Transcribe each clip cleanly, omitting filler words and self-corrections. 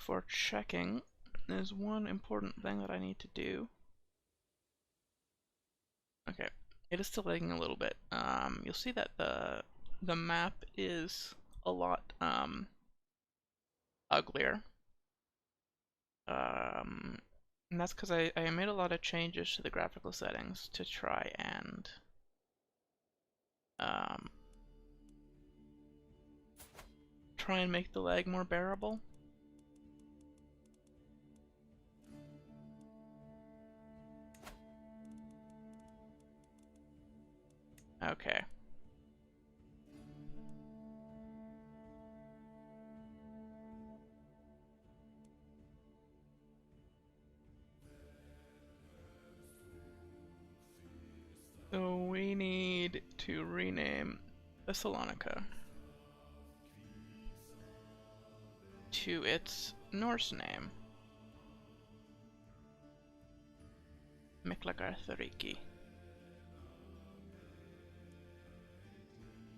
before checking, there's one important thing that I need to do. Okay, it is still lagging a little bit. You'll see that the map is a lot uglier. And that's because I made a lot of changes to the graphical settings to try and make the lag more bearable. Okay. So we need to rename Thessalonica to its Norse name, Miklagarðaríki.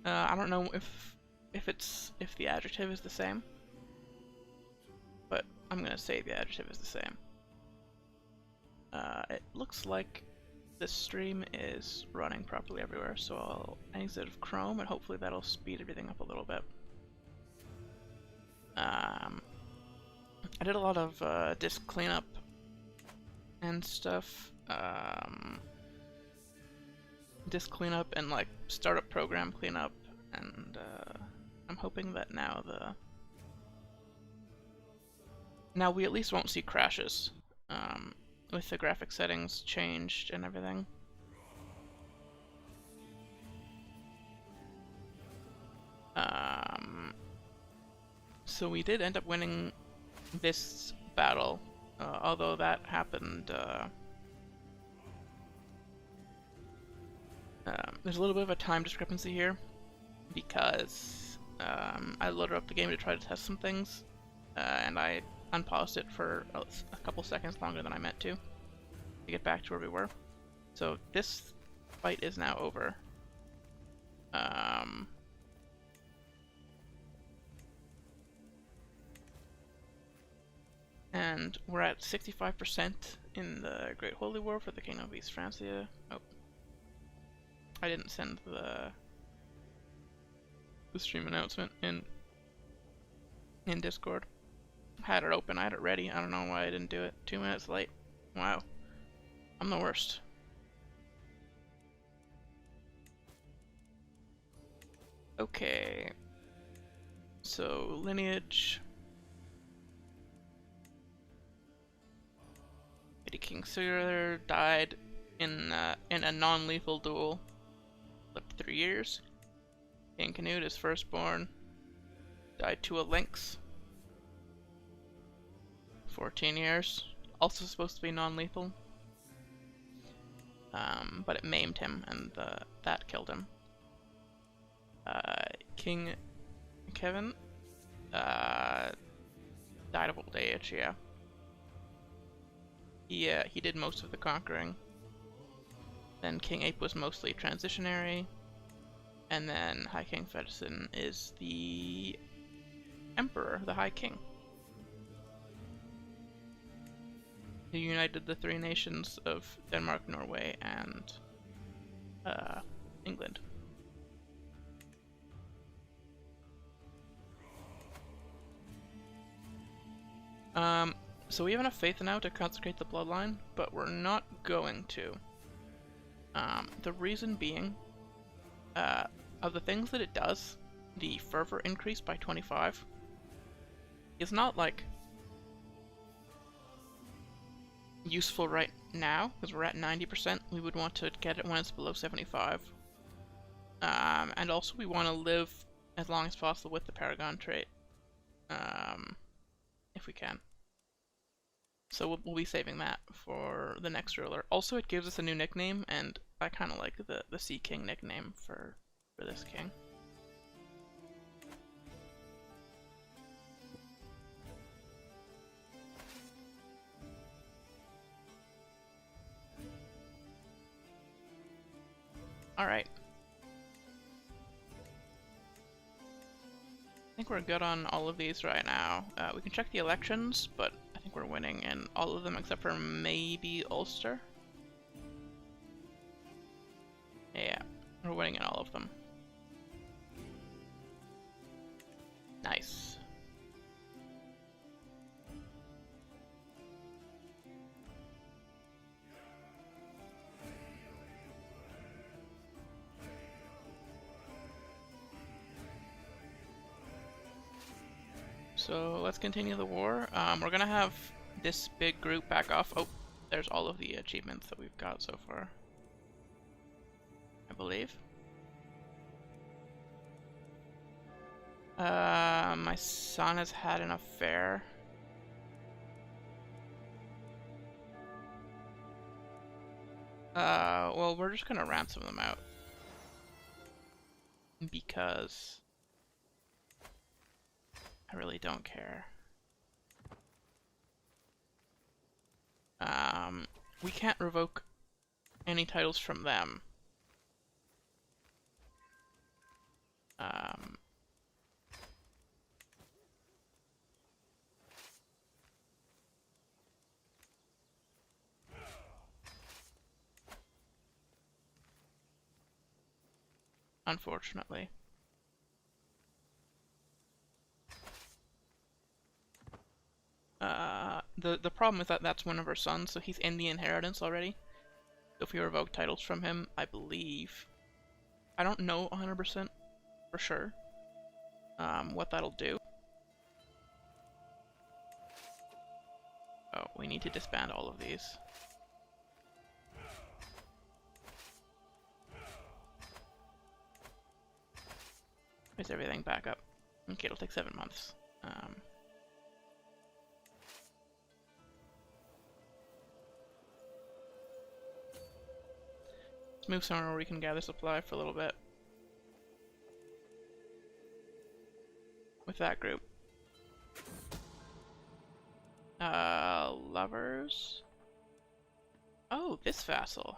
I don't know if the adjective is the same, but I'm gonna say the adjective is the same. It looks like the stream is running properly everywhere, so I'll exit of Chrome and hopefully that'll speed everything up a little bit. I did a lot of disk cleanup and stuff. Disk cleanup and like startup program cleanup, and I'm hoping that now we at least won't see crashes with the graphic settings changed and everything. So we did end up winning this battle, although that happened. There's a little bit of a time discrepancy here because I loaded up the game to try to test some things, and I unpaused it for a couple seconds longer than I meant to get back to where we were. So this fight is now over. And we're at 65% in the Great Holy War for the Kingdom of East Francia. Oh, I didn't send the stream announcement in Discord. I had it open, I had it ready. I don't know why I didn't do it. 2 minutes late. Wow. I'm the worst. Okay. So, lineage. King Sigurdr died in a non-lethal duel. Lived 3 years. King Canute, his firstborn, died to a lynx. 14 years. Also supposed to be non-lethal. But it maimed him, and that killed him. King Kevin died of old age, yeah. He did most of the conquering. Then King Ape was mostly transitionary. And then High King Fedison is the Emperor, the High King. He united the 3 nations of Denmark, Norway, and England. So we have enough faith now to consecrate the bloodline, but we're not going to. The reason being, of the things that it does, the fervor increase by 25 is not like useful right now, because we're at 90%. We would want to get it when it's below 75. And also we want to live as long as possible with the Paragon trait, if we can. So we'll be saving that for the next ruler. Also, it gives us a new nickname, and I kind of like the Sea King nickname for this king. Alright. I think think we're good on all of these right now. We can check the elections, but I think we're winning in all of them except for maybe Ulster. Yeah, we're winning in all of them. Nice. So let's continue the war. We're gonna have this big group back off. Oh, there's all of the achievements that we've got so far, I believe. My son has had an affair. Well, we're just gonna ransom them out. Because I really don't care. We can't revoke any titles from them. Unfortunately. The problem is that that's one of our sons, so he's in the inheritance already. So if we revoke titles from him, I believe, I don't know 100% for sure what that'll do. Oh, we need to disband all of these. Is everything back up? Okay, it'll take 7 months. Let's move somewhere where we can gather supply for a little bit. With that group. Lovers? Oh, this vassal.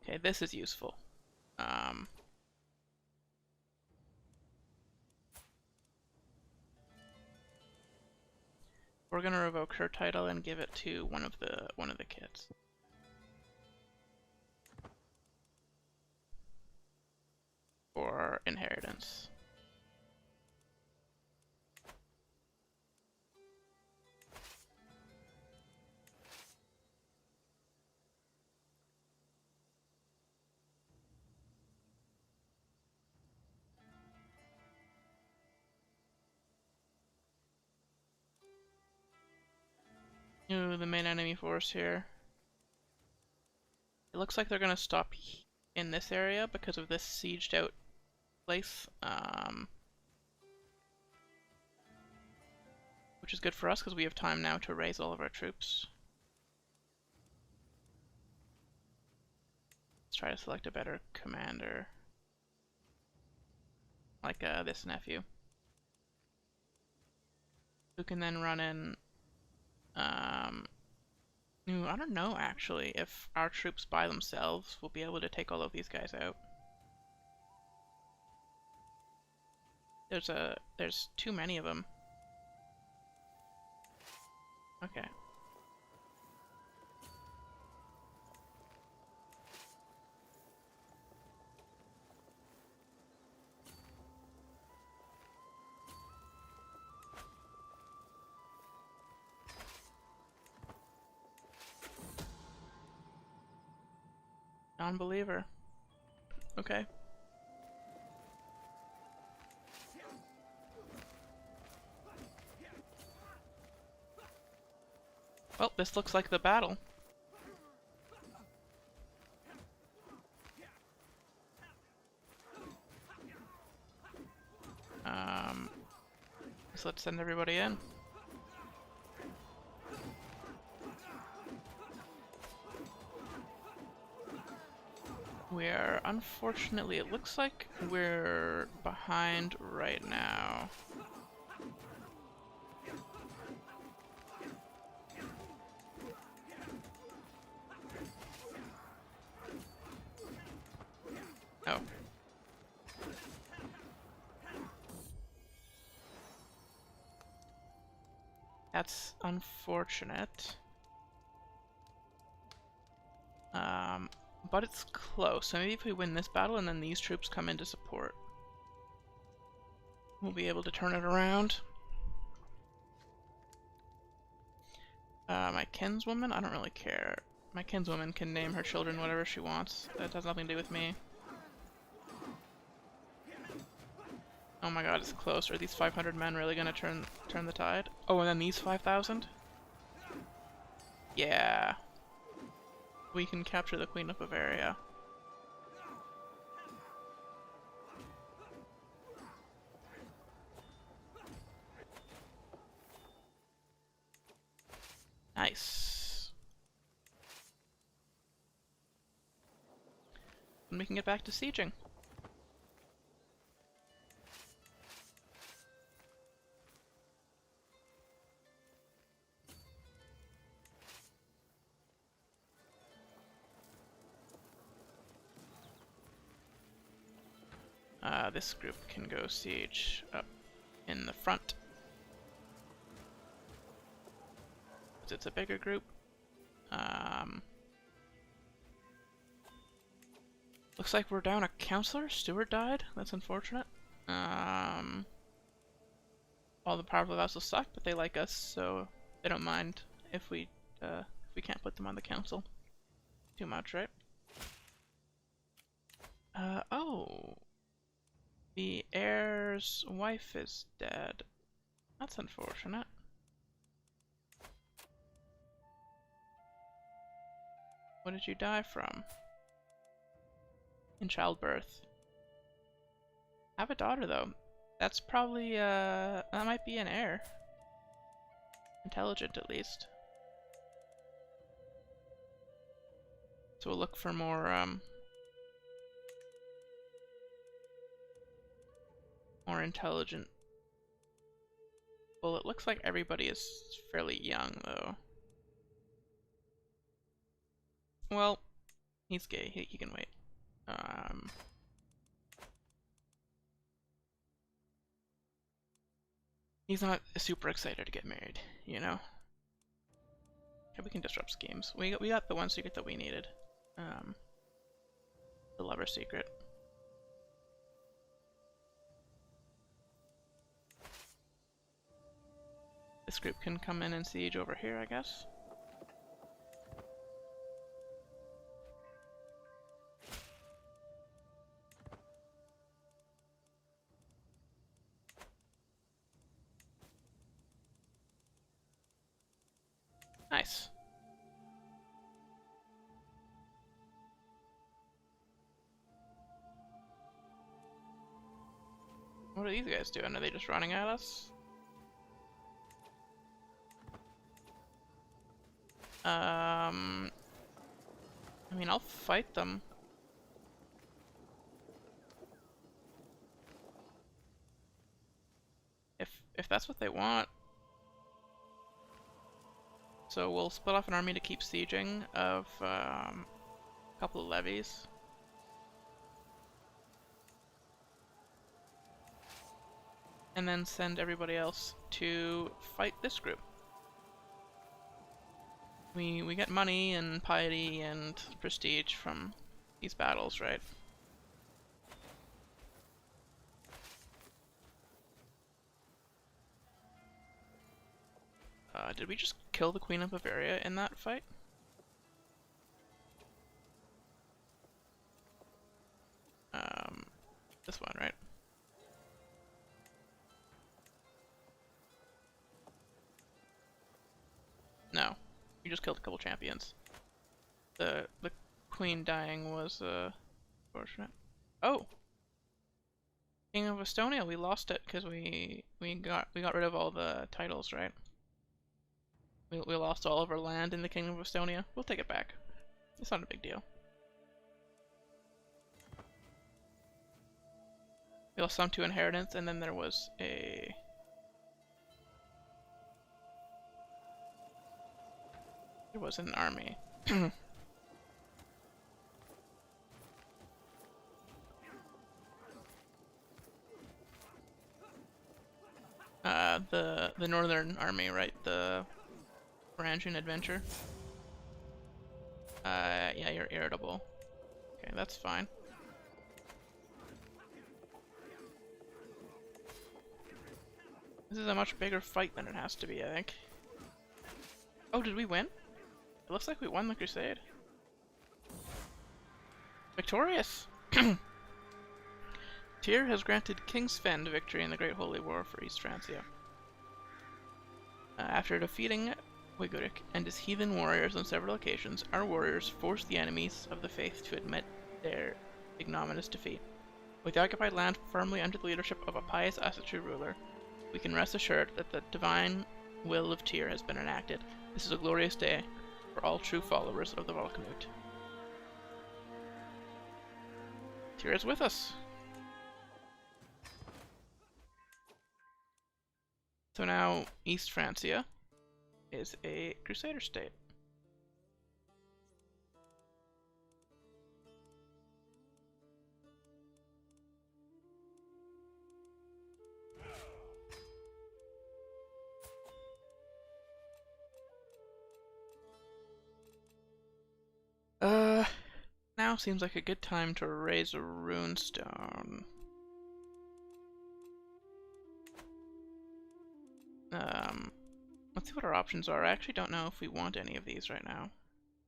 Okay, this is useful. We're gonna revoke her title and give it to one of the kids. For inheritance. Ooh, the main enemy force here. It looks like they're gonna stop in this area because of this sieged out place. Which is good for us because we have time now to raise all of our troops. Let's try to select a better commander. Like this nephew. Who can then run in... I don't know actually if our troops by themselves will be able to take all of these guys out. There's too many of them. Okay. Non-believer. Okay. Well, this looks like the battle. So let's send everybody in. We're, unfortunately, it looks like we're behind right now. Oh. That's unfortunate. But it's close, so maybe if we win this battle and then these troops come in to support, we'll be able to turn it around. My kinswoman? I don't really care. My kinswoman can name her children whatever she wants. That has nothing to do with me. Oh my god, it's close. Are these 500 men really gonna turn the tide? Oh, and then these 5,000? Yeah. We can capture the Queen of Bavaria. Nice. And we can get back to sieging. This group can go siege up in the front. It's a bigger group. Looks like we're down a counselor. Stewart died. That's unfortunate. All the powerful vassals suck, but they like us, so they don't mind if we can't put them on the council too much, right? Oh. The heir's wife is dead. That's unfortunate. What did you die from? In childbirth. I have a daughter though. That's probably that might be an heir. Intelligent at least. So we'll look for more more intelligent. Well, it looks like everybody is fairly young though. Well, he's gay. He can wait. He's not super excited to get married, you know. Okay, we can disrupt schemes. We got the one secret that we needed. The lover secret. This group can come in and siege over here, I guess. Nice. What are these guys doing? Are they just running at us? I mean, I'll fight them. If that's what they want. So we'll split off an army to keep sieging of a couple of levies. And then send everybody else to fight this group. We get money and piety and prestige from these battles, right? Did we just kill the Queen of Bavaria in that fight? This one, right? No. We just killed a couple champions. The queen dying was fortunate. Oh, King of Estonia. We lost it because we got rid of all the titles, right? We lost all of our land in the Kingdom of Estonia. We'll take it back. It's not a big deal. We lost some to inheritance, and then there was a... There was an army. The northern army, right? the Varangian adventure. Yeah, you're irritable. Okay, that's fine. This is a much bigger fight than it has to be, I think. Oh, did we win? It looks like we won the crusade. Victorious! Tyr has granted King Sven victory in the Great Holy War for East Francia. After defeating Sigurdr and his heathen warriors on several occasions, our warriors forced the enemies of the faith to admit their ignominious defeat. With the occupied land firmly under the leadership of a pious Asatru ruler, we can rest assured that the divine will of Tyr has been enacted. This is a glorious day for all true followers of the Canute. Tyr is with us! So now, East Francia is a Crusader state. Now seems like a good time to raise a runestone. Let's see what our options are. I actually don't know if we want any of these right now.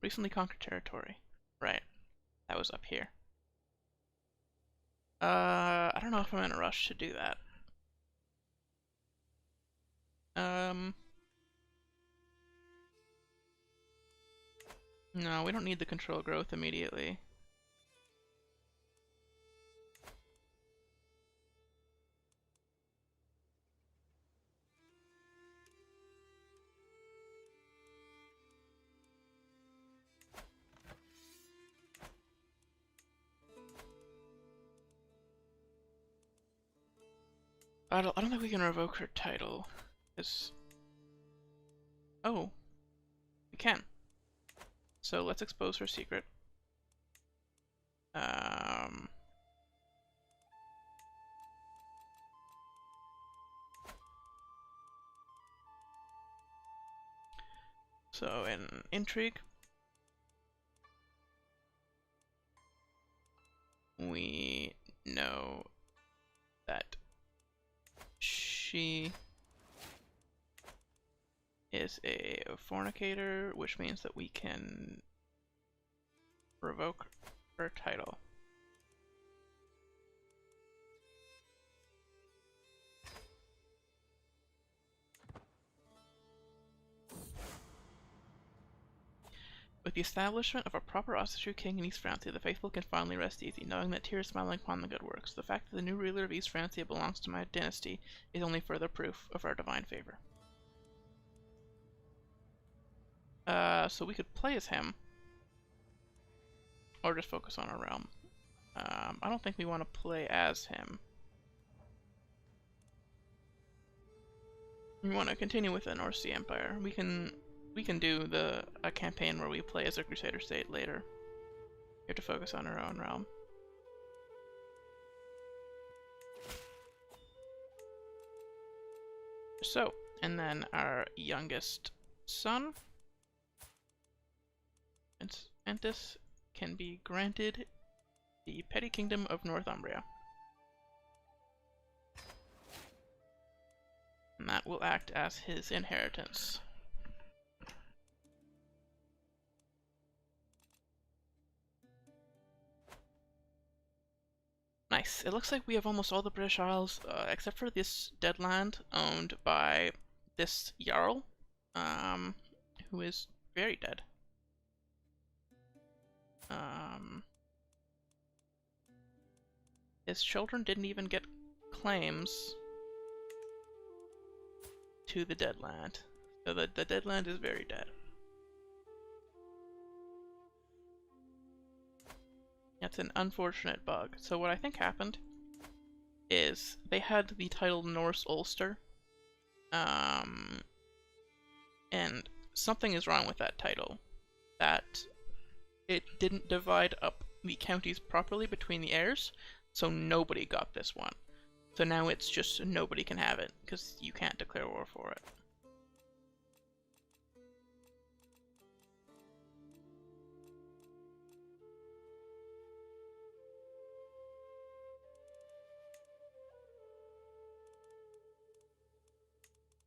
Recently conquered territory. Right. That was up here. I don't know if I'm in a rush to do that. No, we don't need the control growth immediately. I don't think we can revoke her title. Oh, we can. So let's expose her secret. So in intrigue, we know that she is a fornicator, which means that we can revoke her title. With the establishment of a proper Asatru king in East Francia, the faithful can finally rest easy, knowing that Tyr is smiling upon the good works. The fact that the new ruler of East Francia belongs to my dynasty is only further proof of our divine favor. So we could play as him, or just focus on our realm. I don't think we want to play as him. We want to continue with the North Sea Empire. We can do a campaign where we play as a Crusader state later. We have to focus on our own realm. So, and then our youngest son, Antis, can be granted the petty kingdom of Northumbria. And that will act as his inheritance. Nice. It looks like we have almost all the British Isles, except for this dead land owned by this Jarl, who is very dead. His children didn't even get claims to the dead land, so the dead land is very dead. That's an unfortunate bug. So what I think happened is they had the title Norse Ulster, and something is wrong with that title, that it didn't divide up the counties properly between the heirs, so nobody got this one. So now it's just nobody can have it, because you can't declare war for it.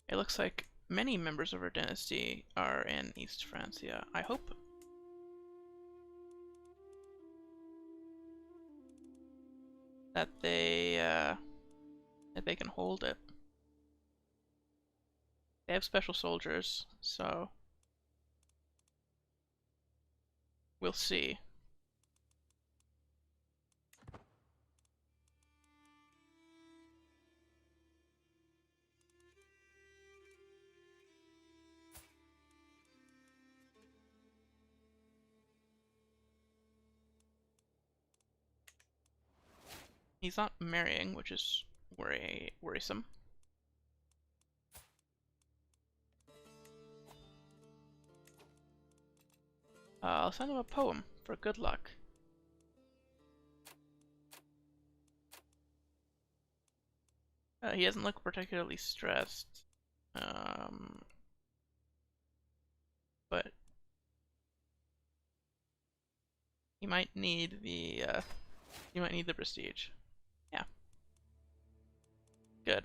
It looks like many members of our dynasty are in East Francia. I hope that they can hold it. They have special soldiers, so we'll see. He's not marrying, which is worrisome. I'll send him a poem for good luck. He doesn't look particularly stressed, but he might need the prestige. Yeah. Good.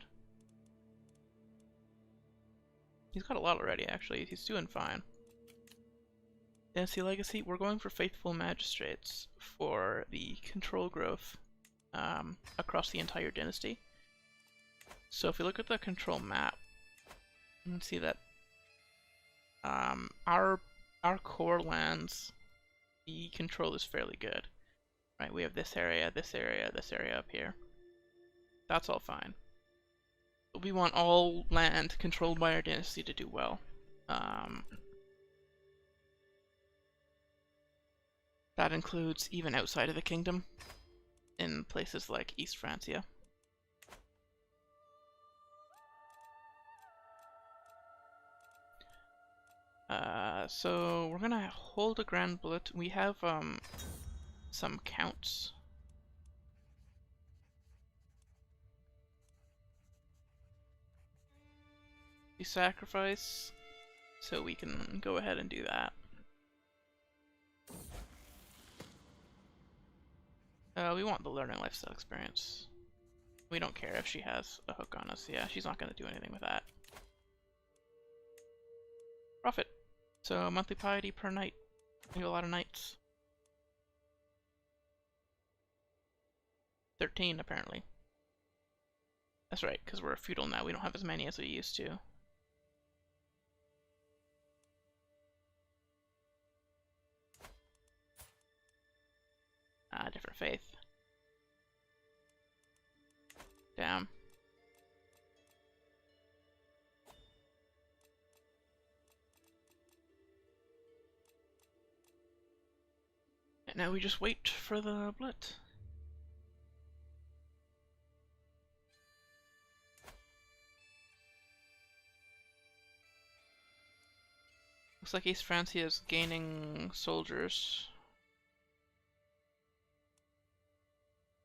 He's got a lot already, actually. He's doing fine. Dynasty Legacy, we're going for Faithful Magistrates for the control growth across the entire dynasty. So if you look at the control map, you can see that our core lands, the control is fairly good. Right, we have this area, this area, this area up here. That's all fine. But we want all land controlled by our dynasty to do well. That includes even outside of the kingdom, in places like East Francia. So we're gonna hold a grand bullet. We have some counts. We sacrifice, so we can go ahead and do that. We want the learning lifestyle experience. We don't care if she has a hook on us. Yeah, she's not gonna do anything with that. Profit. So monthly piety per night. We have a lot of nights. 13 apparently. That's right, because we're a feudal now. We don't have as many as we used to. Different faith. Damn. And now we just wait for the blit. Looks like East Francia is gaining soldiers.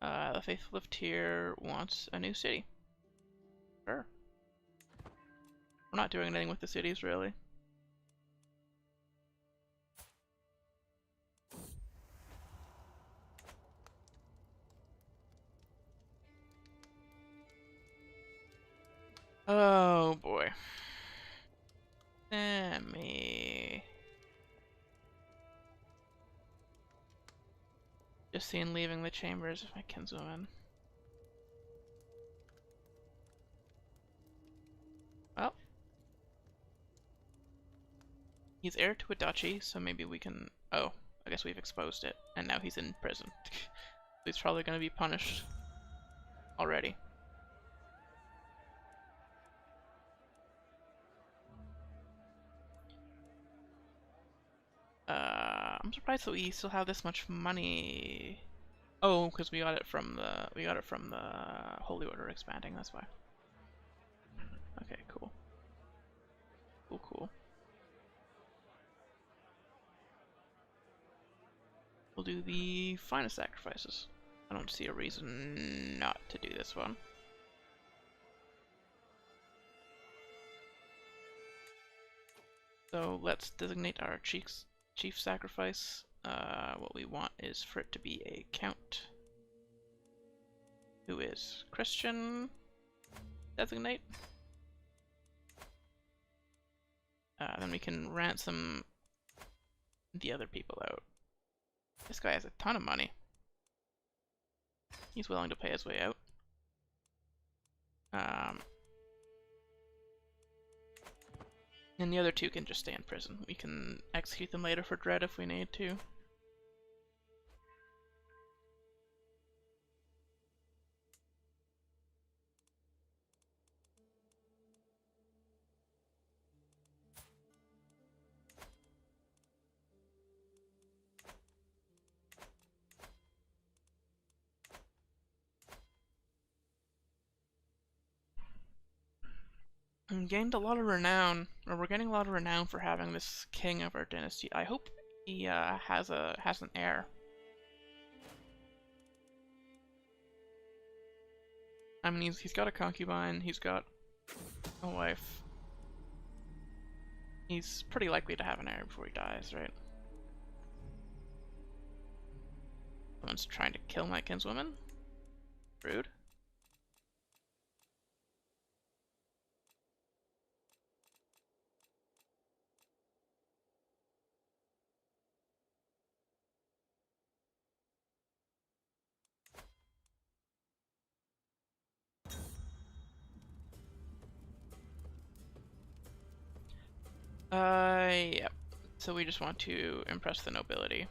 The Faithful of Tyr wants a new city. Sure. We're not doing anything with the cities, really. Oh boy. Me. Just seen leaving the chambers of my kinswoman. Well. He's heir to a duchy, so maybe we can... Oh, I guess we've exposed it, and now he's in prison. He's probably gonna be punished already. I'm surprised that we still have this much money. Oh, because we got it from the Holy Order expanding. That's why. Okay, cool. Cool. We'll do the finest sacrifices. I don't see a reason not to do this one. So let's designate our chief sacrifice. What we want is for it to be a count who is Christian. Designate. Then we can ransom the other people out. This guy has a ton of money. He's willing to pay his way out. And the other two can just stay in prison. We can execute them later for dread if we need to. And gained a lot of renown, or we're getting a lot of renown for having this king of our dynasty. I hope he has an heir. I mean, he's got a concubine, he's got a wife. He's pretty likely to have an heir before he dies, right? Someone's trying to kill my kinswoman? Rude. Yeah. So we just want to impress the nobility.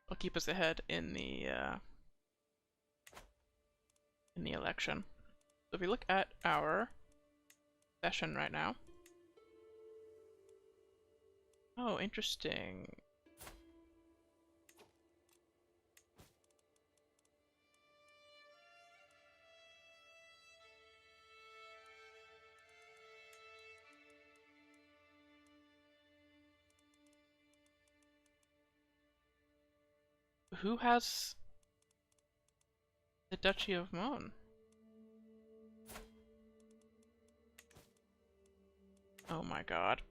It'll keep us ahead in the election. So if we look at our session right now. Oh, interesting. Who has the Duchy of Mon? Oh my god.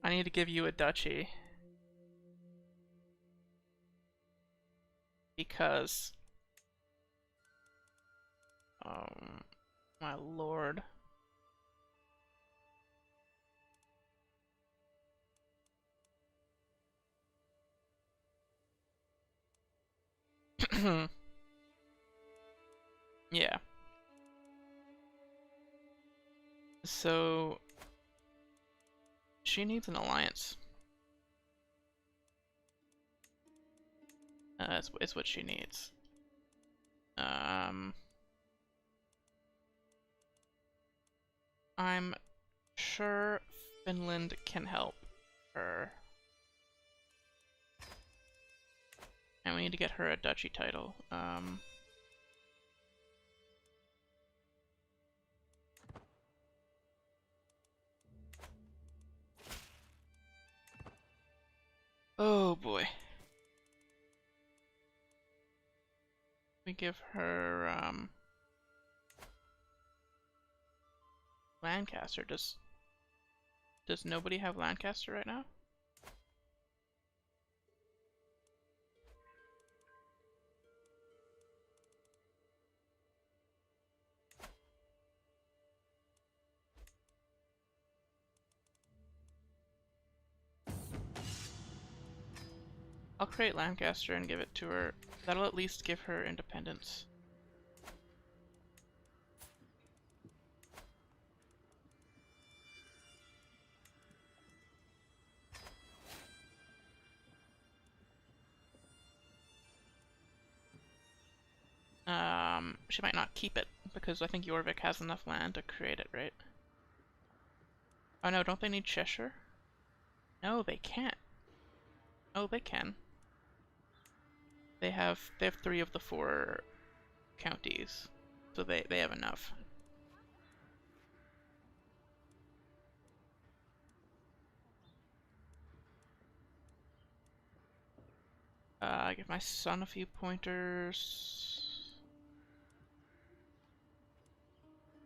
I need to give you a duchy. Because... my lord. Yeah. So... she needs an alliance. It's what she needs. I'm sure Finland can help her. And we need to get her a duchy title. Oh boy. We give her, Lancaster. Does nobody have Lancaster right now? I'll create Lancaster and give it to her. That'll at least give her independence. She might not keep it, because I think Jorvik has enough land to create it, right? Oh no, don't they need Cheshire? No, they can't. Oh, they can. They have 3 of the 4 counties, so they have enough. I give my son a few pointers.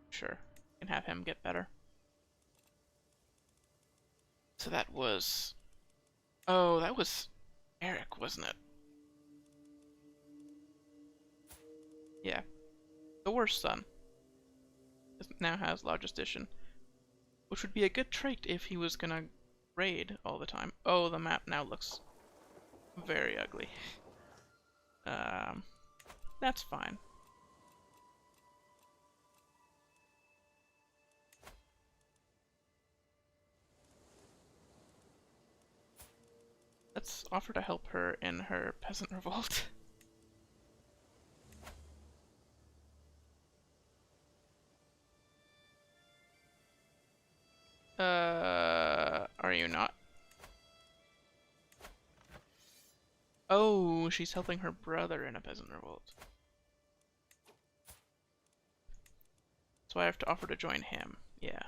Sure, can have him get better. So that was... oh, that was Eric, wasn't it? Yeah. Thor's son. now has logistician, which would be a good trait if he was gonna raid all the time. Oh, the map now looks very ugly. That's fine. Let's offer to help her in her peasant revolt. Are you not? Oh, she's helping her brother in a peasant revolt. So I have to offer to join him. Yeah.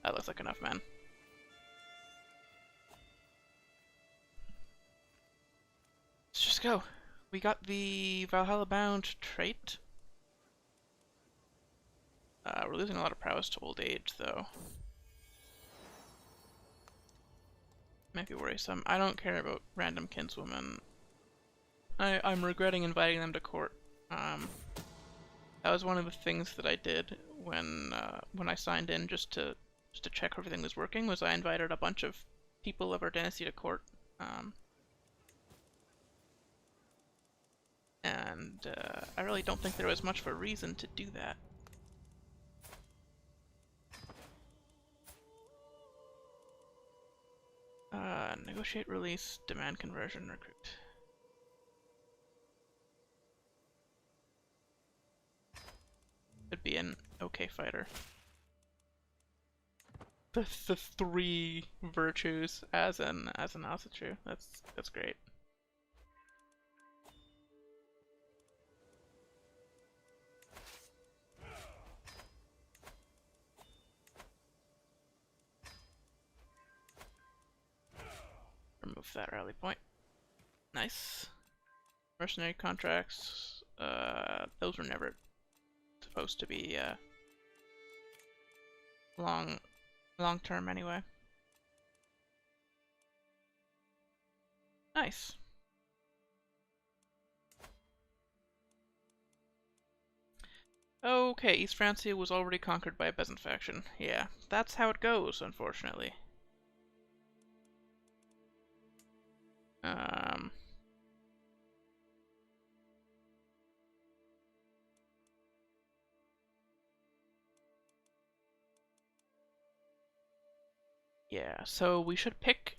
That looks like enough, man. Let's just go. We got the Valhalla Bound trait. We're losing a lot of prowess to old age, though. Might be worrisome. I don't care about random kinswomen. I'm regretting inviting them to court. That was one of the things that I did when I signed in just to check everything was working. Was I invited a bunch of people of our dynasty to court, and I really don't think there was much of a reason to do that. Negotiate release, demand conversion, recruit. Could be an okay fighter. The three virtues as an Asatru. That's great. Remove that rally point. Nice. Mercenary contracts. Those were never supposed to be long term anyway. Nice. Okay, East Francia was already conquered by a peasant faction. Yeah, that's how it goes, unfortunately. Yeah, so we should pick,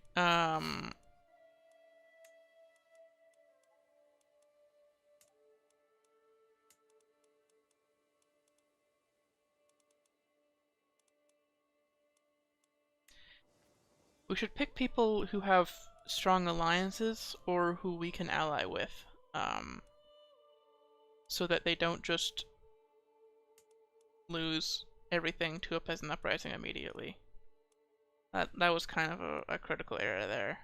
we should pick people who have strong alliances or who we can ally with, so that they don't just lose everything to a peasant uprising immediately. That was kind of a critical error there.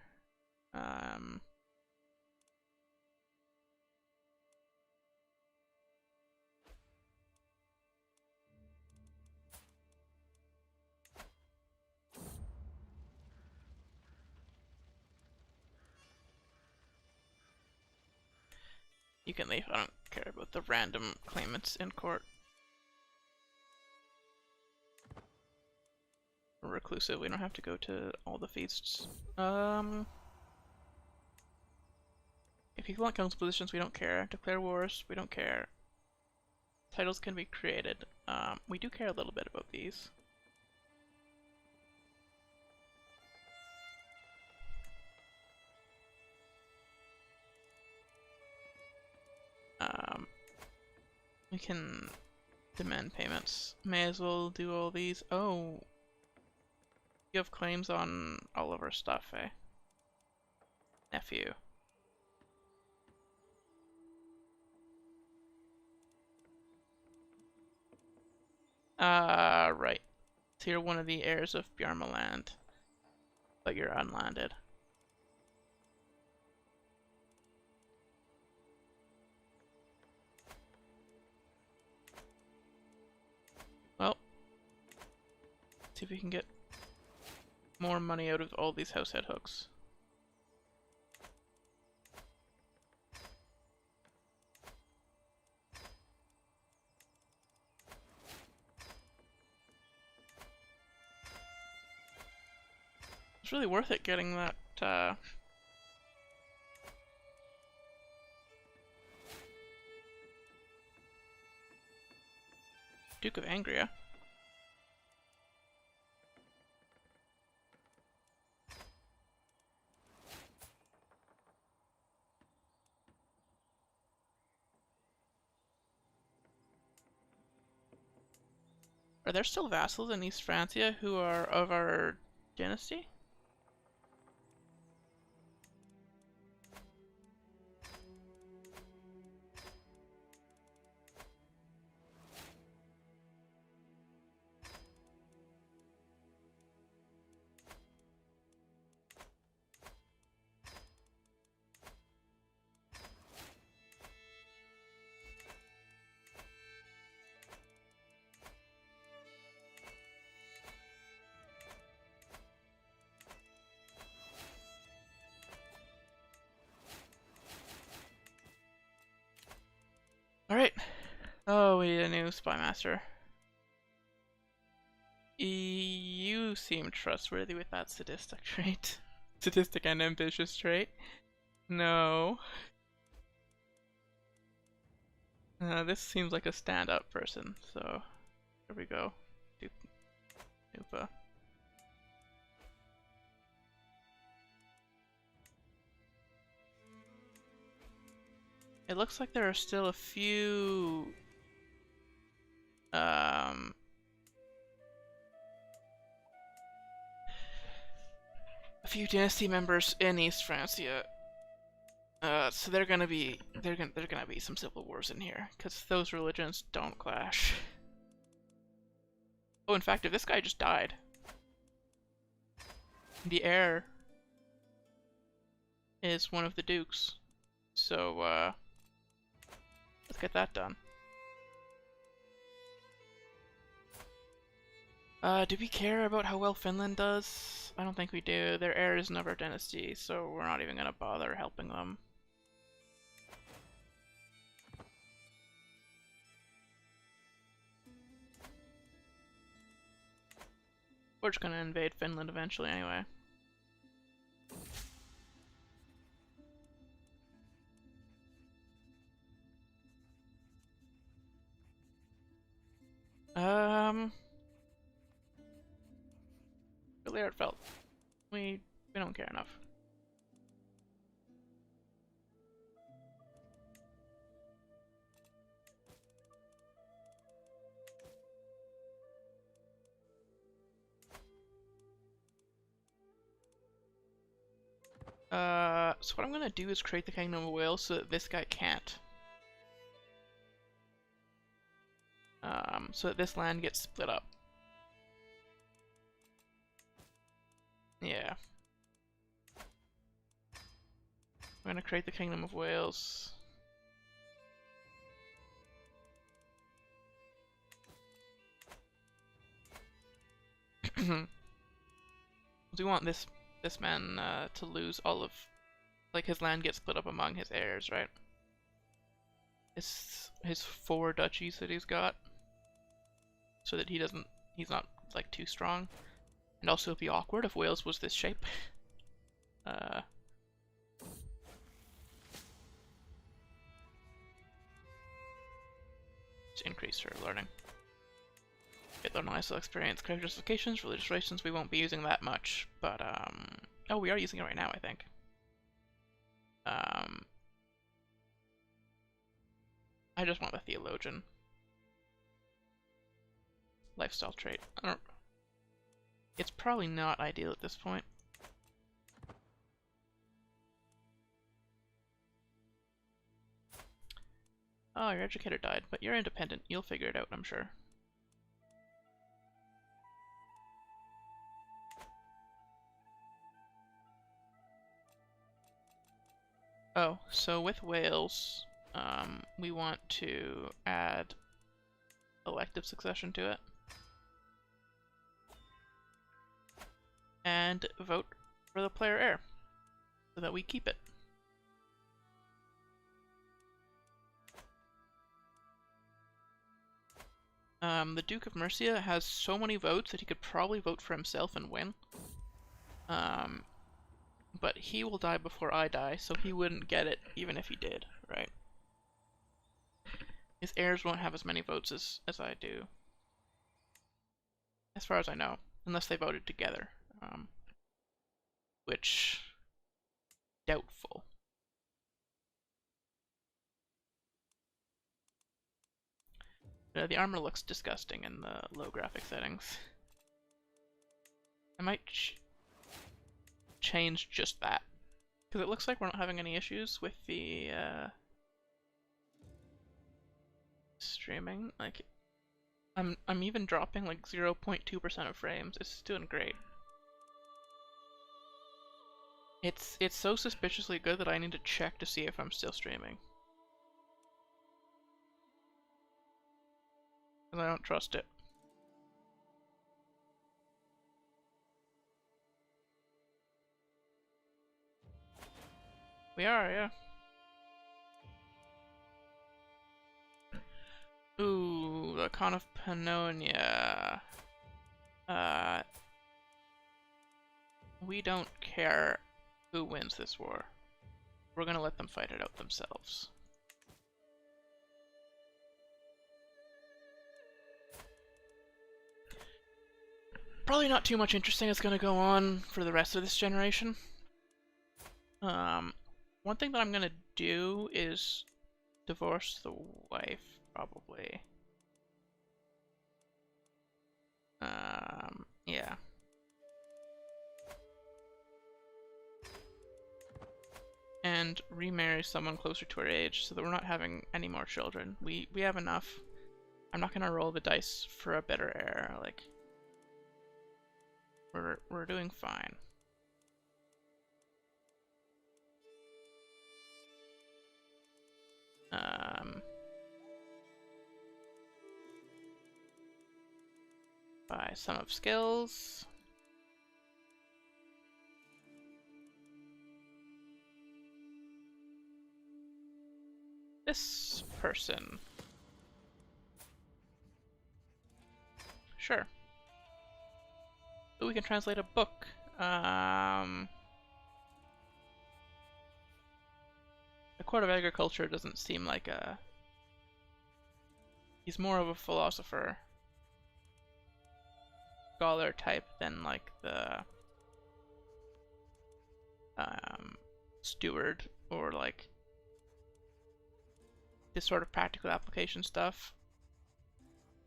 You can leave. I don't care about the random claimants in court. We're reclusive. We don't have to go to all the feasts. If you want council positions, we don't care. Declare wars, we don't care. Titles can be created. We do care a little bit about these. We can demand payments. May as well do all these. Oh, you have claims on all of our stuff, eh? Nephew. Right. So you're one of the heirs of Bjarmaland, but you're unlanded. See if we can get more money out of all these house head hooks. It's really worth it getting that, Duke of Angria. Are there still vassals in East Francia who are of our dynasty? Alright. Oh, we need a new spy master. You seem trustworthy with that sadistic trait. Sadistic and ambitious trait. No. This seems like a stand-up person, so here we go. Dupa. It looks like there are still a few dynasty members in East Francia. So they're gonna be some civil wars in here because those religions don't clash. Oh, in fact, if this guy just died, the heir is one of the dukes. So let's get that done. Do we care about how well Finland does? I don't think we do. Their heir is of our dynasty, so we're not even gonna bother helping them. We're just gonna invade Finland eventually anyway. Really heartfelt. We don't care enough. So what I'm gonna do is create the Kingdom of Wales so that this guy can't. So that this land gets split up. Yeah. I'm gonna create the Kingdom of Wales. We want this man to lose all of, like, his land gets split up among his heirs, right? His 4 duchies that he's got, so that he's not like too strong, and also it'd be awkward if Wales was this shape. Let's increase her learning. Get their nice experience. Character justifications, religious relations, we won't be using that much, but oh, we are using it right now, I think. I just want the theologian. Lifestyle trait. It's probably not ideal at this point. Oh, your educator died, but you're independent. You'll figure it out, I'm sure. Oh, so with Wales, we want to add elective succession to it. and vote for the player heir so that we keep it. The Duke of Mercia has so many votes that he could probably vote for himself and win. But he will die before I die, so he wouldn't get it even if he did, right? His heirs won't have as many votes as I do. As far as I know, unless they voted together. Which... doubtful. The armor looks disgusting in the low graphic settings. I might change just that. Because it looks like we're not having any issues with the streaming. Like, I'm even dropping like 0.2% of frames. It's doing great. It's so suspiciously good that I need to check to see if I'm still streaming. Because I don't trust it. We are, yeah. Ooh, the Khan of Pannonia. We don't care who wins this war. We're gonna let them fight it out themselves. Probably not too much interesting is gonna go on for the rest of this generation. One thing that I'm gonna do is divorce the wife, probably. Yeah. And remarry someone closer to our age so that we're not having any more children. We have enough. I'm not gonna roll the dice for a better heir, like we're doing fine. By sum of skills. This person. Sure. But we can translate a book. The Court of Agriculture doesn't seem like a... He's more of a philosopher, scholar type than like the steward or like this sort of practical application stuff.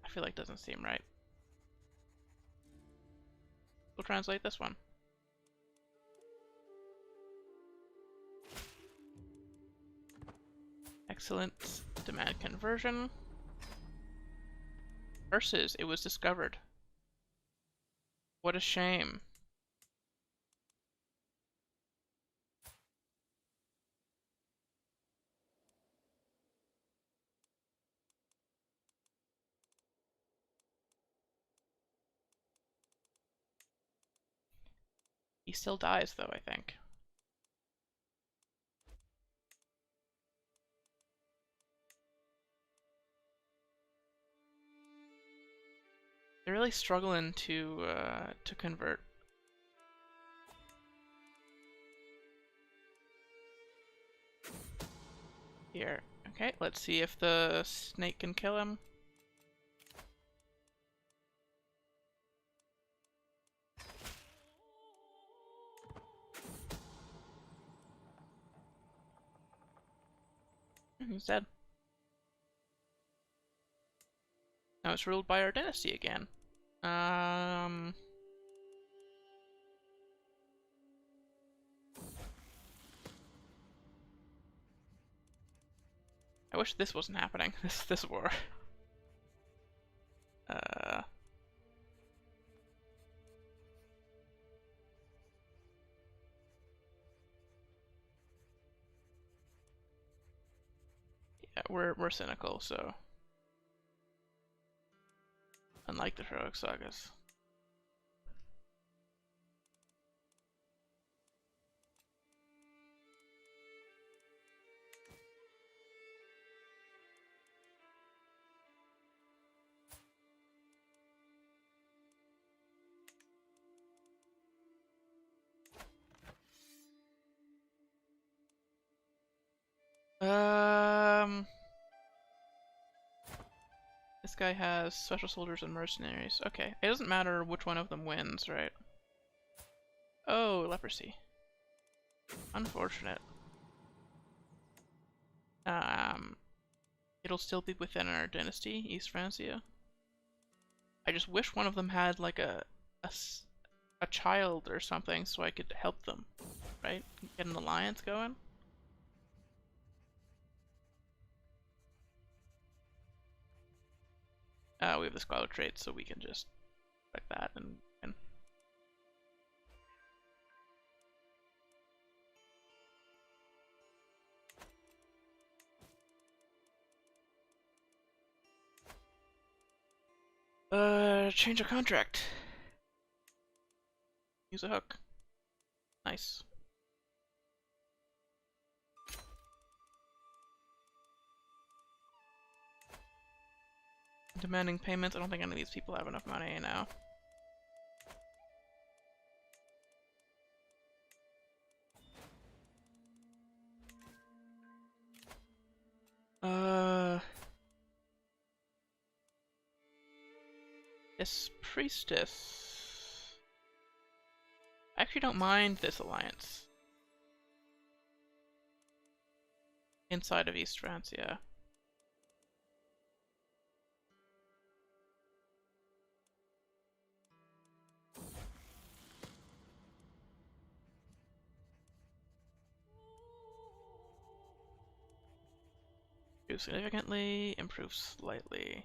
I feel like doesn't seem right. We'll translate this one. Excellent. Demand conversion. Versus, it was discovered. What a shame. He still dies, though, I think. They're really struggling to convert. Here. Okay, let's see if the snake can kill him. He's dead. Now it's ruled by our dynasty again. I wish this wasn't happening. This war. Yeah, we're cynical, so unlike the heroic sagas. This guy has special soldiers and mercenaries. Okay, it doesn't matter which one of them wins, right? Oh, leprosy. Unfortunate. It'll still be within our dynasty, East Francia. I just wish one of them had like a child or something so I could help them, right? Get an alliance going. We have the scholar trait, so we can just like that and change of contract. Use a hook. Nice. Demanding payments. I don't think any of these people have enough money now. This priestess. I actually don't mind this alliance. Inside of East Francia. Improve significantly, improve slightly.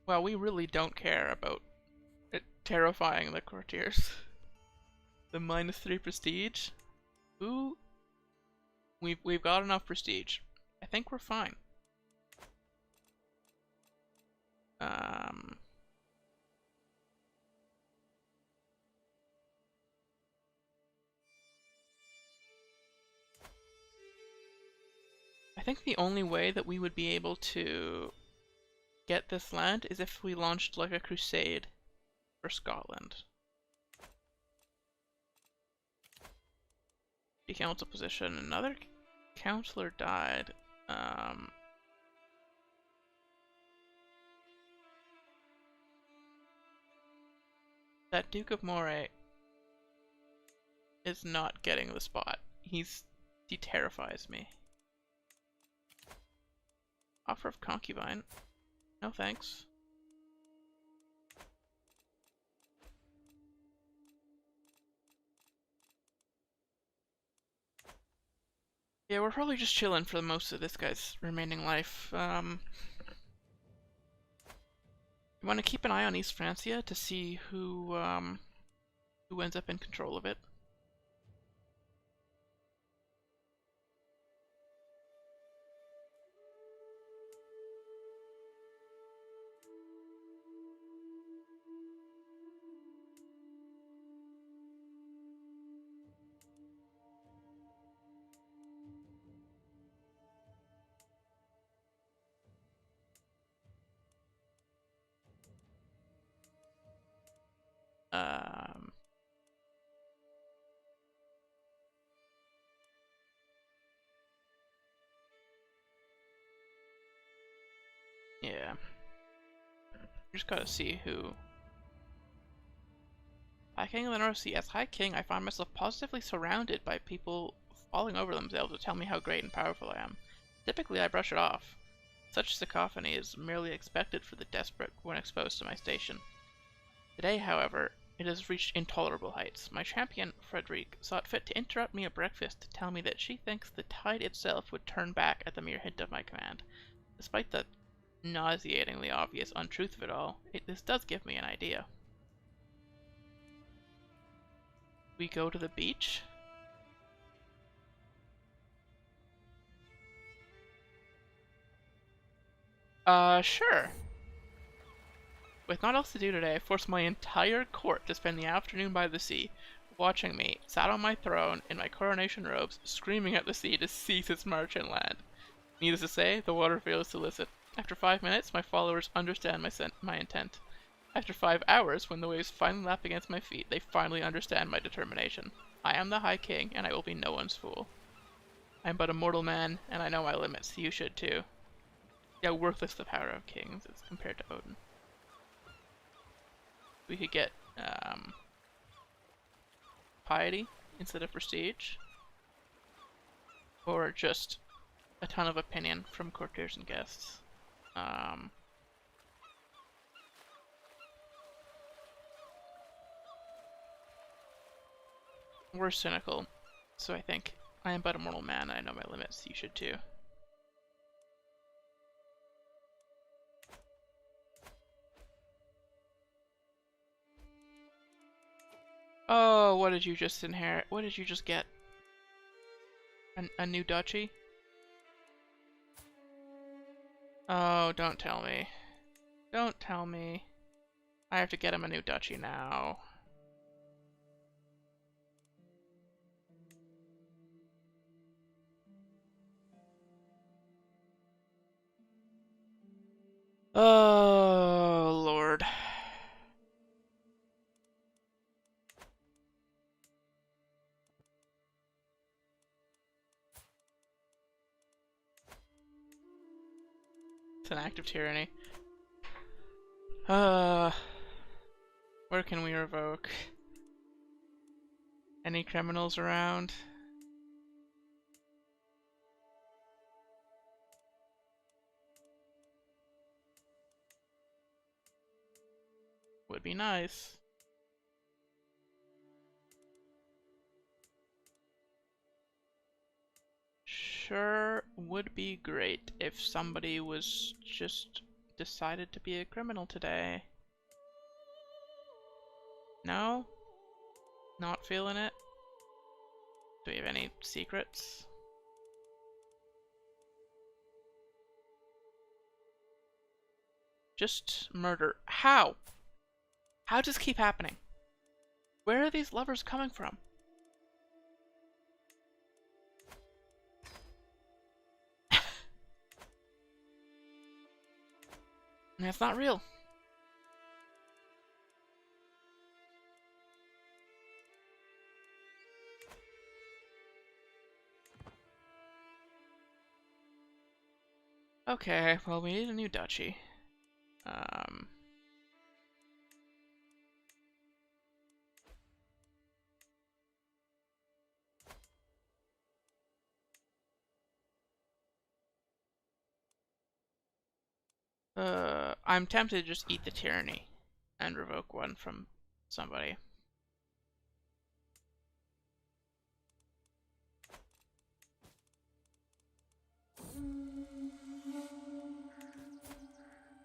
Well, we really don't care about it terrifying the courtiers. The -3 prestige? Ooh. We've got enough prestige. I think we're fine. I think the only way that we would be able to get this land is if we launched like a crusade for Scotland. The council position. Another councillor died. That Duke of Moray is not getting the spot. He terrifies me. Offer of concubine. No thanks. Yeah, we're probably just chilling for most of this guy's remaining life. You want to keep an eye on East Francia to see who ends up in control of it. Yeah. Just gotta see who. High King of the North Sea. As High King, I find myself positively surrounded by people falling over themselves to tell me how great and powerful I am. Typically, I brush it off. Such cacophony is merely expected for the desperate when exposed to my station. Today, however, it has reached intolerable heights. My champion, Frederick, saw it fit to interrupt me at breakfast to tell me that she thinks the tide itself would turn back at the mere hint of my command. Despite the nauseatingly obvious untruth of it all, this does give me an idea. We go to the beach? Sure. With naught else to do today, I forced my entire court to spend the afternoon by the sea, watching me, sat on my throne in my coronation robes, screaming at the sea to cease its march inland. Needless to say, the water fails to listen. After 5 minutes, my followers understand my intent. After 5 hours, when the waves finally lap against my feet, they finally understand my determination. I am the High King, and I will be no one's fool. I am but a mortal man, and I know my limits. You should too. Yeah, worthless the power of kings as compared to Odin. We could get piety instead of prestige, or just a ton of opinion from courtiers and guests. We're cynical, so I think I am but a mortal man and I know my limits. You should too. Oh, what did you just inherit? What did you just get? A new duchy? Oh, don't tell me. Don't tell me. I have to get him a new duchy now. Oh, Lord. It's an act of tyranny. Where can we revoke? Any criminals around? Would be nice. Sure would be great if somebody was just decided to be a criminal today. No? Not feeling it? Do we have any secrets? Just murder. How? How does this keep happening? Where are these lovers coming from? That's not real. Okay, well, we need a new duchy. I'm tempted to just eat the tyranny and revoke one from somebody.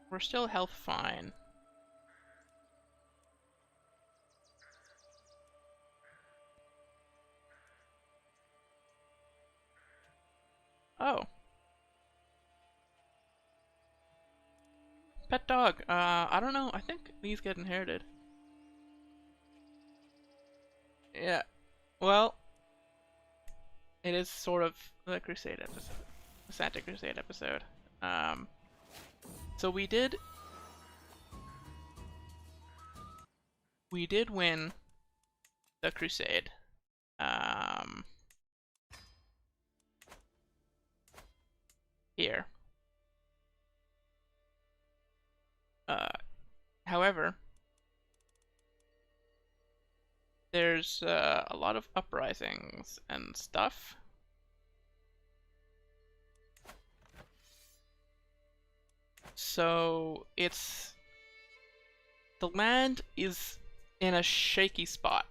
We're still health fine. Oh. Pet dog. I don't know. I think these get inherited. Yeah. Well, it is sort of the Crusade episode. The Santa Crusade episode. So we did win the Crusade. Here. However, there's a lot of uprisings and stuff. So the land is in a shaky spot.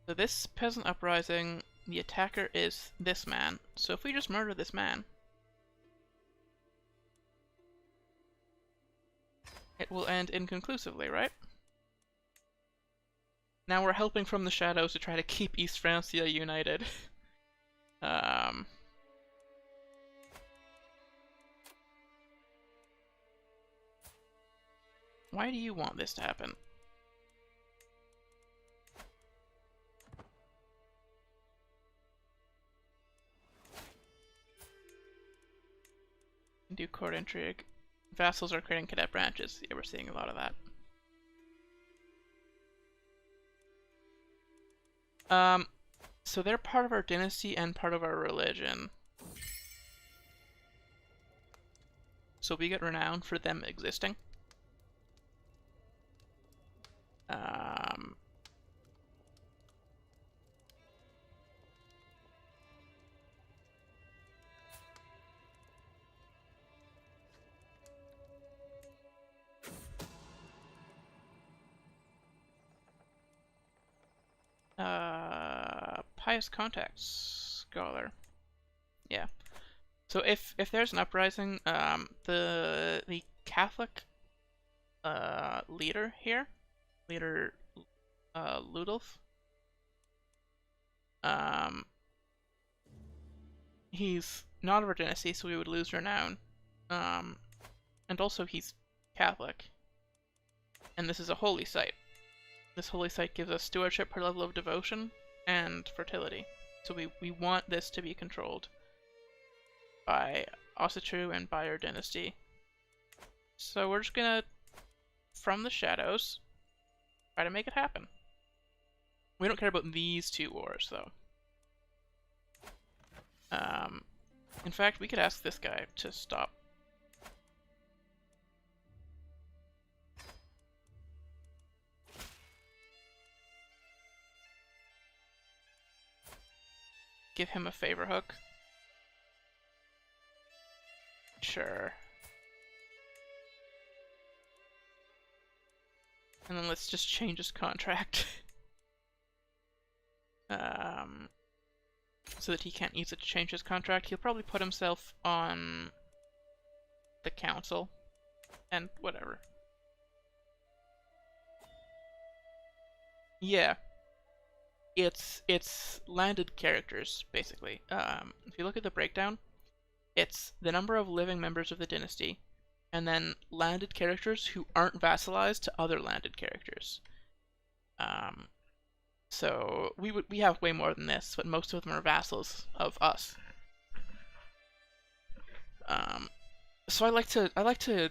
So this peasant uprising, the attacker is this man. So if we just murder this man, it will end inconclusively, right? Now we're helping from the shadows to try to keep East Francia united. Why do you want this to happen? do court intrigue. Vassals are creating cadet branches. Yeah, we're seeing a lot of that. So they're part of our dynasty and part of our religion. So we get renown for them existing. Pious contacts scholar. Yeah. So if there's an uprising, the Catholic leader here, leader Ludolf, he's not of our dynasty, so we would lose renown. And also he's Catholic, and this is a holy site. This holy site gives us stewardship per level of devotion and fertility. So we want this to be controlled by Asatru and by our dynasty. So we're just gonna, from the shadows, try to make it happen. We don't care about these two wars, though. In fact, we could ask this guy to stop. Give him a favor hook. Sure. And then let's just change his contract. So that he can't use it to change his contract. He'll probably put himself on the council and whatever. Yeah. It's landed characters, basically. If you look at the breakdown, it's the number of living members of the dynasty, and then landed characters who aren't vassalized to other landed characters. So we have way more than this, but most of them are vassals of us. So I like to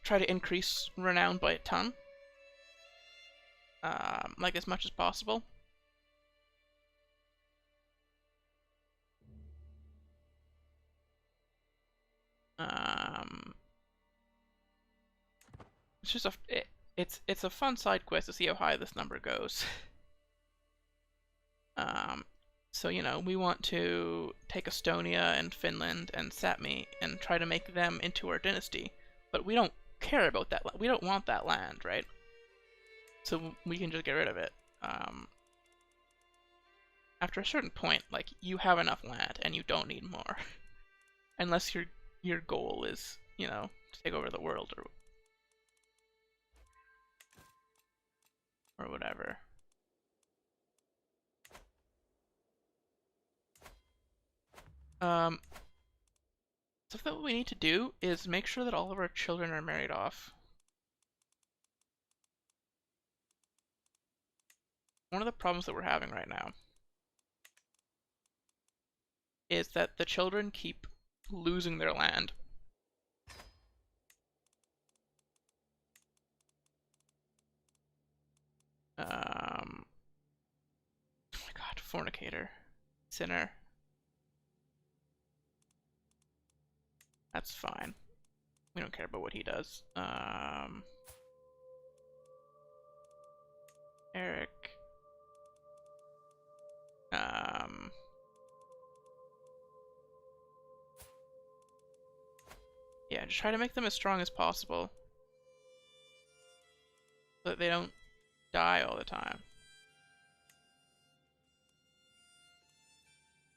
try to increase renown by a ton, like as much as possible. It's just it's a fun side quest to see how high this number goes. So you know, we want to take Estonia and Finland and Sapmi and try to make them into our dynasty, but we don't care about that. We don't want that land, right? So we can just get rid of it. After a certain point, like, you have enough land and you don't need more, unless your goal is, you know, to take over the world or whatever. So what we need to do is make sure that all of our children are married off. One of the problems that we're having right now is that the children keep losing their land. Oh my god, fornicator. Sinner. That's fine. We don't care about what he does. Eric. Yeah, just try to make them as strong as possible, so that they don't die all the time.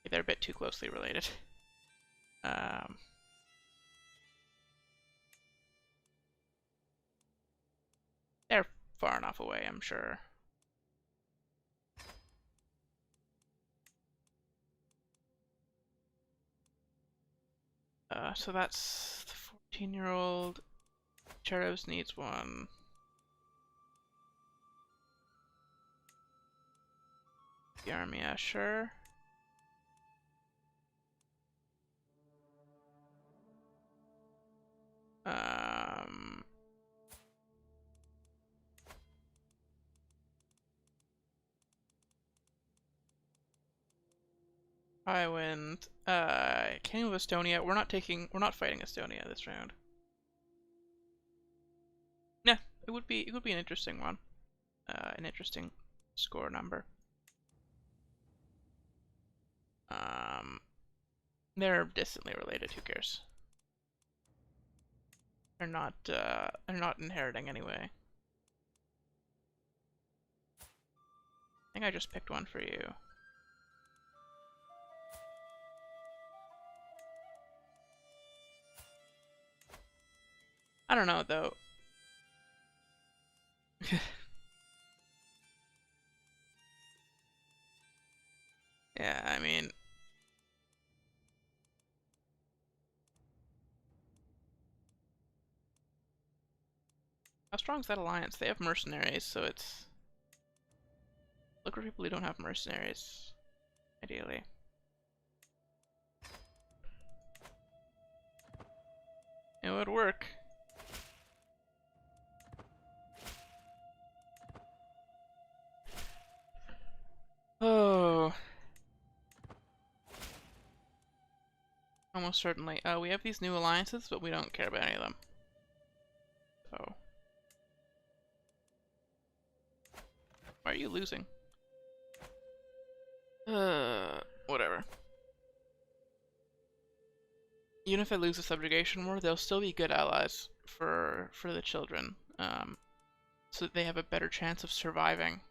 They're a bit too closely related. They're far enough away, I'm sure. So that's the 14-year-old. Cheros needs one. The army, yeah, sure. Highwind. King of Estonia. We're not fighting Estonia this round. Yeah, it would be an interesting one. An interesting score number. They're distantly related, who cares? They're not inheriting anyway. I think I just picked one for you. I don't know, though. Yeah, I mean... How strong is that alliance? They have mercenaries, so it's... Look for people who don't have mercenaries, ideally. It would work. Oh. Almost certainly. We have these new alliances, but we don't care about any of them. So. Why are you losing? Whatever. Even if I lose the subjugation war, they'll still be good allies for the children. So that they have a better chance of surviving.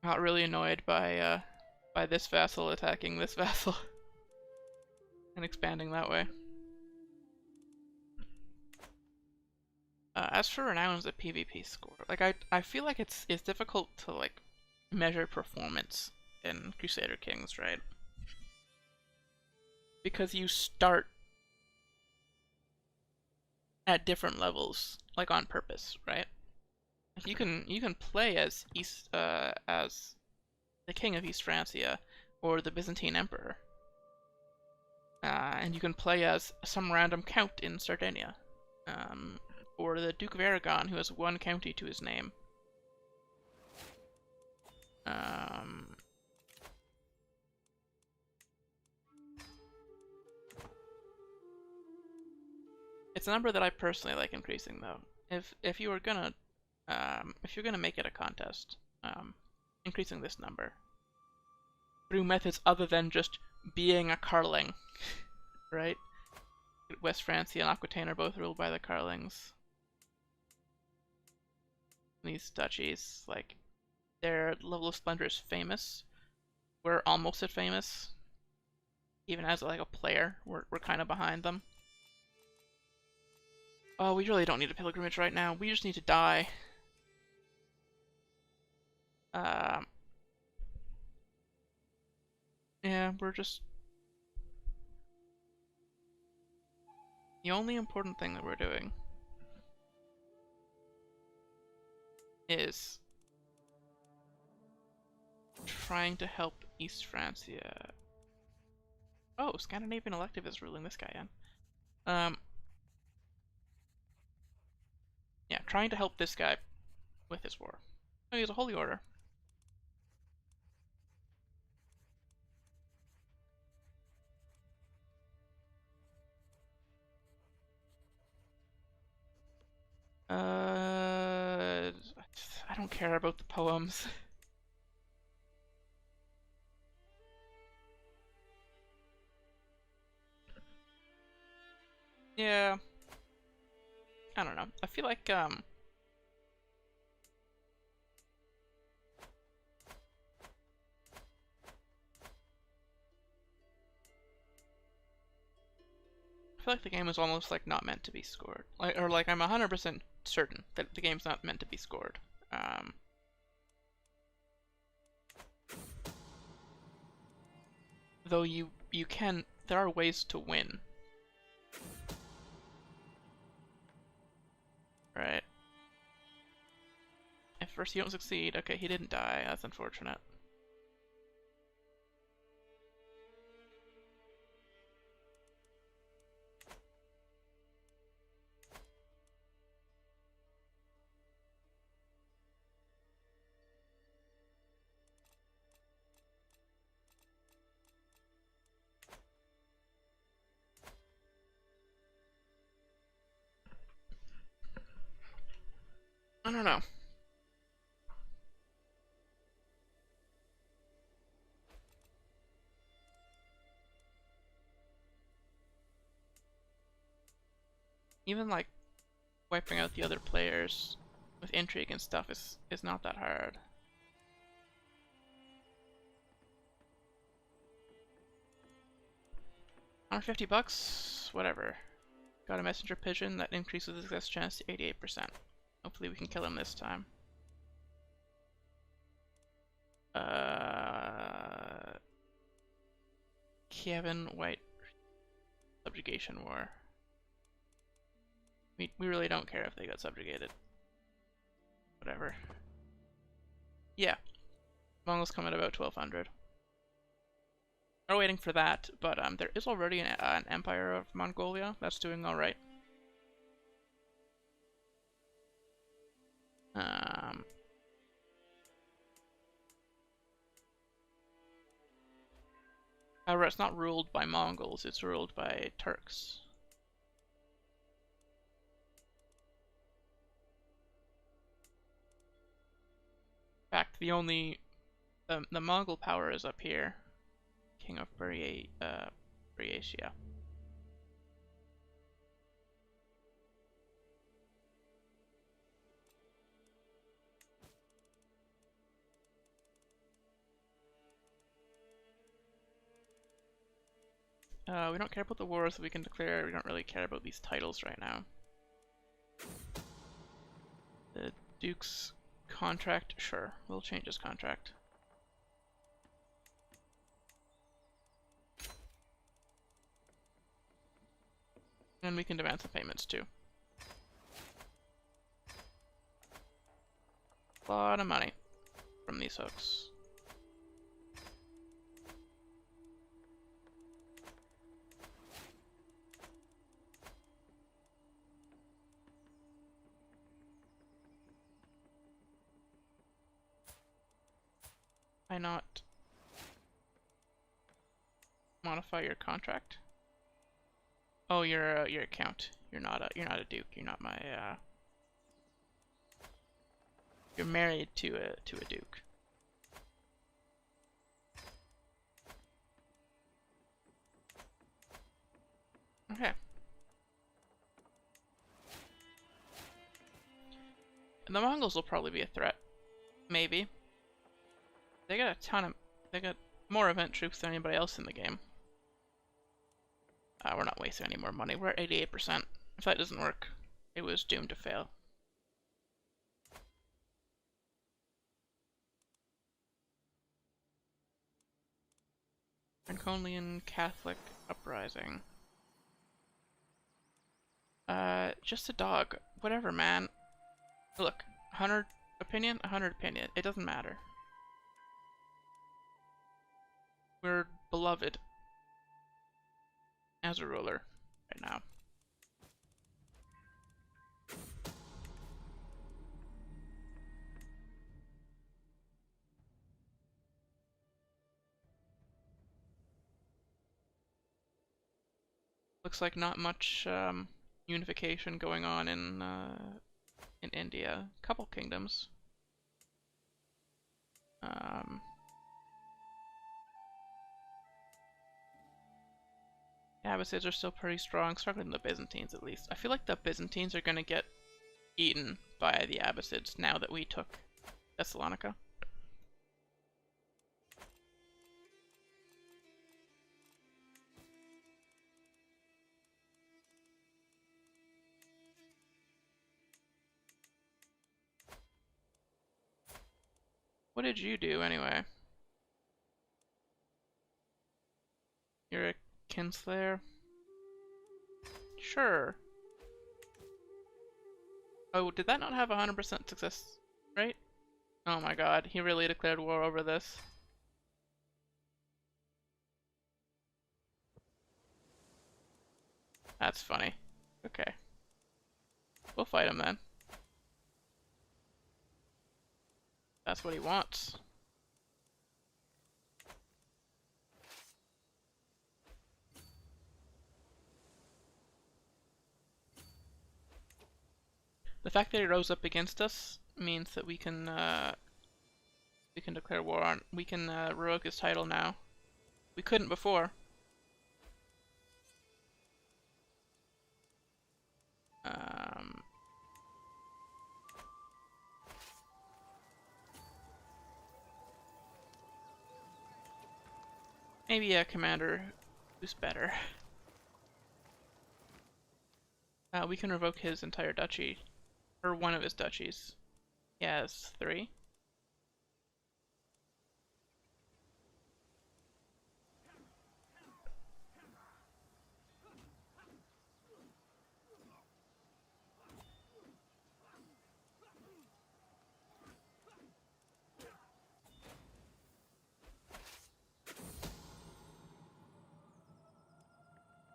Got really annoyed by this vassal attacking this vassal and expanding that way. As for renown as a PvP score, like I feel like it's difficult to like measure performance in Crusader Kings, right? Because you start at different levels, like on purpose, right? Like you can play as as the king of East Francia or the Byzantine emperor, and you can play as some random count in Sardinia, or the Duke of Aragon who has one county to his name. It's a number that I personally like increasing, though. If you're gonna make it a contest, increasing this number through methods other than just being a Carling, right? West Francia and Aquitaine are both ruled by the Carlings. These duchies, like, their level of splendor is famous. We're almost as famous. Even as like a player, we're kind of behind them. Oh, we really don't need a pilgrimage right now. We just need to die. Yeah, we're just... The only important thing that we're doing is trying to help East Francia. Oh, Scandinavian elective is ruling this guy in. Yeah, trying to help this guy with his war. Oh, he has a holy order. I don't care about the poems. Yeah. I don't know. I feel like, I feel like the game is almost like not meant to be scored. Like, or like I'm 100% certain that the game's not meant to be scored. Though you can, there are ways to win. Right. If first you don't succeed, okay, he didn't die, that's unfortunate. don't know. Even like wiping out the other players with intrigue and stuff is not that hard. $150, whatever. Got a messenger pigeon that increases the success chance to 88%. Hopefully we can kill him this time. Kevin White subjugation war. We really don't care if they got subjugated. Whatever. Yeah. Mongols come at about 1200. We're waiting for that, but there is already an Empire of Mongolia that's doing alright. However, it's not ruled by Mongols, it's ruled by Turks. In fact, the only the Mongol power is up here. King of Buryatia. We don't care about the wars that we can declare. We don't really care about these titles right now. The Duke's contract, sure, we'll change his contract. And we can demand some payments too. A lot of money from these hooks. Why not modify your contract? Oh, you're a count. You're not a duke. You're not my You're married to a duke. Okay. And the Mongols will probably be a threat. Maybe. They got a ton of... They got more event troops than anybody else in the game. We're not wasting any more money. We're at 88%. If that doesn't work, it was doomed to fail. Franconian Catholic uprising. Just a dog. Whatever, man. Look, 100 opinion, 100 opinion. It doesn't matter. We're beloved as a ruler right now. Looks like not much unification going on in India. Couple kingdoms. The Abbasids are still pretty strong, stronger than the Byzantines at least. I feel like the Byzantines are going to get eaten by the Abbasids now that we took Thessalonica. What did you do anyway? You're a kinslayer? Sure. Oh, did that not have 100% success rate? Oh my god, he really declared war over this. That's funny. Okay. We'll fight him then. That's what he wants. The fact that he rose up against us means that we can declare war on. We can revoke his title now. We couldn't before. Maybe a commander who's better. We can revoke his entire duchy, or one of his duchies. He has 3.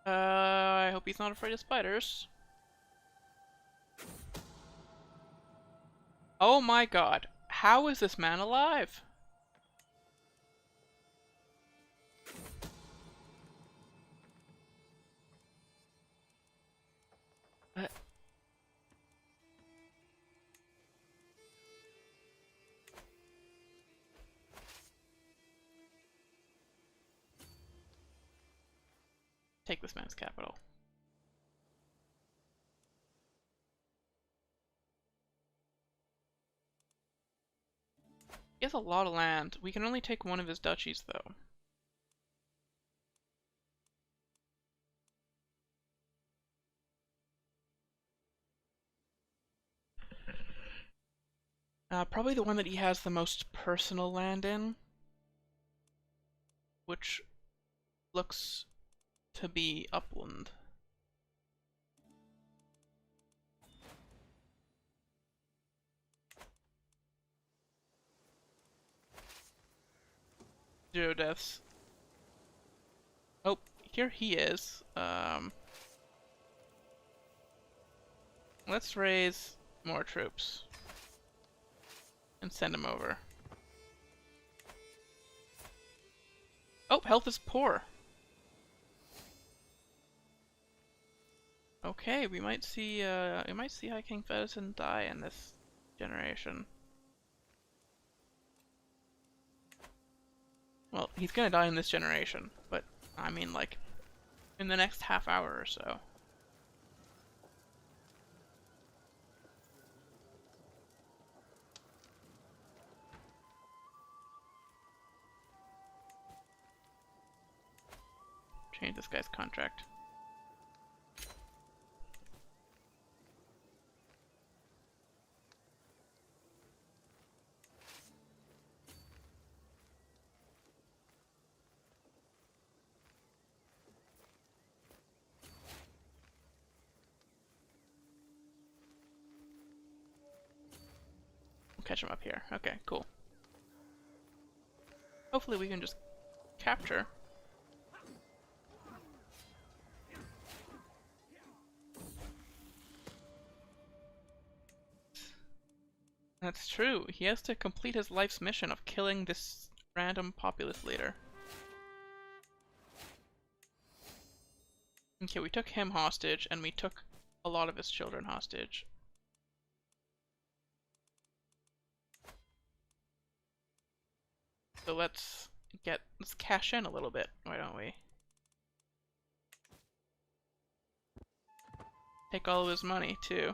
I hope he's not afraid of spiders. Oh my god. How is this man alive? Take this man's capital. He has a lot of land. We can only take one of his duchies, though. Probably the one that he has the most personal land in, which looks to be upland. Zero deaths. Oh, here he is. Let's raise more troops and send him over. Oh, health is poor. Okay, we might see High King Fedison die in this generation. Well, he's gonna die in this generation, but I mean, like, in the next half hour or so. Change this guy's contract. We'll catch him up here. Okay, cool. Hopefully we can just capture. That's true. He has to complete his life's mission of killing this random populist leader. Okay, we took him hostage, and we took a lot of his children hostage. So let's cash in a little bit, why don't we? Take all of his money, too.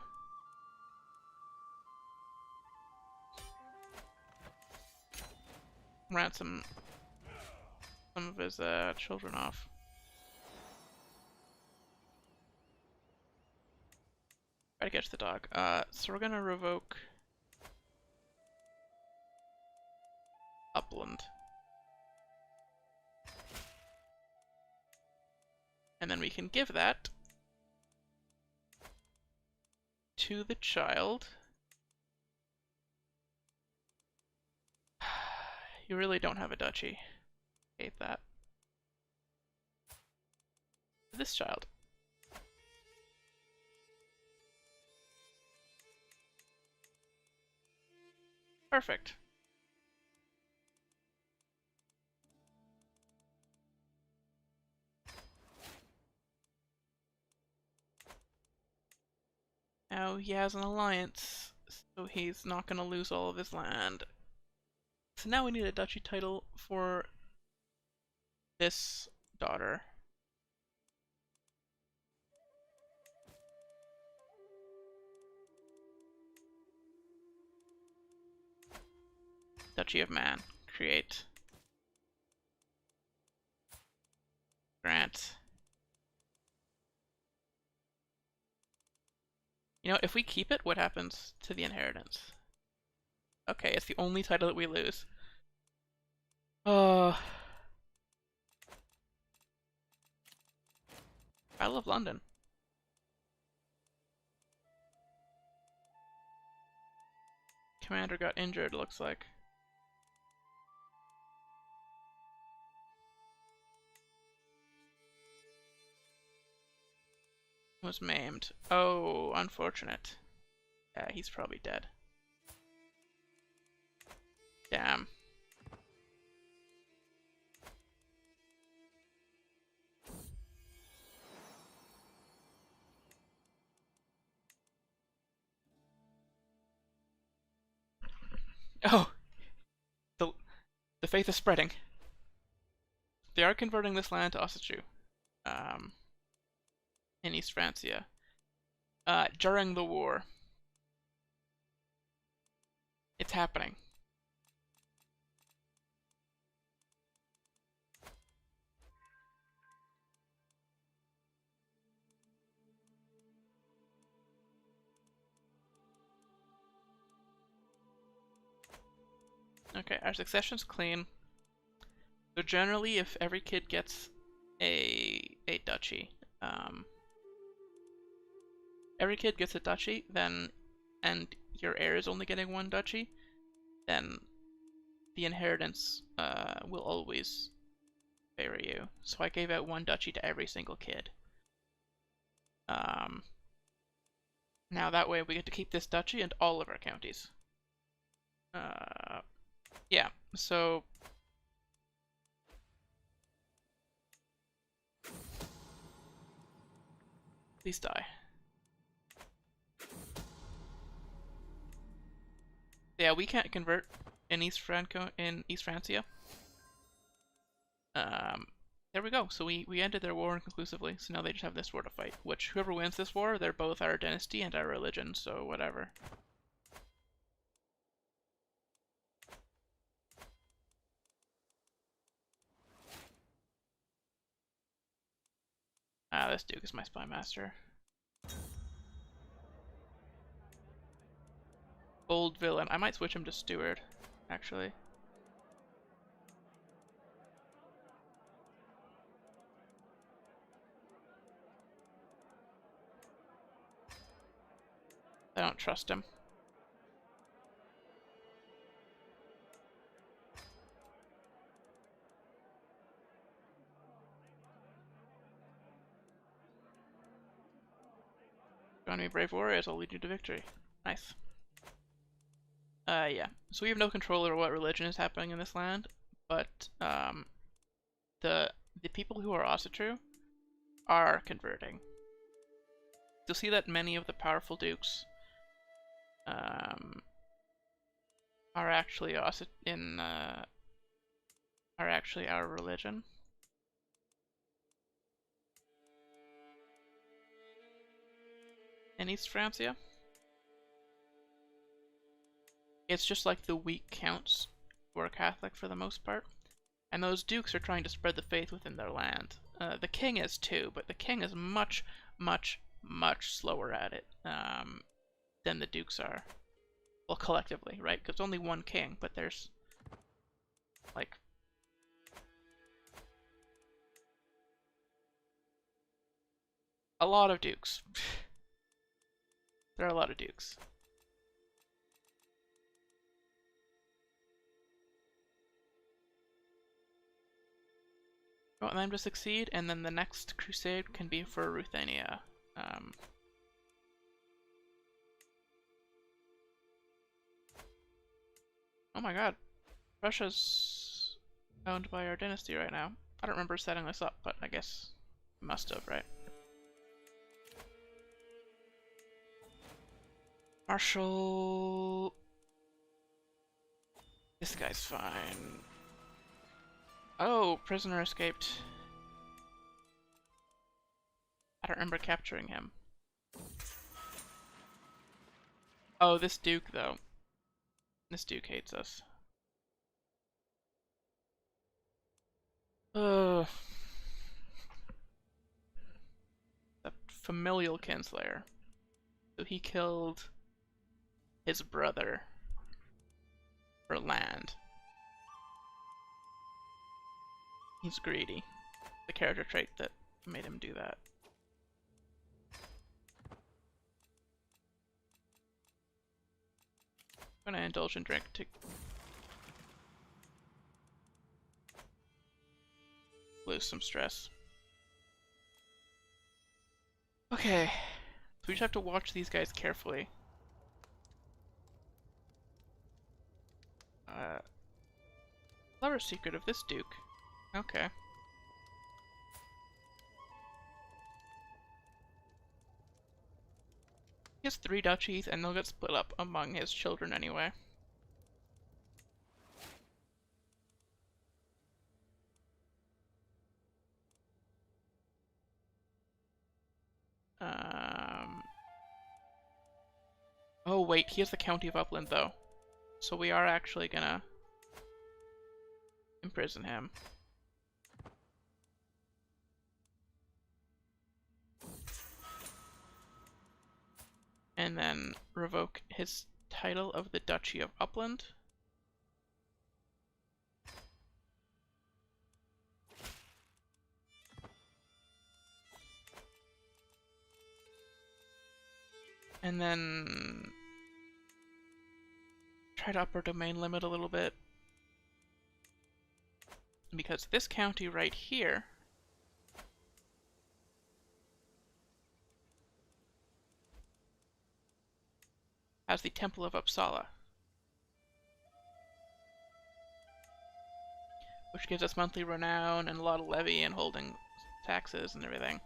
Ransom some of his children off. Try to catch the dog. So we're gonna revoke Upland. And then we can give that to the child. You really don't have a duchy. Hate that. This child. Perfect. Now he has an alliance So he's not gonna lose all of his land. So now we need a duchy title for this daughter. Duchy of Man. Create. Grant. You know, if we keep it, what happens to the inheritance? Okay, it's the only title that we lose. Battle of London. Commander got injured, looks like. Was maimed. Oh, unfortunate. Yeah, he's probably dead. Damn. Oh! The faith is spreading. They are converting this land to Asatru. In East Francia. During the war. It's happening. Okay, our succession's clean. So generally, if every kid gets a duchy, every kid gets a duchy, then, and your heir is only getting one duchy, then the inheritance will always favor you. So I gave out one duchy to every single kid. Now that way we get to keep this duchy and all of our counties. Yeah, so please die. Yeah, we can't convert in East Francia. There we go. So we ended their war inconclusively. So now they just have this war to fight. Which whoever wins this war, they're both our dynasty and our religion. So whatever. This Duke is my spy master. Old villain. I might switch him to steward, actually. I don't trust him. Join me, brave warriors. I'll lead you to victory. Nice. Yeah. So we have no control over what religion is happening in this land, but the people who are Asatru are converting. You'll see that many of the powerful dukes are actually are actually our religion. In East Francia. It's just like the weak counts who are Catholic for the most part. And those dukes are trying to spread the faith within their land. The king is too, but the king is much, much, much slower at it than the dukes are. Well, collectively, right? Because only one king, but there's like a lot of dukes. There are a lot of dukes. I want them to succeed, and then the next crusade can be for Ruthenia. Oh my god. Russia's owned by our dynasty right now. I don't remember setting this up, but I guess must have, right? Marshal. This guy's fine. Oh, prisoner escaped. I don't remember capturing him. Oh, this Duke, though. This Duke hates us. Ugh. A familial kinslayer. So he killed his brother for land. He's greedy. The character trait that made him do that. I'm gonna indulge in drink to lose some stress. Okay, so we just have to watch these guys carefully. Clever secret of this Duke. Okay. He has 3 duchies and they'll get split up among his children anyway. Oh wait, he has the County of Upland though. So we are actually gonna imprison him. And then revoke his title of the Duchy of Upland. And then try to up our domain limit a little bit. Because this county right here has the Temple of Uppsala, which gives us monthly renown and a lot of levy and holding taxes and everything.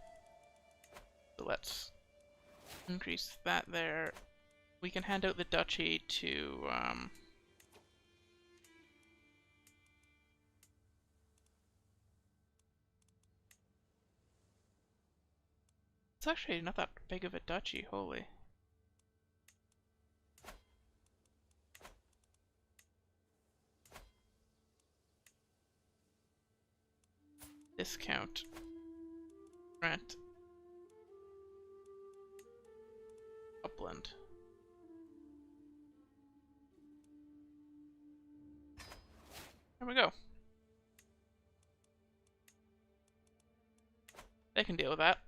So let's increase that there. We can hand out the duchy to it's actually not that big of a duchy, holy. Discount. Rent. Upland. There we go. They can deal with that.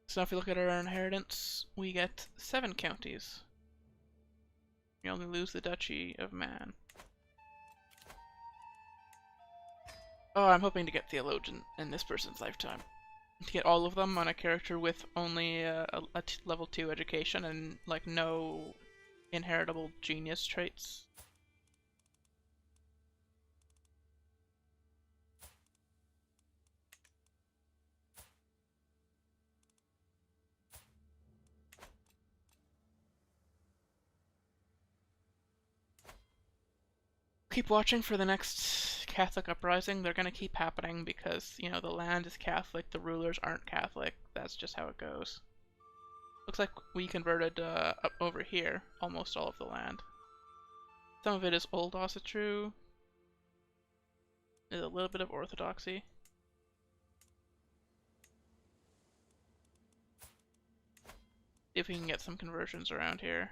So now if we look at our inheritance, we get 7 counties. We only lose the Duchy of Man. Oh, I'm hoping to get Theologian in this person's lifetime. To get all of them on a character with only a level 2 education and like no inheritable genius traits. Keep watching for the next Catholic uprising. They're gonna keep happening because, you know, the land is Catholic, the rulers aren't Catholic. That's just how it goes. Looks like we converted up over here almost all of the land. Some of it is old Asatru. There's a little bit of Orthodoxy. See if we can get some conversions around here.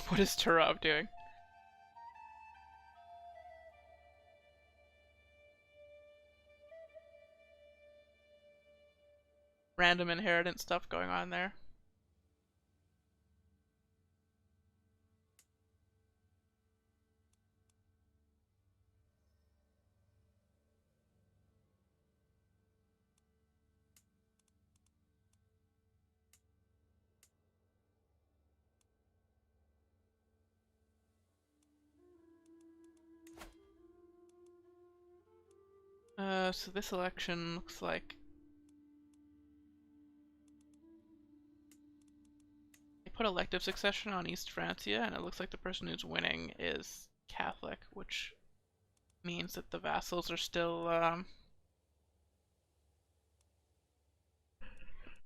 What is Turov doing? Random inheritance stuff going on there. So this election looks like they put elective succession on East Francia, and it looks like the person who's winning is Catholic, which means that the vassals are still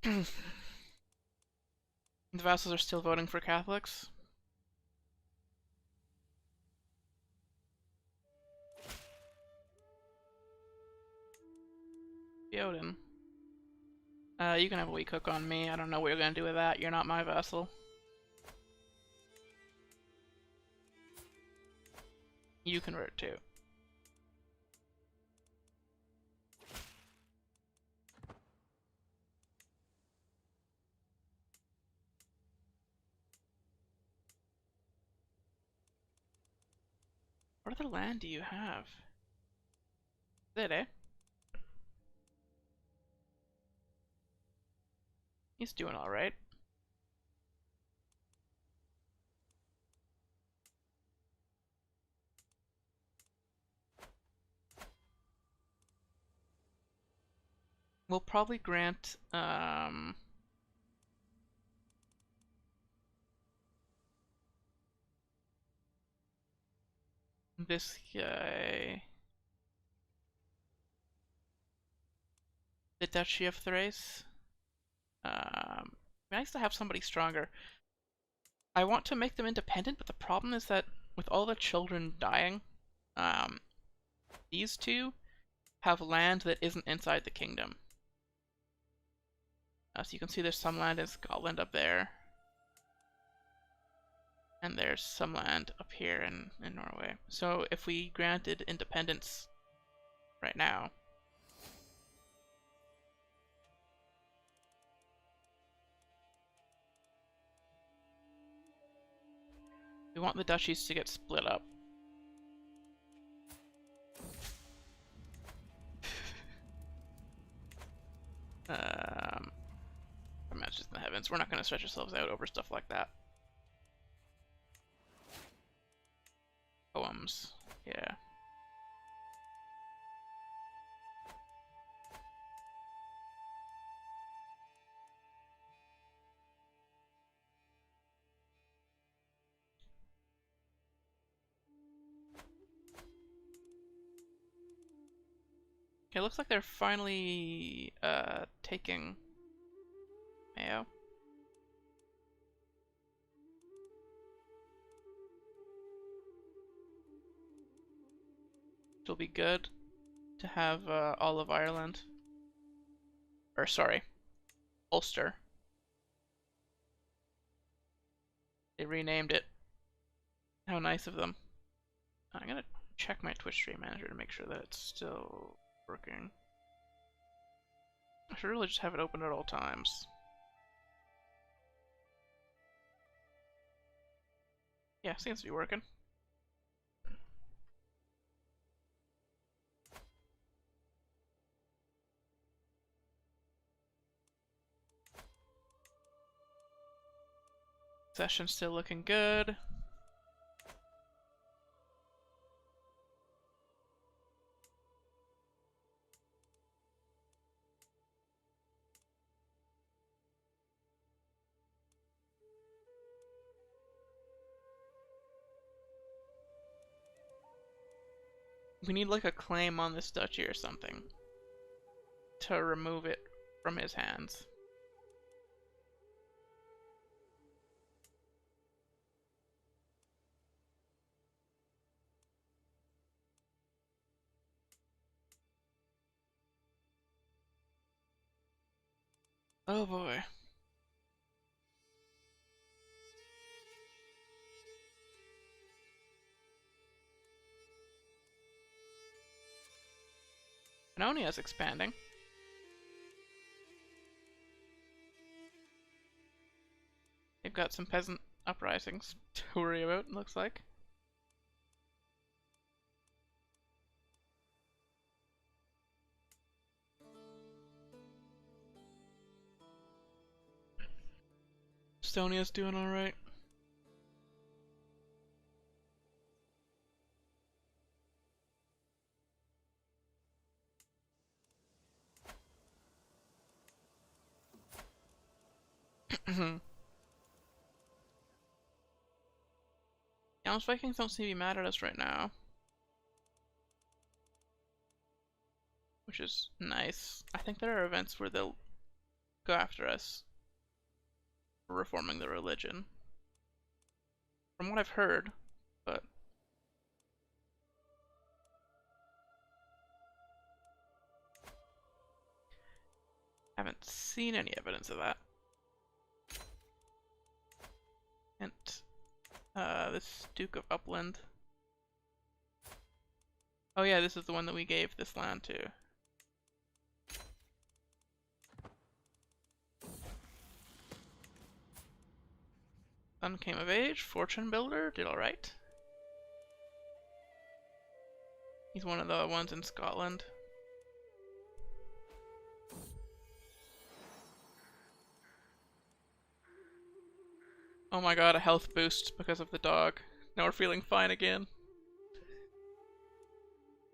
the vassals are still voting for Catholics. Odin. You can have a weak hook on me. I don't know what you're gonna do with that. You're not my vassal. You convert too. What other land do you have? Is it, eh? He's doing alright. We'll probably grant, this guy the Duchy of Thrace. Nice to have somebody stronger. I want to make them independent, but the problem is that with all the children dying, these two have land that isn't inside the kingdom. So you can see there's some land in Scotland up there. And there's some land up here in Norway. So if we granted independence right now, we want the duchies to get split up. Matches in the heavens. We're not going to stretch ourselves out over stuff like that. Poems. Yeah. Okay, looks like they're finally taking Mayo. It'll be good to have all of Ireland. Or sorry, Ulster. They renamed it. How nice of them. I'm gonna check my Twitch stream manager to make sure that it's still working. I should really just have it open at all times. Yeah, seems to be working. Session's still looking good. We need like a claim on this duchy or something to remove it from his hands. Oh boy. Pannonia's expanding. They've got some peasant uprisings to worry about, it looks like. Estonia's doing alright. Yeah, those Vikings don't seem to be mad at us right now. Which is nice. I think there are events where they'll go after us for reforming the religion. From what I've heard, but... haven't seen any evidence of that. And, this Duke of Upland. Oh yeah, this is the one that we gave this land to. Son came of age, fortune builder, did alright. He's one of the ones in Scotland. Oh my god, a health boost because of the dog. Now we're feeling fine again.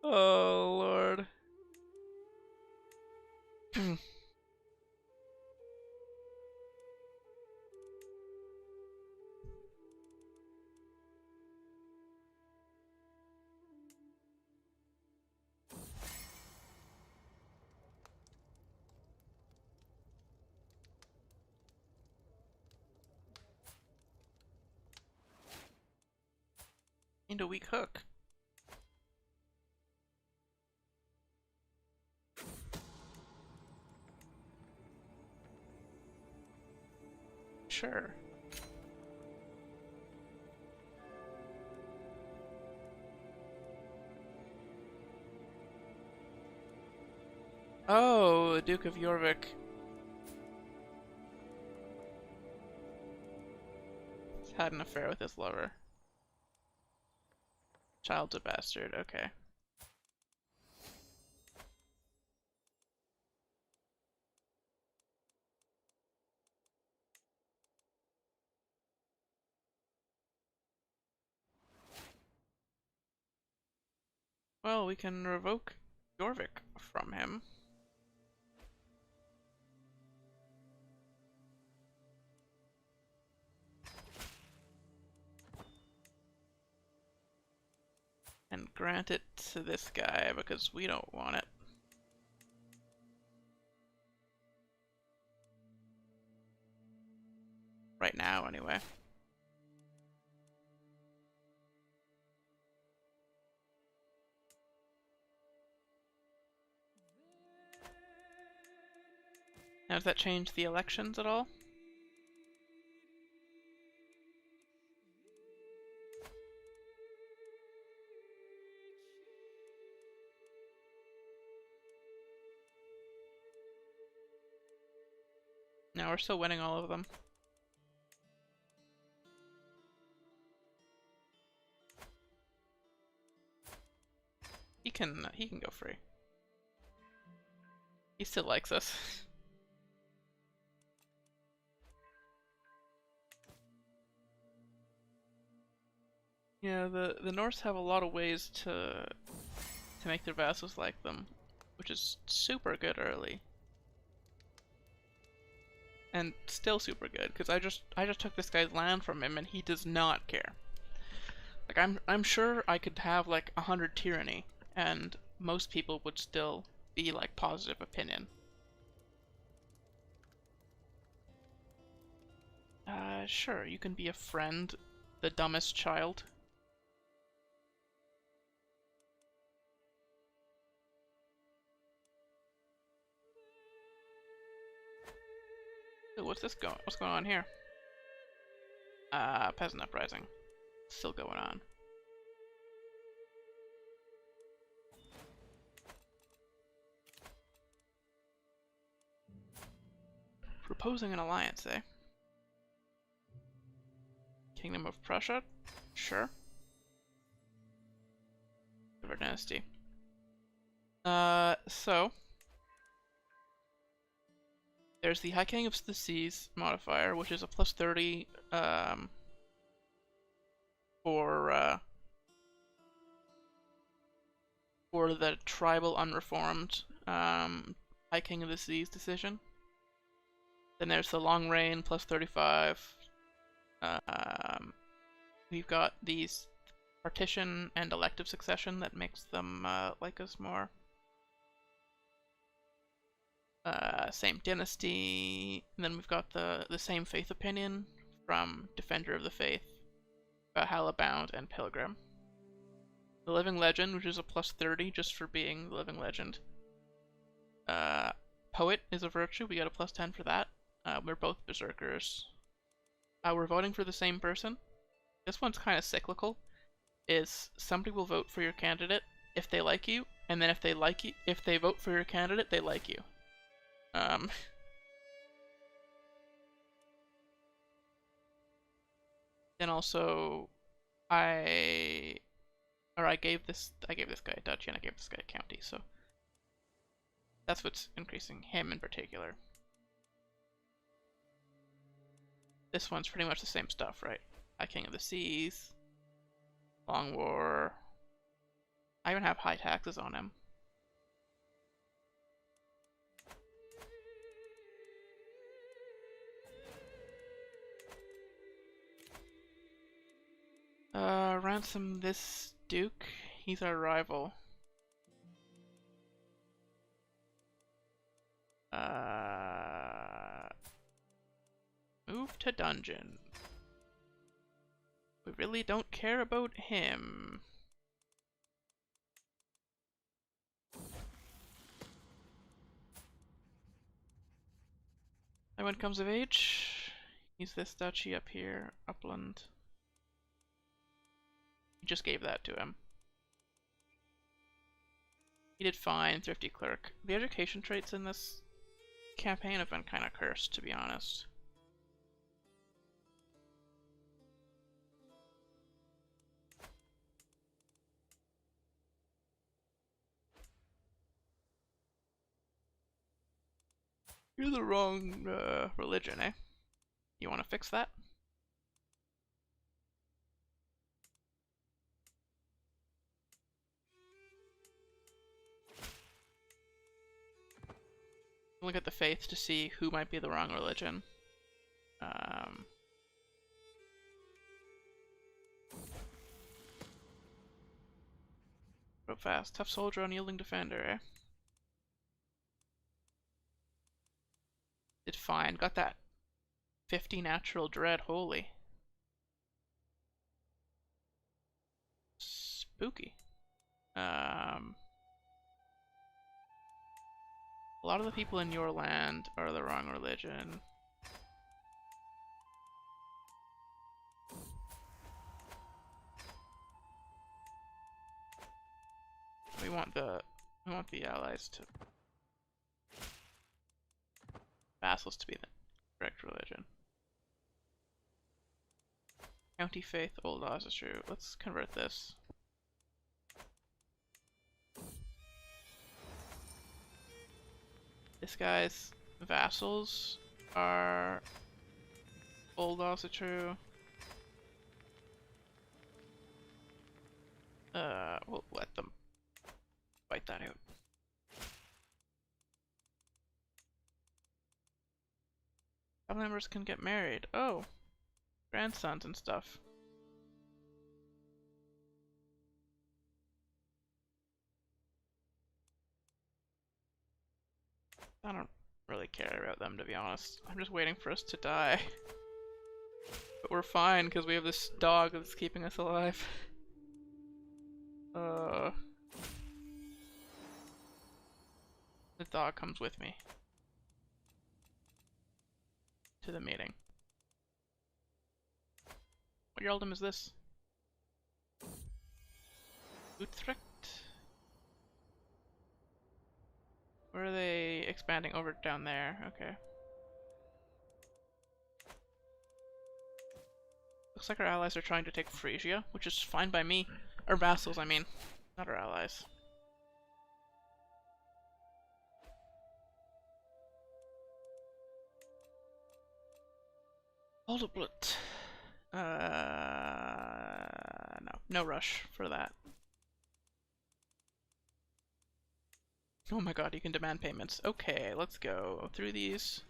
Oh lord. Need a weak hook. Sure. Oh, the Duke of Jorvik. He's had an affair with his lover. Child's a bastard, okay. Well, we can revoke Jorvik from him. And grant it to this guy because we don't want it. Right now, anyway. Now, does that change the elections at all? No, we're still winning all of them. He can go free. He still likes us. Yeah, the Norse have a lot of ways to make their vassals like them, which is super good early. And still super good, because I just took this guy's land from him and he does not care. Like I'm sure I could have like 100 tyranny and most people would still be like positive opinion. Sure, you can be a friend, the dumbest child. Ooh, what's going on here? Peasant uprising. Still going on. Proposing an alliance, eh? Kingdom of Prussia? Sure. Dynasty. So there's the High King of the Seas modifier, which is a plus 30 for the tribal unreformed High King of the Seas decision. Then there's the long reign plus 35. We've got these partition and elective succession that makes them like us more. Same dynasty. And then we've got the same faith opinion from Defender of the Faith, Halabound, and Pilgrim. The Living Legend, which is a plus 30 just for being the Living Legend. Poet is a virtue, we got a plus 10 for that. We're both Berserkers. We're voting for the same person. This one's kind of cyclical. Is somebody will vote for your candidate if they like you, and then if they vote for your candidate, they like you. Then also, I gave this guy a duchy and I gave this guy a county, so that's what's increasing him in particular. This one's pretty much the same stuff, right? High King of the Seas, Long War. I even have high taxes on him. Ransom this Duke. He's our rival. Move to dungeon. We really don't care about him. And when comes of age, he's this duchy up here, Upland. He just gave that to him. He did fine, Thrifty Clerk. The education traits in this campaign have been kind of cursed, to be honest. You're the wrong religion, eh? You want to fix that? Look at the faith to see who might be the wrong religion. Go fast. Tough soldier, unyielding defender, eh? Did fine. Got that 50 natural dread, holy. Spooky. A lot of the people in your land are the wrong religion. We want the allies to vassals to be the correct religion. County faith, old Asatru. Let's convert this. This guy's vassals are old Asatru. We'll let them fight that out. Family members can get married. Oh, grandsons and stuff. I don't really care about them, to be honest. I'm just waiting for us to die. But we're fine because we have this dog that's keeping us alive. The dog comes with me to the meeting. What earldom is this? Utrecht? Where are they expanding over down there? Okay. Looks like our allies are trying to take Frisia, which is fine by me. Our vassals, I mean. Not our allies. Aldeblut. No rush for that. Oh my god, you can demand payments. Okay, let's go through these.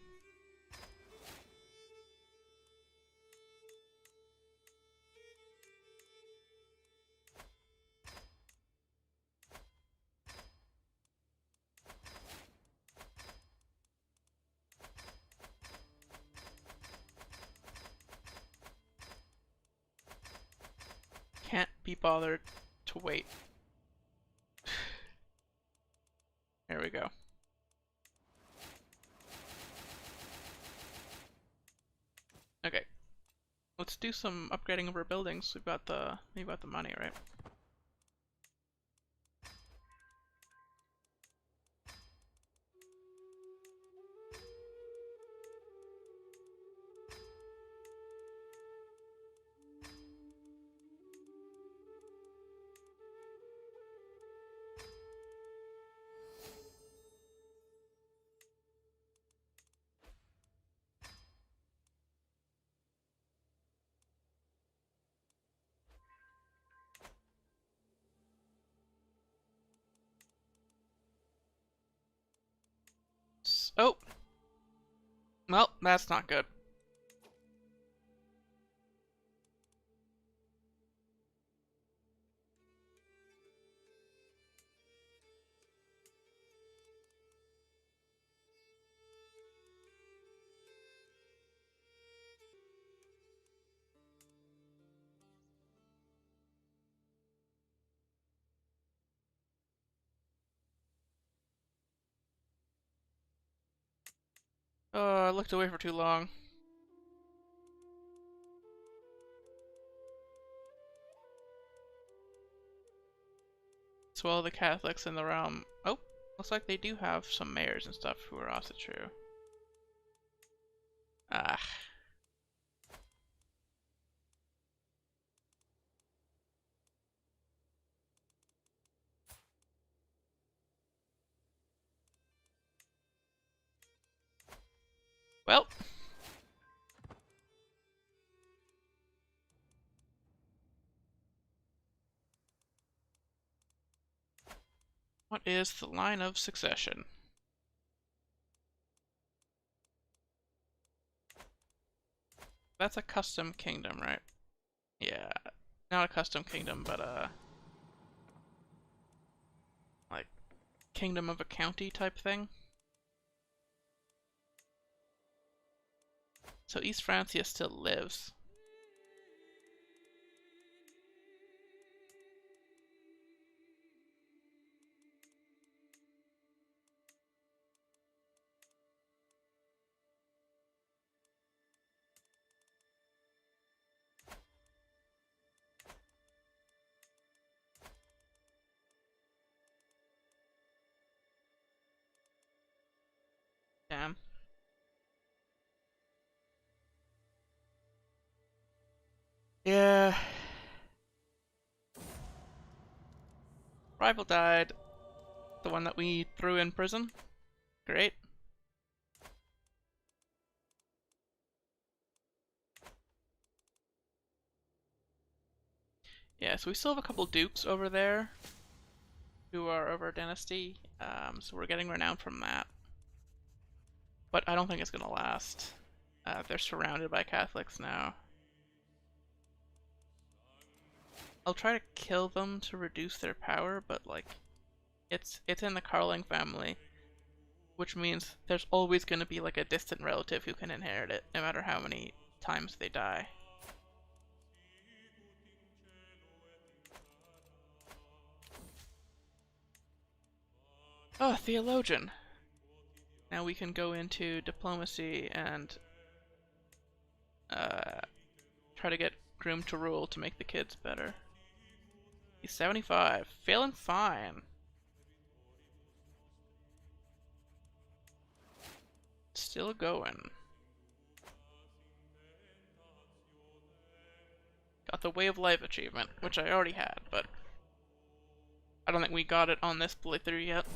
bothered to wait. There we go. Okay. Let's do some upgrading of our buildings. We've got the money, right? Oh! Well, that's not good. Oh, I looked away for too long. So all the Catholics in the realm... Oh, looks like they do have some mayors and stuff who are Asatru. Ah. Well. What is the line of succession? That's a custom kingdom, right? Yeah. Not a custom kingdom, but like, kingdom of a county type thing. So East Francia still lives. Damn. Yeah. Rival died. The one that we threw in prison. Great. Yeah, so we still have a couple dukes over there who are over Dynasty, so we're getting renown from that. But I don't think it's gonna last. They're surrounded by Catholics now. I'll try to kill them to reduce their power, but like, it's in the Carling family, which means there's always gonna be like a distant relative who can inherit it, no matter how many times they die. Oh, theologian! Now we can go into diplomacy and try to get Groom to rule to make the kids better. He's 75. Feeling fine. Still going. Got the Way of Life achievement, which I already had, but I don't think we got it on this playthrough yet.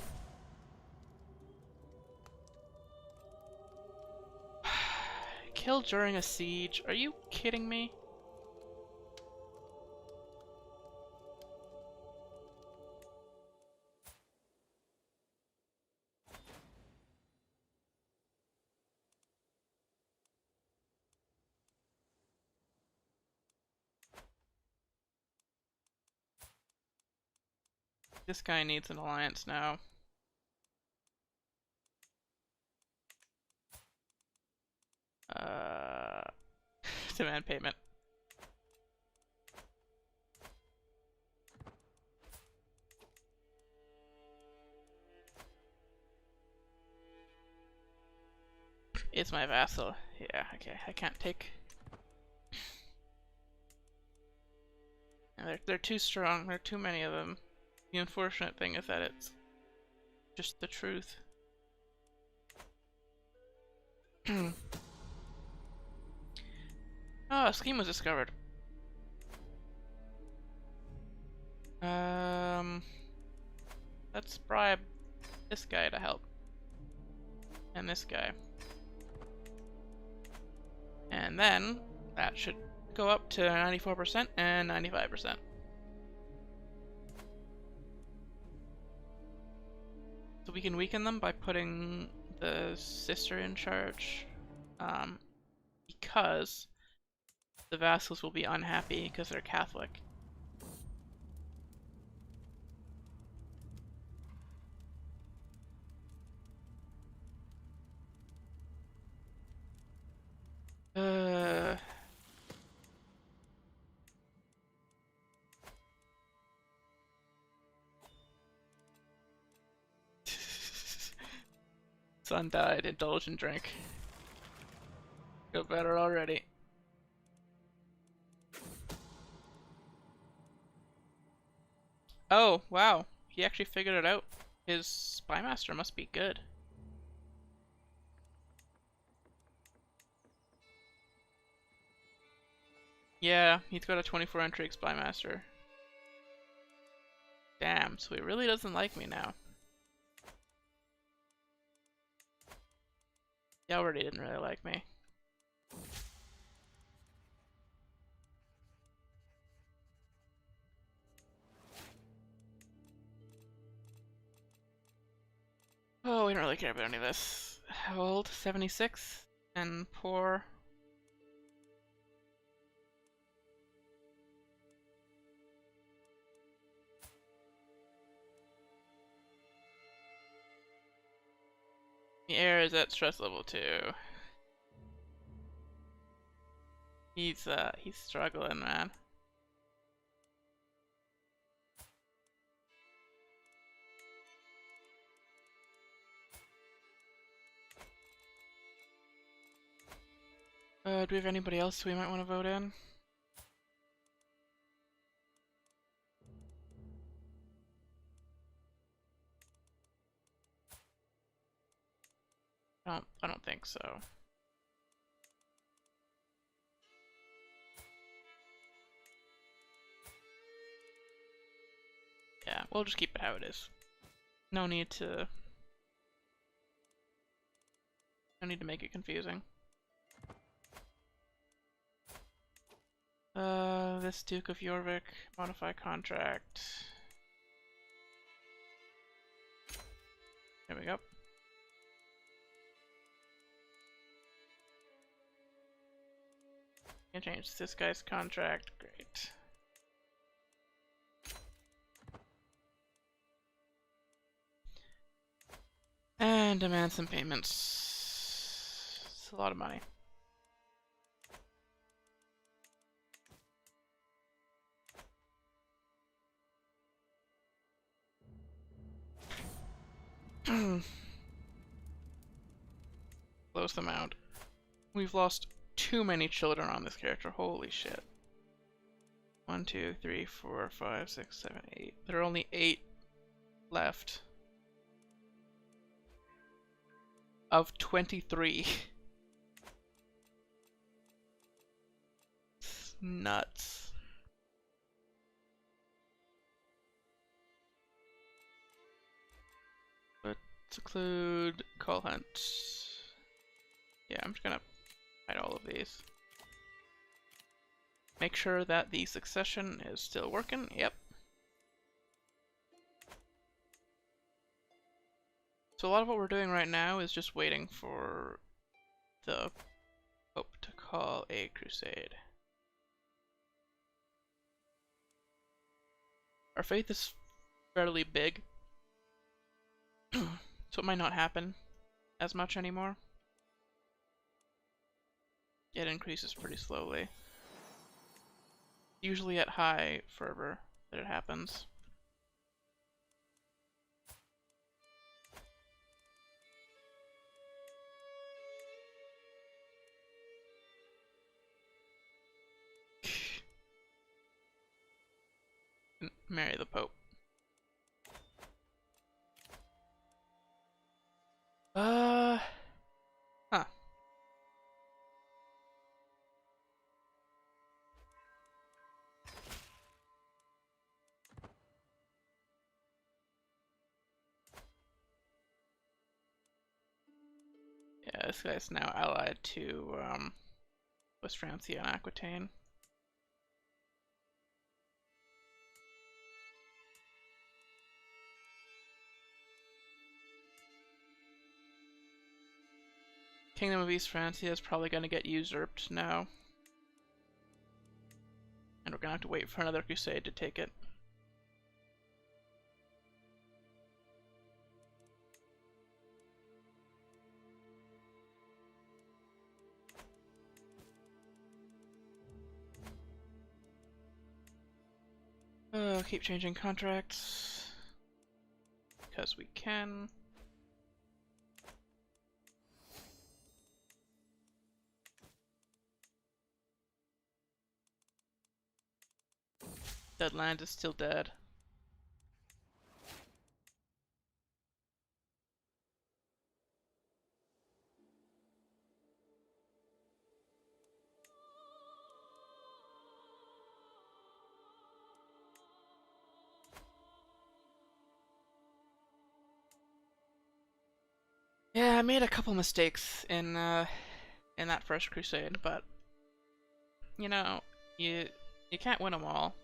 Killed during a siege? Are you kidding me? This guy needs an alliance now. Demand payment. is my vassal. Yeah, okay, I can't take... They're too strong, there are too many of them. The unfortunate thing is that it's just the truth. Oh, a scheme was discovered. Let's bribe this guy to help. And this guy. And then, that should go up to 94% and 95%. So we can weaken them by putting the sister in charge. Because the vassals will be unhappy because they're Catholic. Son died, indulge and drink. Feel better already. Oh, wow. He actually figured it out. His spymaster must be good. Yeah, he's got a 24 entry spymaster. Damn, so he really doesn't like me now. He already didn't really like me. Oh, we don't really care about any of this. How old? 76? And poor. The heir is at stress level 2. He's struggling, man. Do we have anybody else we might want to vote in? I don't think so. Yeah, we'll just keep it how it is. No need to make it confusing. This Duke of Jorvik, modify contract. There we go. Can change this guy's contract. Great. And demand some payments. It's a lot of money. Close them out. We've lost too many children on this character. Holy shit. 1, 2, 3, 4, 5, 6, 7, 8. There are only 8 left. Of 23. It's nuts. Let's include Call Hunt. Yeah, I'm just gonna hide all of these. Make sure that the succession is still working. Yep. So a lot of what we're doing right now is just waiting for the Pope to call a crusade. Our faith is fairly big, so it might not happen as much anymore. It increases pretty slowly. Usually at high fervor that it happens. marry the Pope. Huh. Yeah, this guy's now allied to West Francia and Aquitaine. Kingdom of East Francia is probably going to get usurped now. And we're going to have to wait for another crusade to take it. Keep changing contracts. Because we can. Dead land is still dead. Yeah, I made a couple mistakes in that first crusade, but you know, you can't win them all.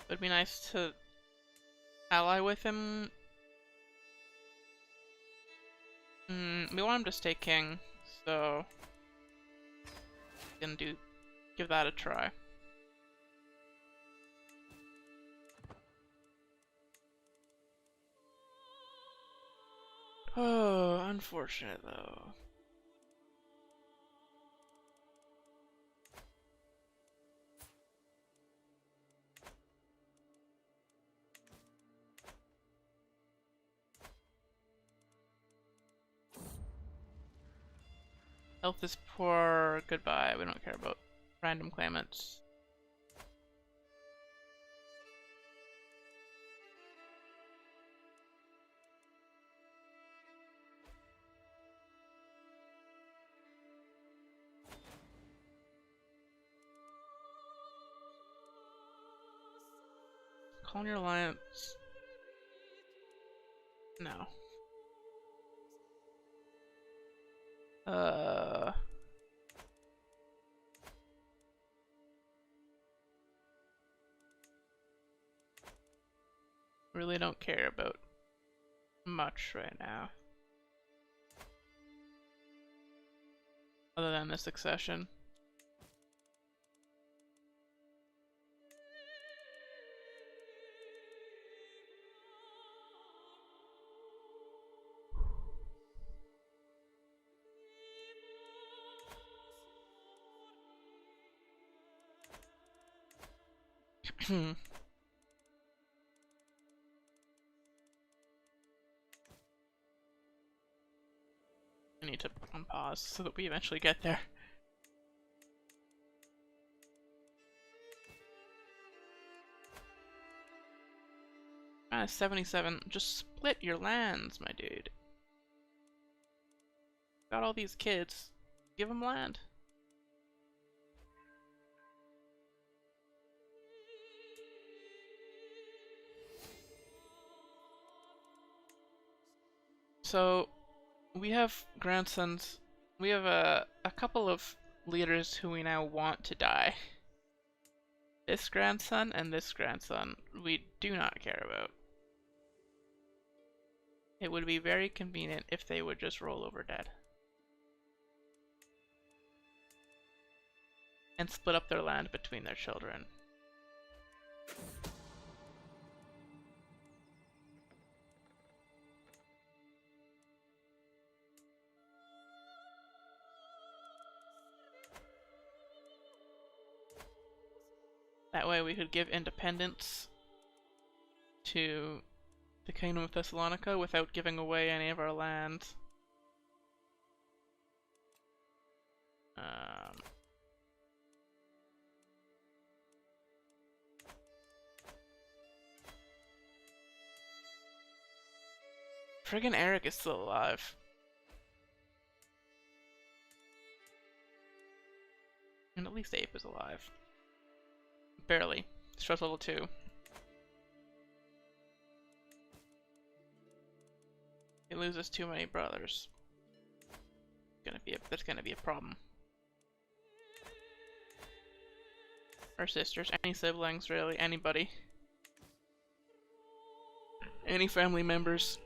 It'd be nice to ally with him. We want him to stay king, so we can give that a try. Oh, unfortunate though. Health is poor. Goodbye. We don't care about random claimants. Colonial alliance. No. Really don't care about much right now. Other than the succession. I need to unpause so that we eventually get there. 77. Just split your lands, my dude. Got all these kids. Give them land. So, we have grandsons. We have a couple of leaders who we now want to die. This grandson and this grandson we do not care about. It would be very convenient if they would just roll over dead. and split up their land between their children. That way we could give independence to the Kingdom of Thessalonica without giving away any of our lands. Friggin' Eric is still alive. And at least Ape is alive. Barely. Stress level 2. He loses too many brothers. That's gonna be a problem. Or sisters, any siblings, really, anybody. Any family members.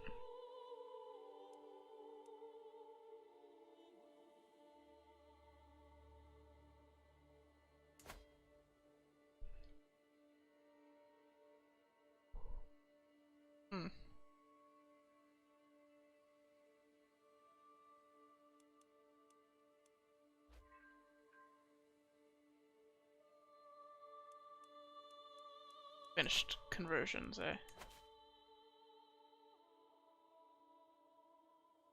Finished conversions, eh?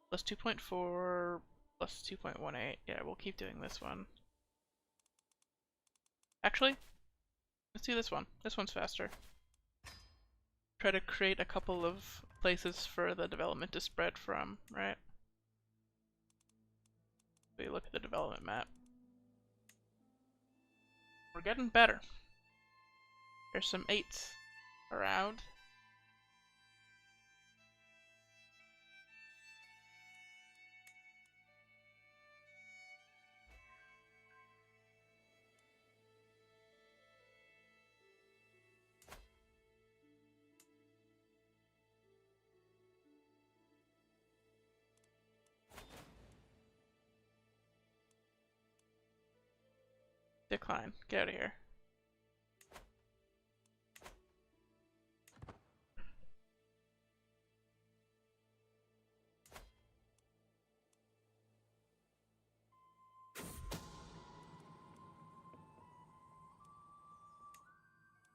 Plus 2.4, plus 2.18. Yeah, we'll keep doing this one. Actually, let's do this one. This one's faster. Try to create a couple of places for the development to spread from, right? We look at the development map. We're getting better. There's some 8s around. Decline. Get out of here.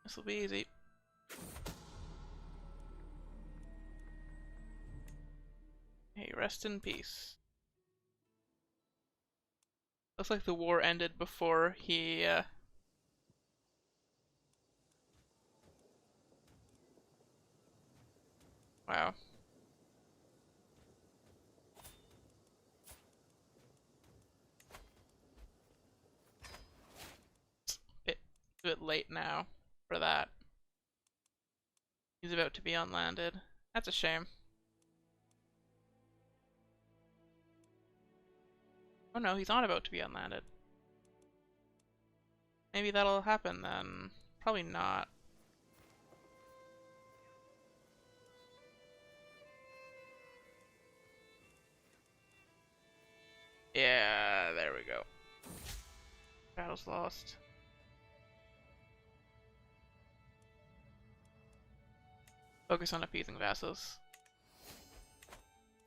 This will be easy. Hey, rest in peace. Looks like the war ended before he, Wow. It's a bit late now for that. He's about to be unlanded. That's a shame. Oh no, he's not about to be unlanded. Maybe that'll happen then. Probably not. Yeah, there we go. Battle's lost. Focus on appeasing vassals.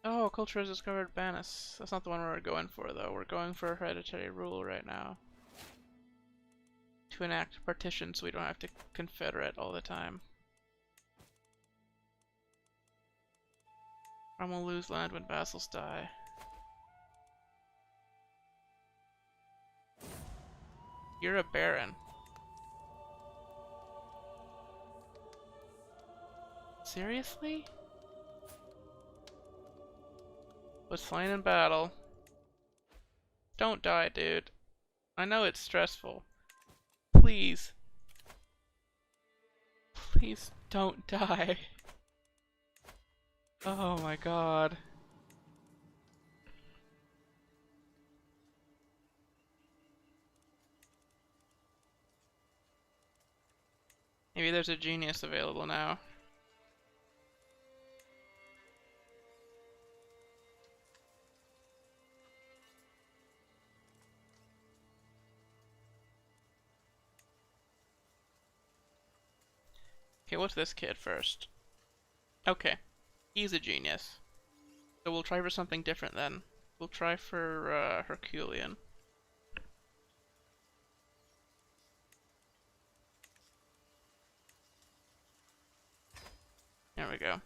Oh, culture has discovered Banis. That's not the one we're going for, though. We're going for hereditary rule right now. To enact partition so we don't have to confederate all the time. Rom will lose land when vassals die. You're a baron. Seriously? Was slain in battle. Don't die, dude. I know it's stressful. Please. Please don't die. Oh my god. Maybe there's a genius available now. Okay, what's this kid first? Okay, he's a genius. So we'll try for something different then. We'll try for Herculean. There we go.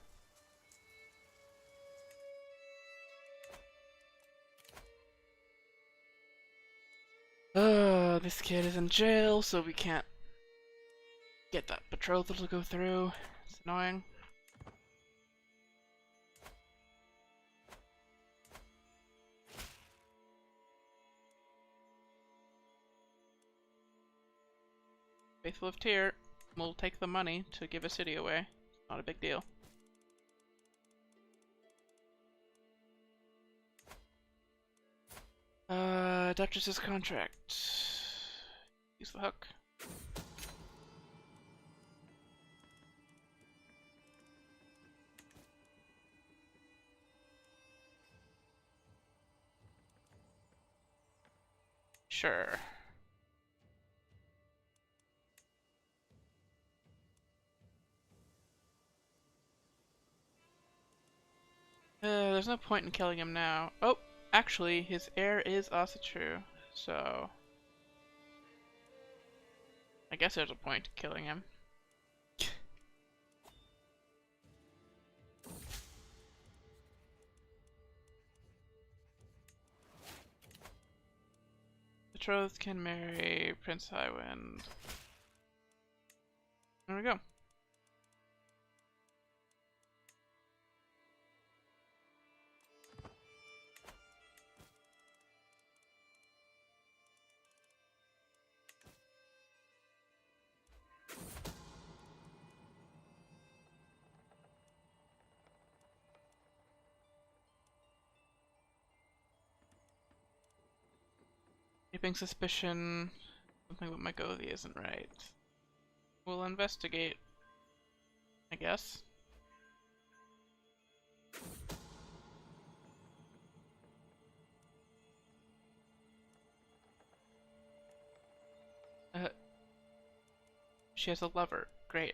This kid is in jail, so we can't get that betrothal to go through. It's annoying. Faithful of Tyr, we'll take the money to give a city away. Not a big deal. Duchess's contract. Use the hook. Sure. There's no point in killing him now. Oh, actually, his heir is Asatru, so I guess there's a point to killing him. Betrothed can marry Prince Highwind. There we go. Keeping suspicion. Something with my Gothi isn't right. We'll investigate, I guess. She has a lover. Great.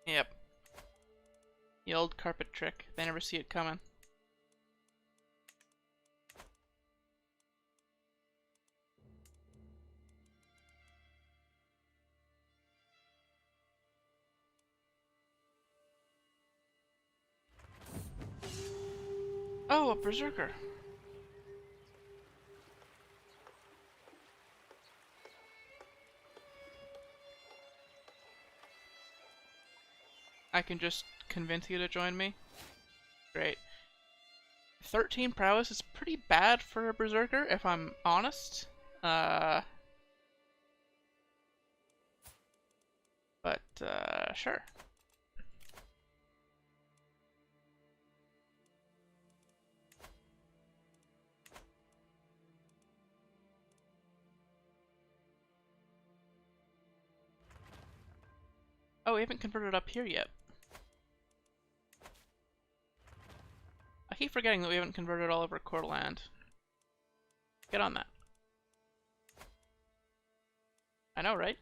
Yep. The old carpet trick. They never see it coming. Oh, a berserker. I can just convince you to join me. Great. 13 prowess is pretty bad for a berserker, if I'm honest. Sure. Oh, we haven't converted up here yet. I keep forgetting that we haven't converted all over Courland. Get on that. I know, right?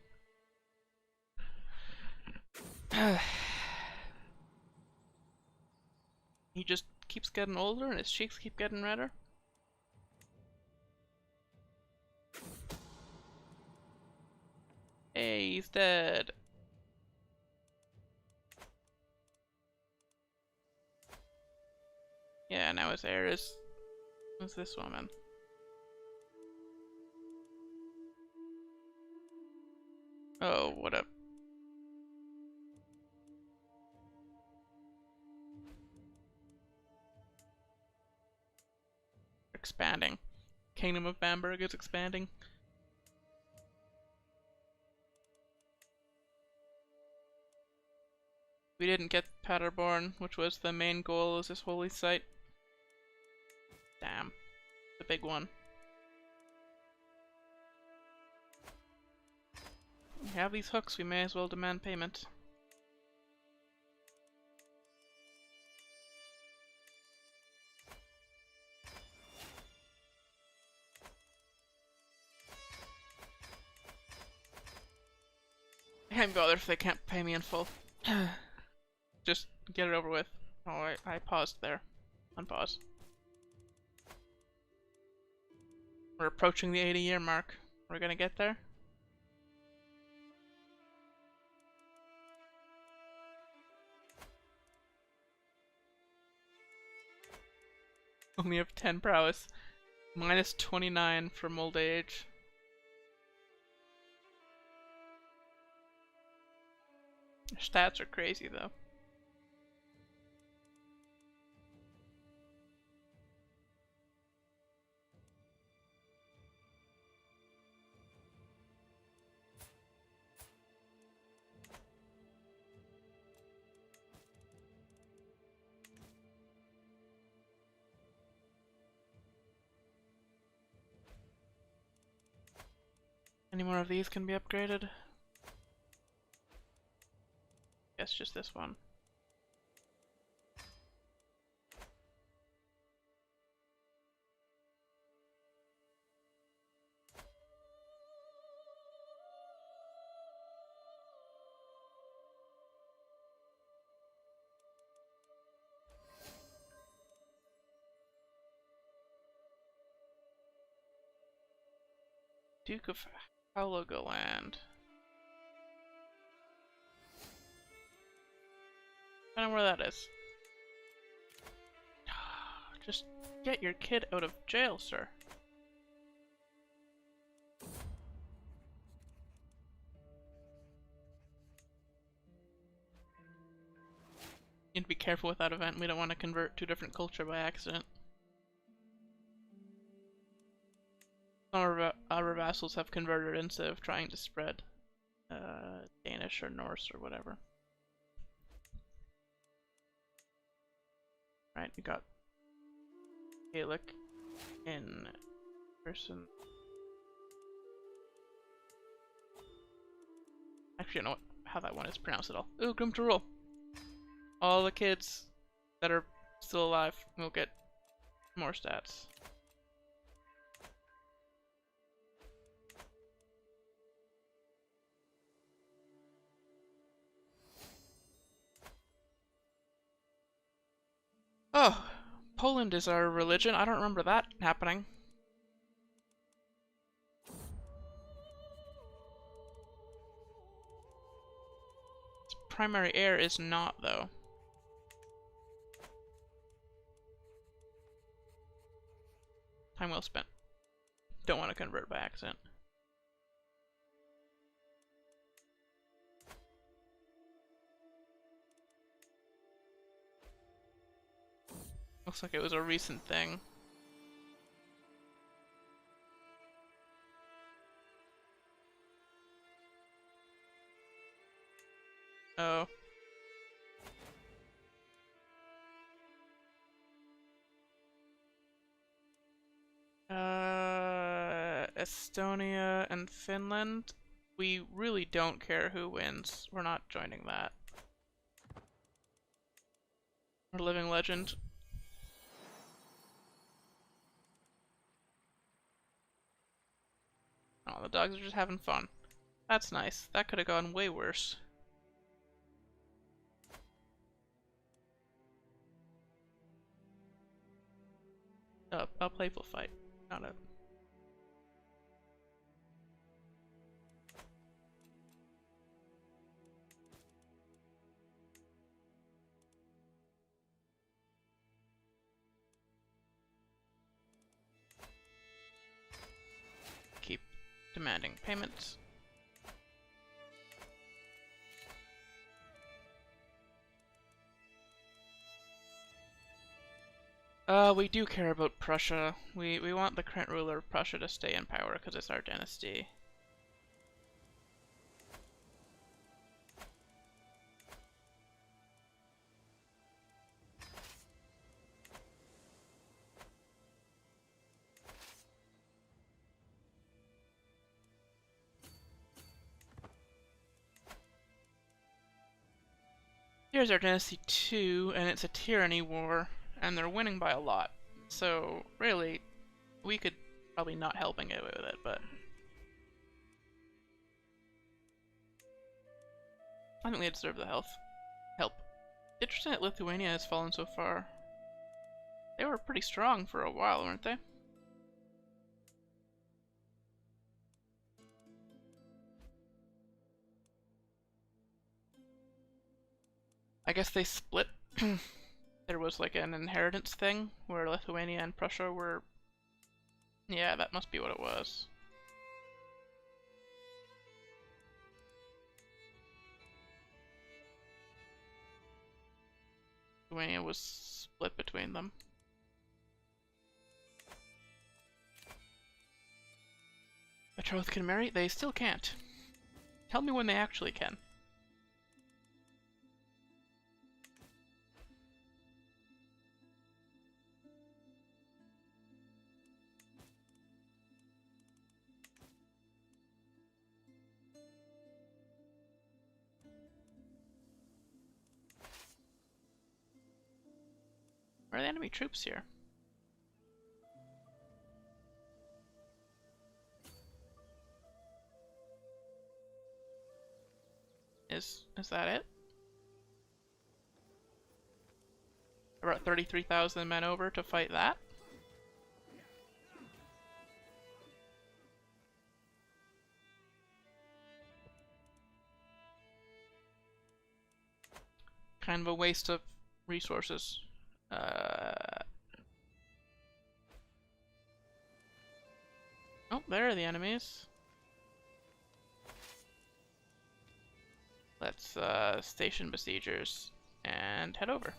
He just keeps getting older and his cheeks keep getting redder. Hey, he's dead. Yeah, now his heir is... Who's this woman? Oh, what a... Expanding. Kingdom of Bamberg is expanding. We didn't get Paderborn, which was the main goal of this holy site. Damn. The big one. We have these hooks, we may as well demand payment. can't bother if they can't pay me in full. Just get it over with. Oh, I paused there. Unpause. We're approaching the 80-year mark. We're gonna get there? Only have 10 prowess. Minus 29 from old age. Their stats are crazy though. Any more of these can be upgraded? Guess just this one. Duke of Heligoland. I don't know where that is. Just get your kid out of jail, sir. You need to be careful with that event. We don't want to convert to a different culture by accident. Some of our vassals have converted instead of trying to spread Danish or Norse or whatever. Right, we got Gaelic in person. Actually, I don't know how that one is pronounced at all. Ooh, Grim to Rule. All the kids that are still alive will get more stats. Oh, Poland is our religion. I don't remember that happening. Its primary heir is not, though. Time well spent. Don't want to convert by accident. Looks like it was a recent thing. Oh. Estonia and Finland. We really don't care who wins. We're not joining that. We're living legend. Oh, the dogs are just having fun. That's nice. That could have gone way worse. A playful fight, not a... Keep demanding payments. We do care about Prussia. We want the current ruler of Prussia to stay in power because it's our dynasty. Here's our dynasty 2, and it's a tyranny war, and they're winning by a lot. So, really, we could probably not helping it with it, but... I think they deserve the help. Interesting that Lithuania has fallen so far. They were pretty strong for a while, weren't they? I guess they split. There was like an inheritance thing where Lithuania and Prussia were... Yeah, that must be what it was. Lithuania was split between them. Betrothed can marry? They still can't. Tell me when they actually can. Where are the enemy troops here? Is that it? I brought 33,000 men over to fight that? Kind of a waste of resources. Oh, there are the enemies. Let's station besiegers and head over.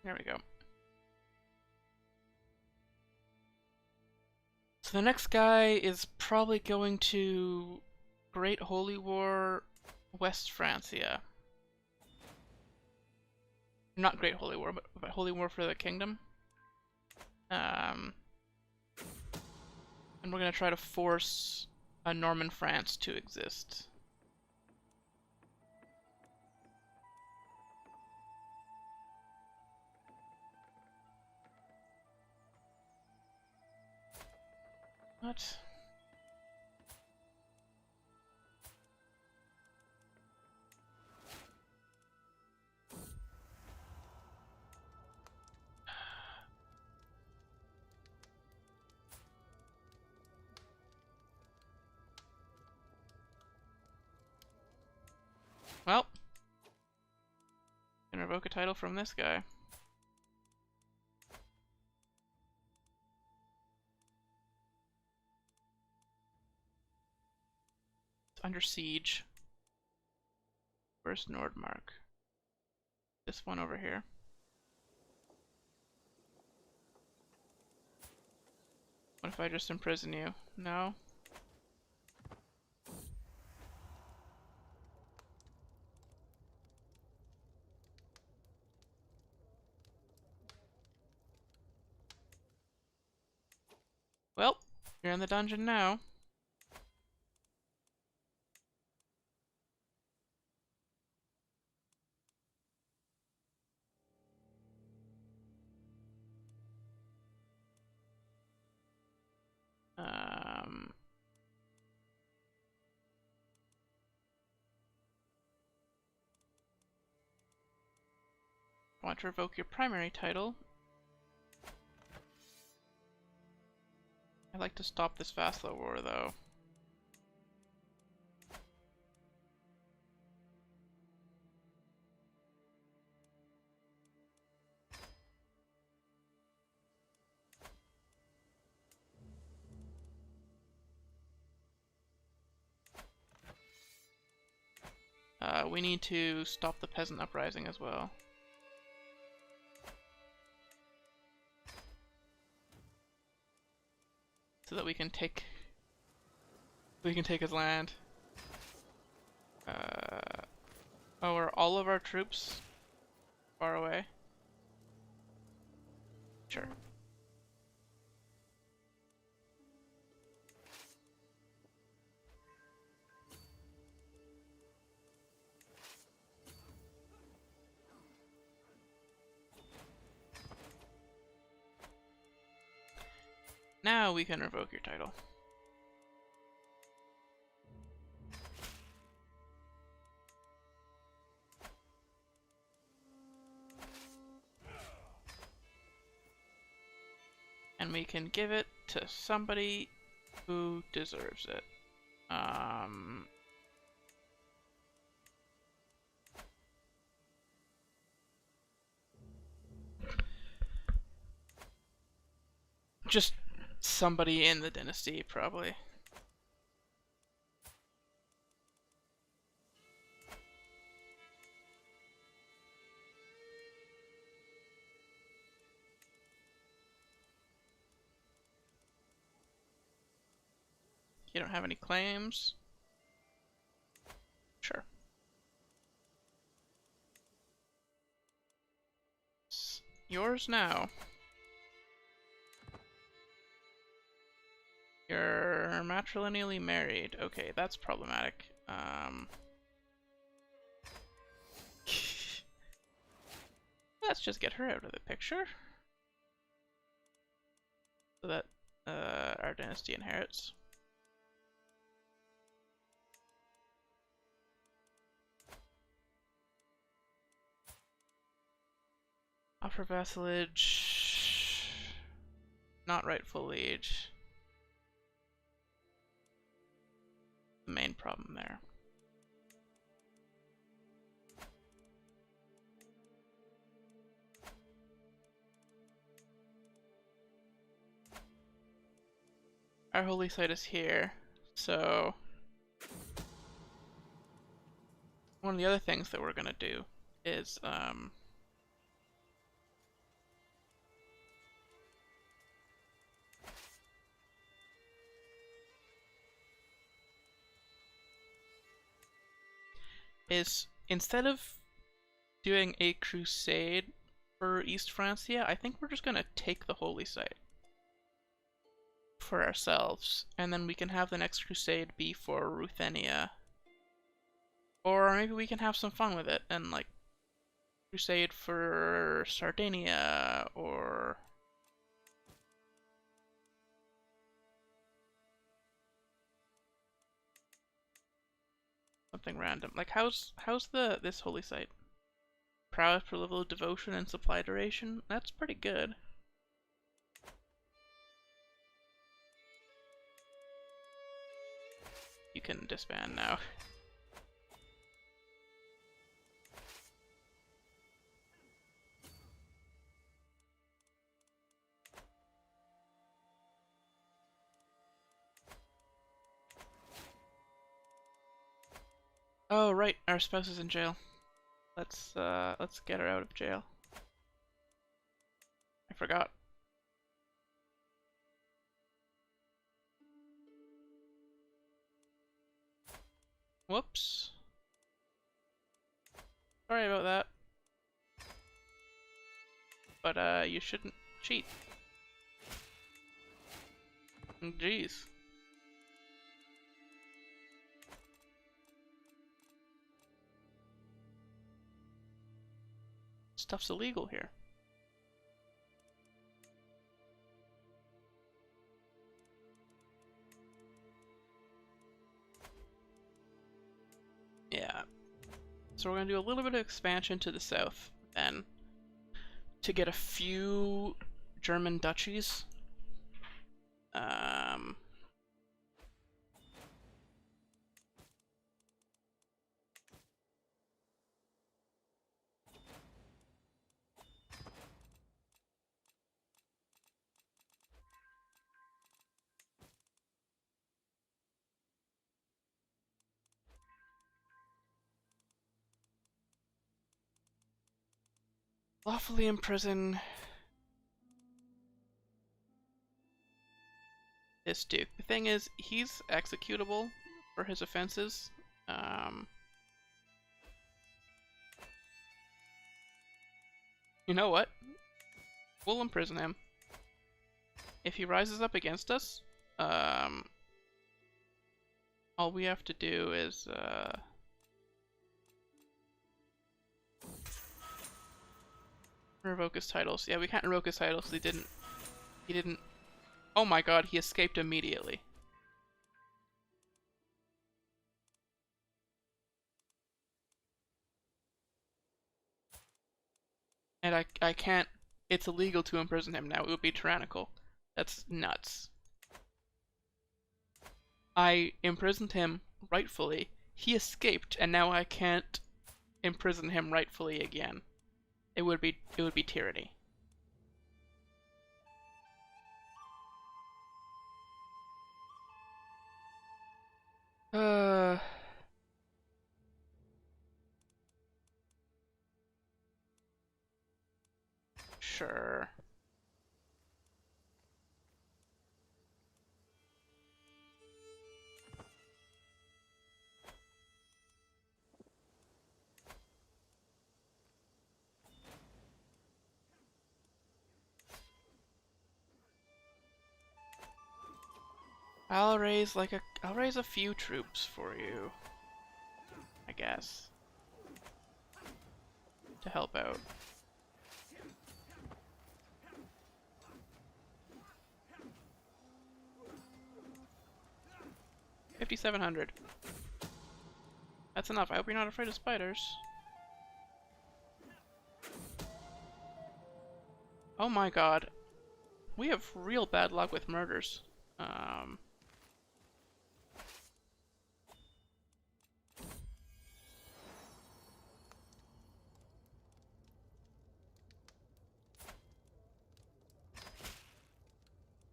There we go. So the next guy is probably going to Great Holy War, West Francia. Not Great Holy War, but Holy War for the Kingdom. And we're gonna try to force a Norman France to exist. What? Well, can revoke a title from this guy. Under siege. Where's Nordmark? This one over here. What if I just imprison you? No? Well, you're in the dungeon now. Want to revoke your primary title. I'd like to stop this vassal war, though. We need to stop the peasant uprising as well. So that we can take his land. Oh, are all of our troops far away? Sure. Now we can revoke your title. And we can give it to somebody who deserves it. Just somebody in the dynasty, probably. You don't have any claims? Sure. It's yours now. You're matrilineally married. Okay, that's problematic. Let's just get her out of the picture. So that our dynasty inherits. Offer vassalage. Not rightful liege. The main problem there. Our holy site is here, so one of the other things that we're gonna do is instead of doing a crusade for East Francia, I think we're just gonna take the holy site for ourselves, and then we can have the next crusade be for Ruthenia. Or maybe we can have some fun with it and like crusade for Sardinia or something random. Like how's this holy site? Prowess per level of devotion and supply duration? That's pretty good. You can disband now. Oh right, our spouse is in jail. Let's get her out of jail. I forgot. Whoops. Sorry about that. But you shouldn't cheat. Jeez. Stuff's illegal here. Yeah. So we're gonna do a little bit of expansion to the south then to get a few German duchies. Lawfully imprison this duke. The thing is, he's executable for his offenses. You know what? We'll imprison him. If he rises up against us, all we have to do is, revoke his titles. Yeah, we can't revoke his titles. He didn't. Oh my god, he escaped immediately. And I can't, it's illegal to imprison him now. It would be tyrannical. That's nuts. I imprisoned him rightfully. He escaped, and now I can't imprison him rightfully again. It would be tyranny. Sure. I'll raise a few troops for you, I guess, to help out. $5,700. That's enough. I hope you're not afraid of spiders. Oh my god. We have real bad luck with murders.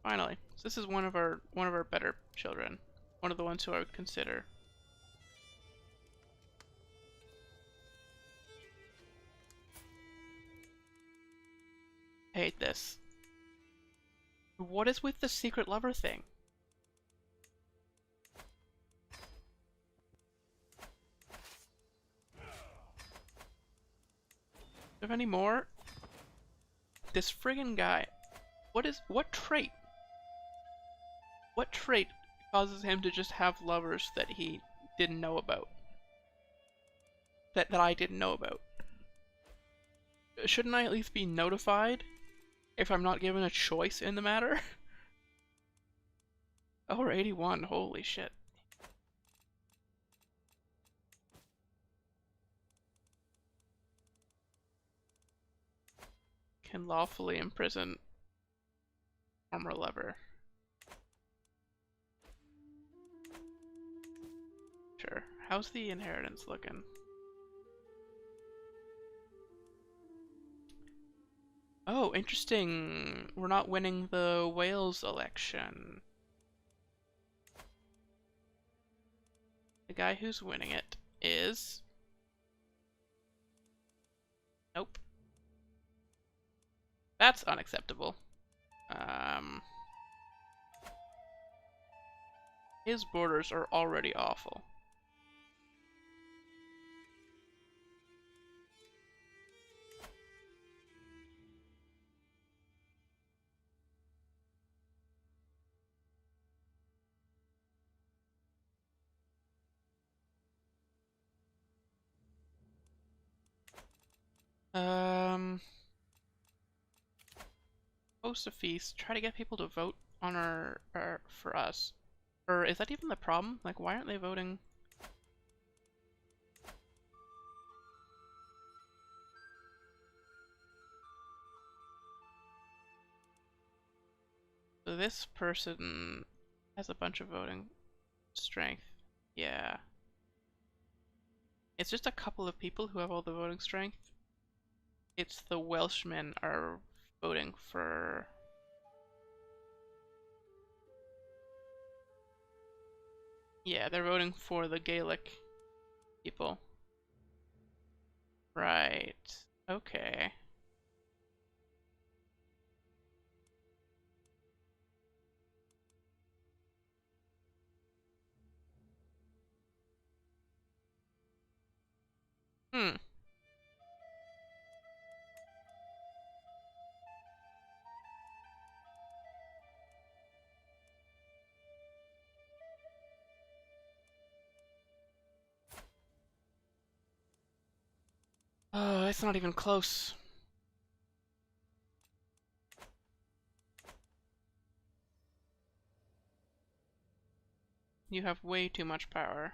Finally. So this is one of our better children. One of the ones who I would consider. I hate this. What is with the secret lover thing? Do you have any more? This friggin' guy. What trait? What trait causes him to just have lovers that he didn't know about? That I didn't know about? Shouldn't I at least be notified if I'm not given a choice in the matter? Oh, we're 81, holy shit. Can lawfully imprison former lover. Sure. How's the inheritance looking? Oh, interesting. We're not winning the Wales election. The guy who's winning it is... Nope. That's unacceptable. His borders are already awful. Host a feast. Try to get people to vote on our for us. Or is that even the problem? Like, why aren't they voting? So this person has a bunch of voting strength. Yeah. It's just a couple of people who have all the voting strength. It's the Welshmen are voting for... Yeah, they're voting for the Gaelic people. Right. Okay. Hmm. it's not even close. You have way too much power.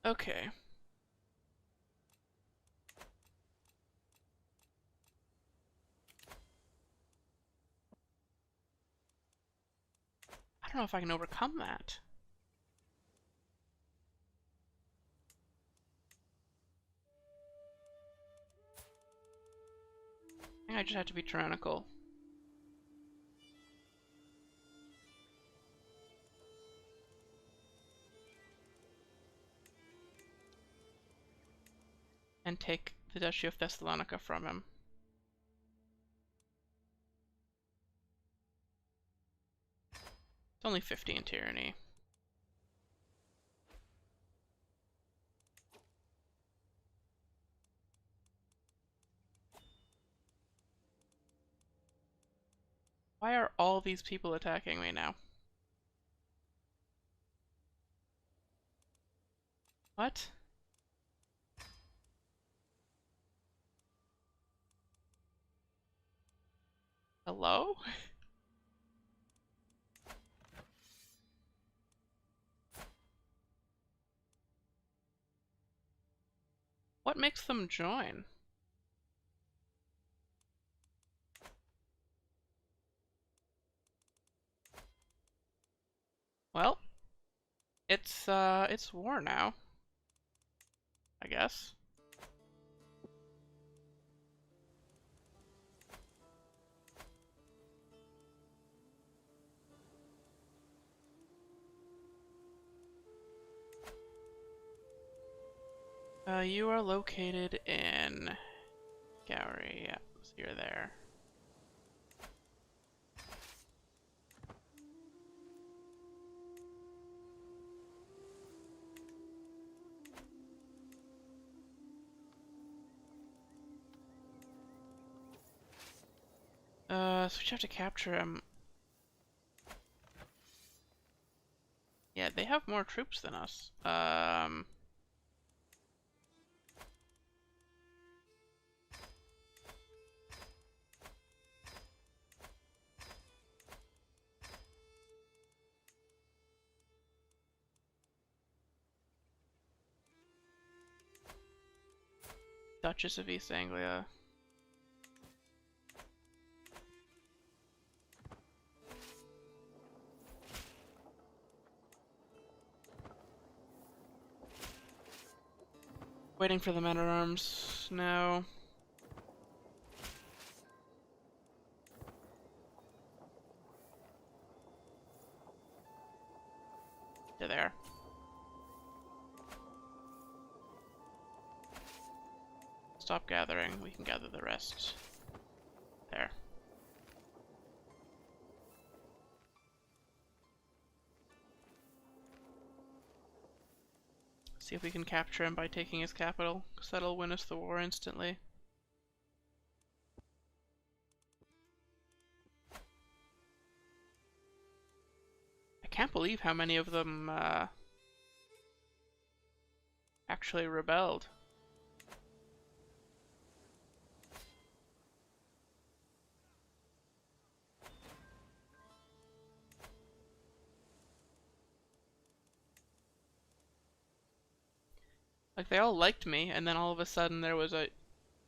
Okay. I don't know if I can overcome that. I think I just have to be tyrannical. And take the Duchy of Thessalonica from him. It's only 15 tyranny. Why are all these people attacking me now? What? Hello? What makes them join? Well, it's war now, I guess. You are located in Gowrie, yeah, so you're there. So we have to capture him. Yeah, they have more troops than us. Duchess of East Anglia. Waiting for the men-at-arms now. They're there. Stop gathering, we can gather the rest. There. See if we can capture him by taking his capital, because that'll win us the war instantly. I can't believe how many of them actually rebelled. Like, they all liked me, and then all of a sudden there was a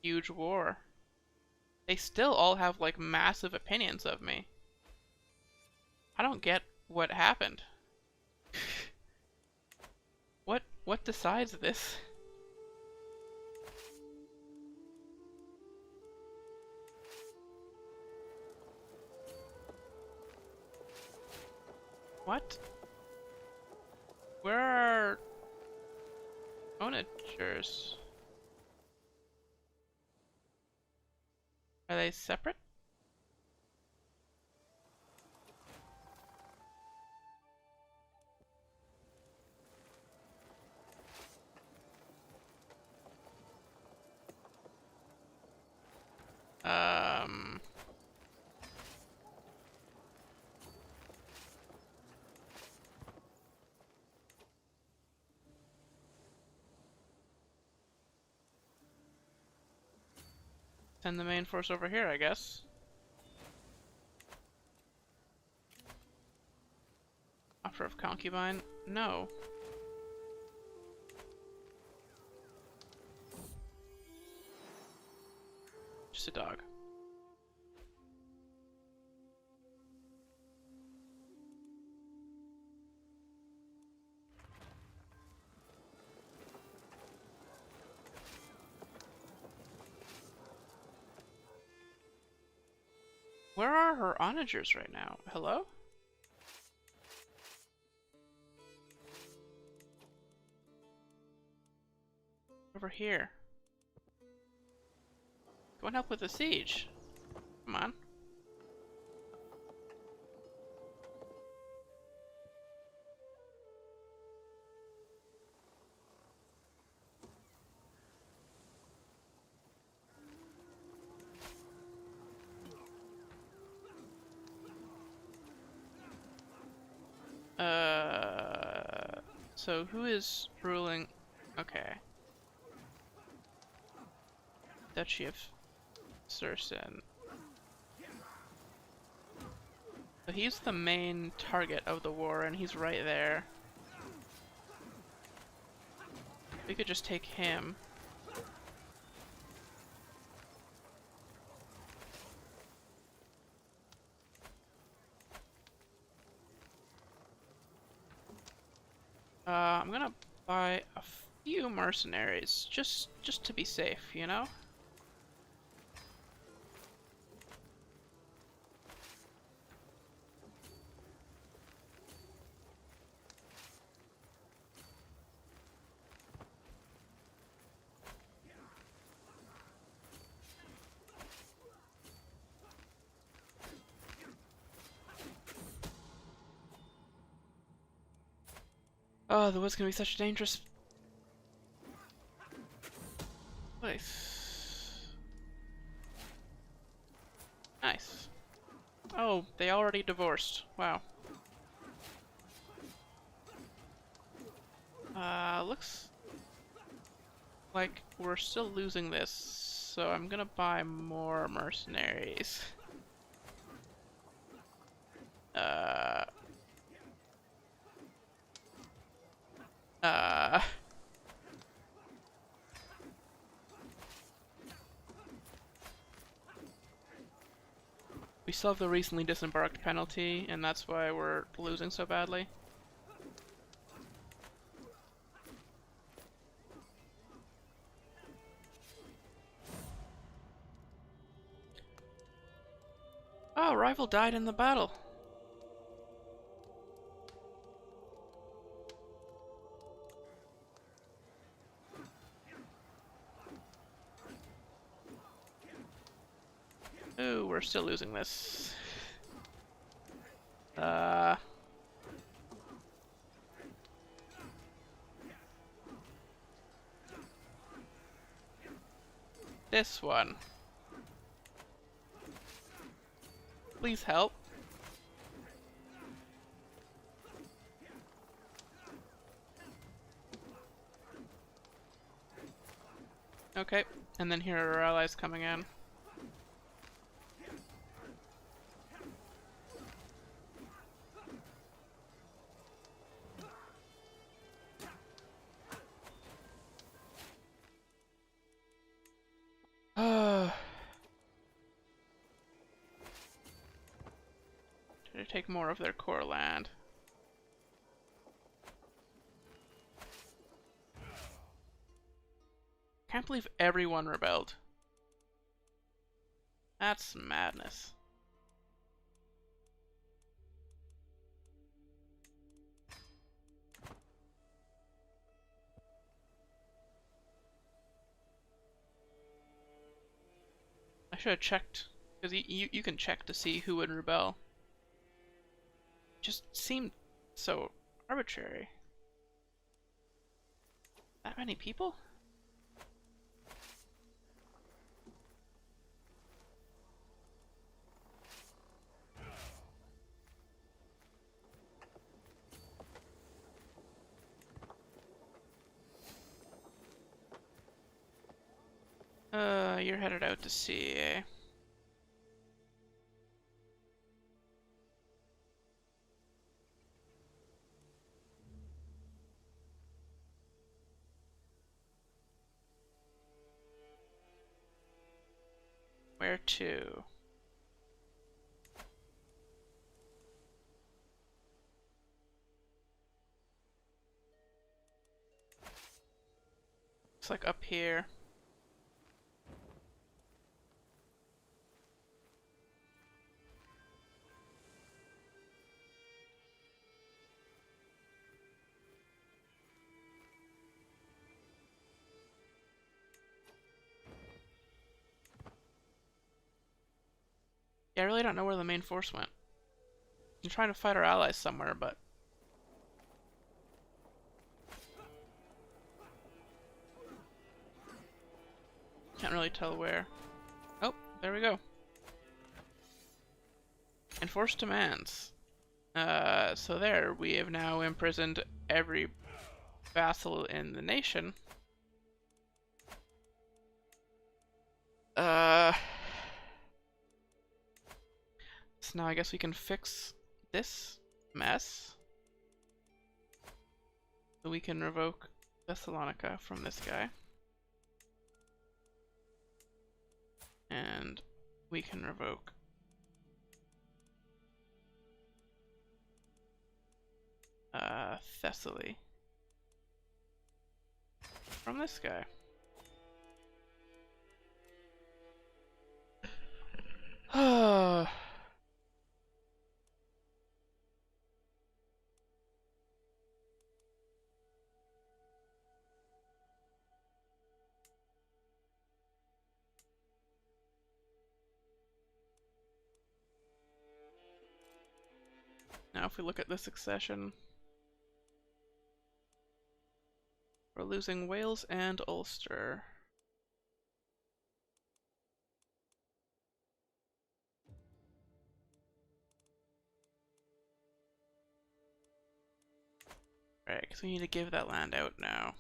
huge war. They still all have, like, massive opinions of me. I don't get what happened. What decides this? What? Where are onagers? Are they separate? Send the main force over here, I guess. Offer of concubine? No. Just a dog. Where are her onagers right now? Hello? Over here. Go and help with the siege. Come on. So who is ruling? Okay. Duchy of Sursen. So he's the main target of the war, and he's right there. We could just take him. I'm gonna buy a few mercenaries, just to be safe, you know? Oh, the wood's gonna be such a dangerous place. Nice. Oh, they already divorced. Wow. Looks like we're still losing this, so I'm gonna buy more mercenaries. We still have the recently disembarked penalty, and that's why we're losing so badly. Oh, rival died in the battle. Ooh, we're still losing this. This one. Please help. Okay, and then here are our allies coming in. To take more of their core land. Can't believe everyone rebelled. That's madness. I should have checked, because you can check to see who would rebel. Just seemed so arbitrary. That many people? You're headed out to sea, eh? Where to? It's like up here. Yeah, I really don't know where the main force went. I'm trying to fight our allies somewhere, but can't really tell where. Oh, there we go. Enforced demands. So there, we have now imprisoned every vassal in the nation. So now I guess we can fix this mess. So we can revoke Thessalonica from this guy. And we can revoke Thessaly from this guy. Now if we look at the succession, we're losing Wales and Ulster. Right, because we need to give that land out now.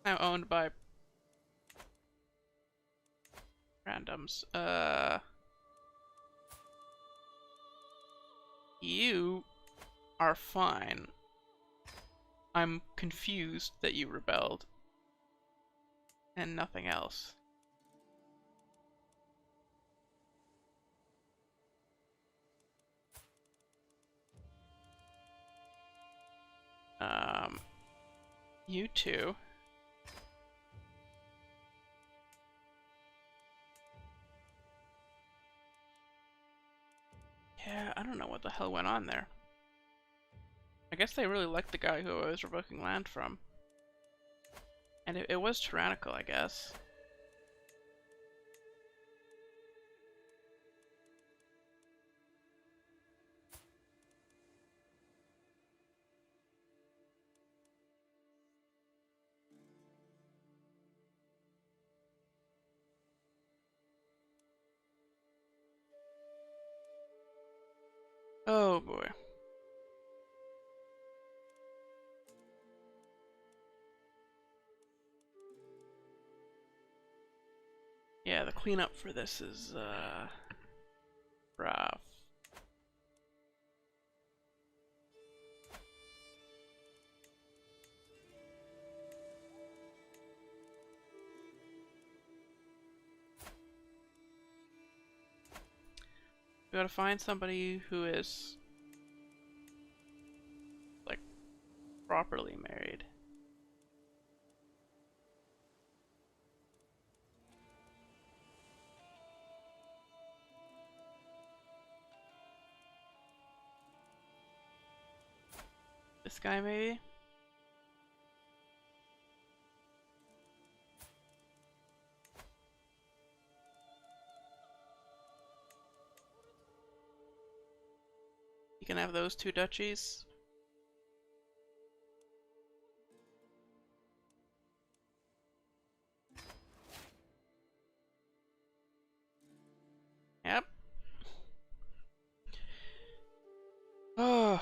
Now owned by randoms. You are fine. I'm confused that you rebelled. And nothing else. You two. Yeah, I don't know what the hell went on there. I guess they really liked the guy who I was revoking land from. And it was tyrannical, I guess. Oh boy. Yeah, the cleanup for this is rough. We gotta find somebody who is like properly married. This guy maybe? You can have those two duchies. Yep. Oh.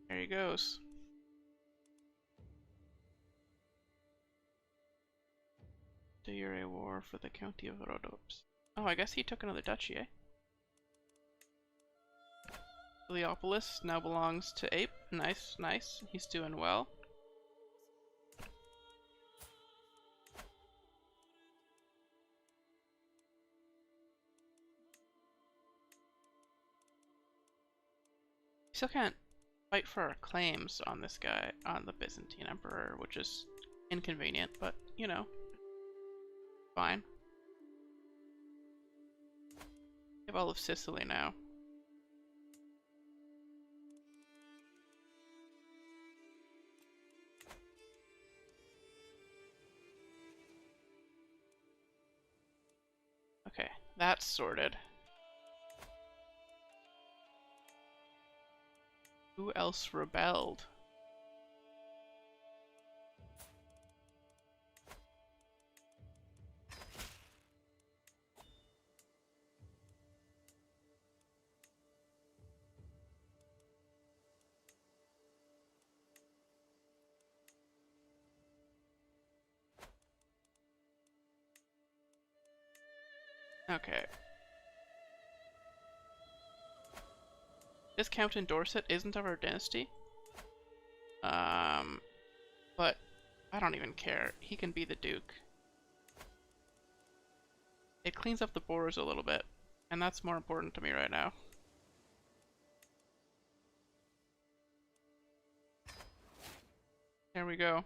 There he goes. De jure war for the county of Rhodops. Oh, I guess he took another duchy, eh? Leopolis now belongs to Ape. Nice, nice. He's doing well. Still can't fight for our claims on this guy, on the Byzantine Emperor, which is inconvenient, but, you know, fine. We have all of Sicily now. Okay, that's sorted. Who else rebelled? Okay. This Count in Dorset isn't of our dynasty. But I don't even care. He can be the Duke. It cleans up the borders a little bit, and that's more important to me right now. There we go.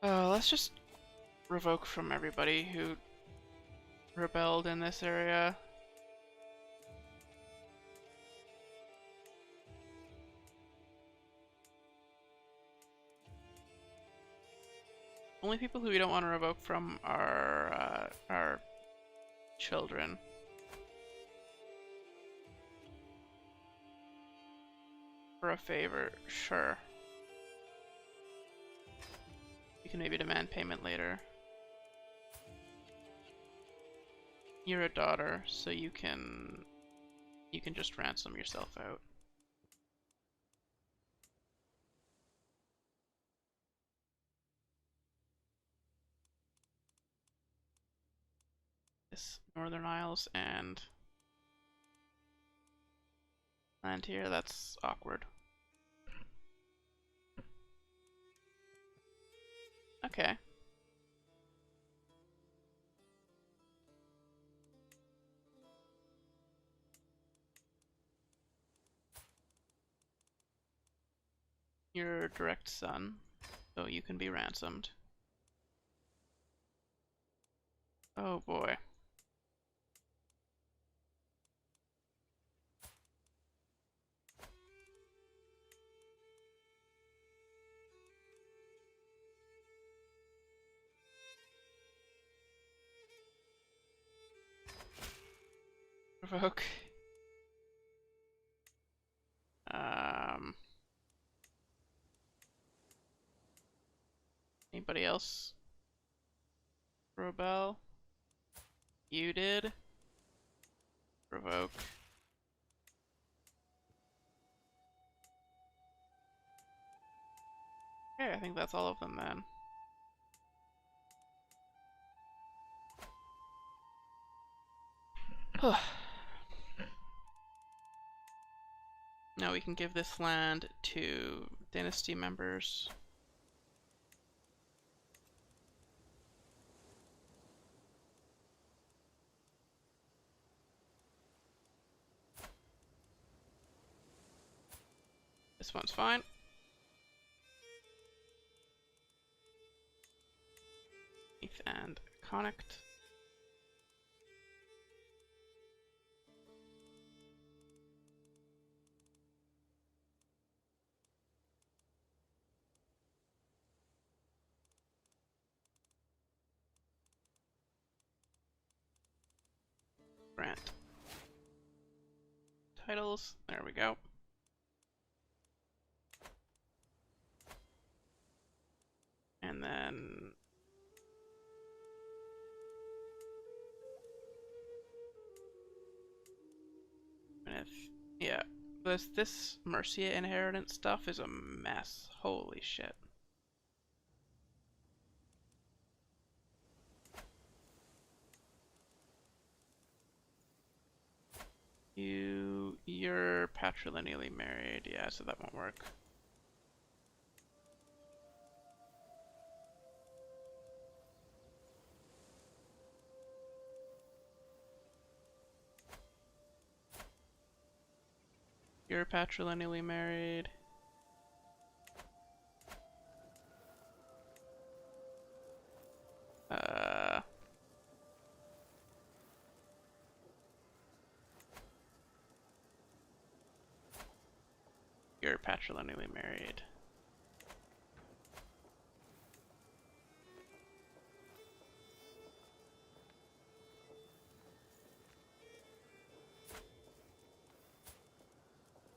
Let's just revoke from everybody who rebelled in this area. Only people who we don't want to revoke from are our children. For a favor, sure. You can maybe demand payment later. You're a daughter, so you can just ransom yourself out. This Northern Isles and land here, that's awkward. Okay. Your direct son, so you can be ransomed. Oh boy. Provoke. Anybody else rebel? You did. Provoke. Okay, I think that's all of them then. Now we can give this land to dynasty members. This one's fine. Heath and Connacht. Grant titles. There we go. And then Yeah. This Mercia inheritance stuff is a mess. Holy shit. You're patrilineally married, yeah, so that won't work. You're patrilineally married. You're patrilineally married.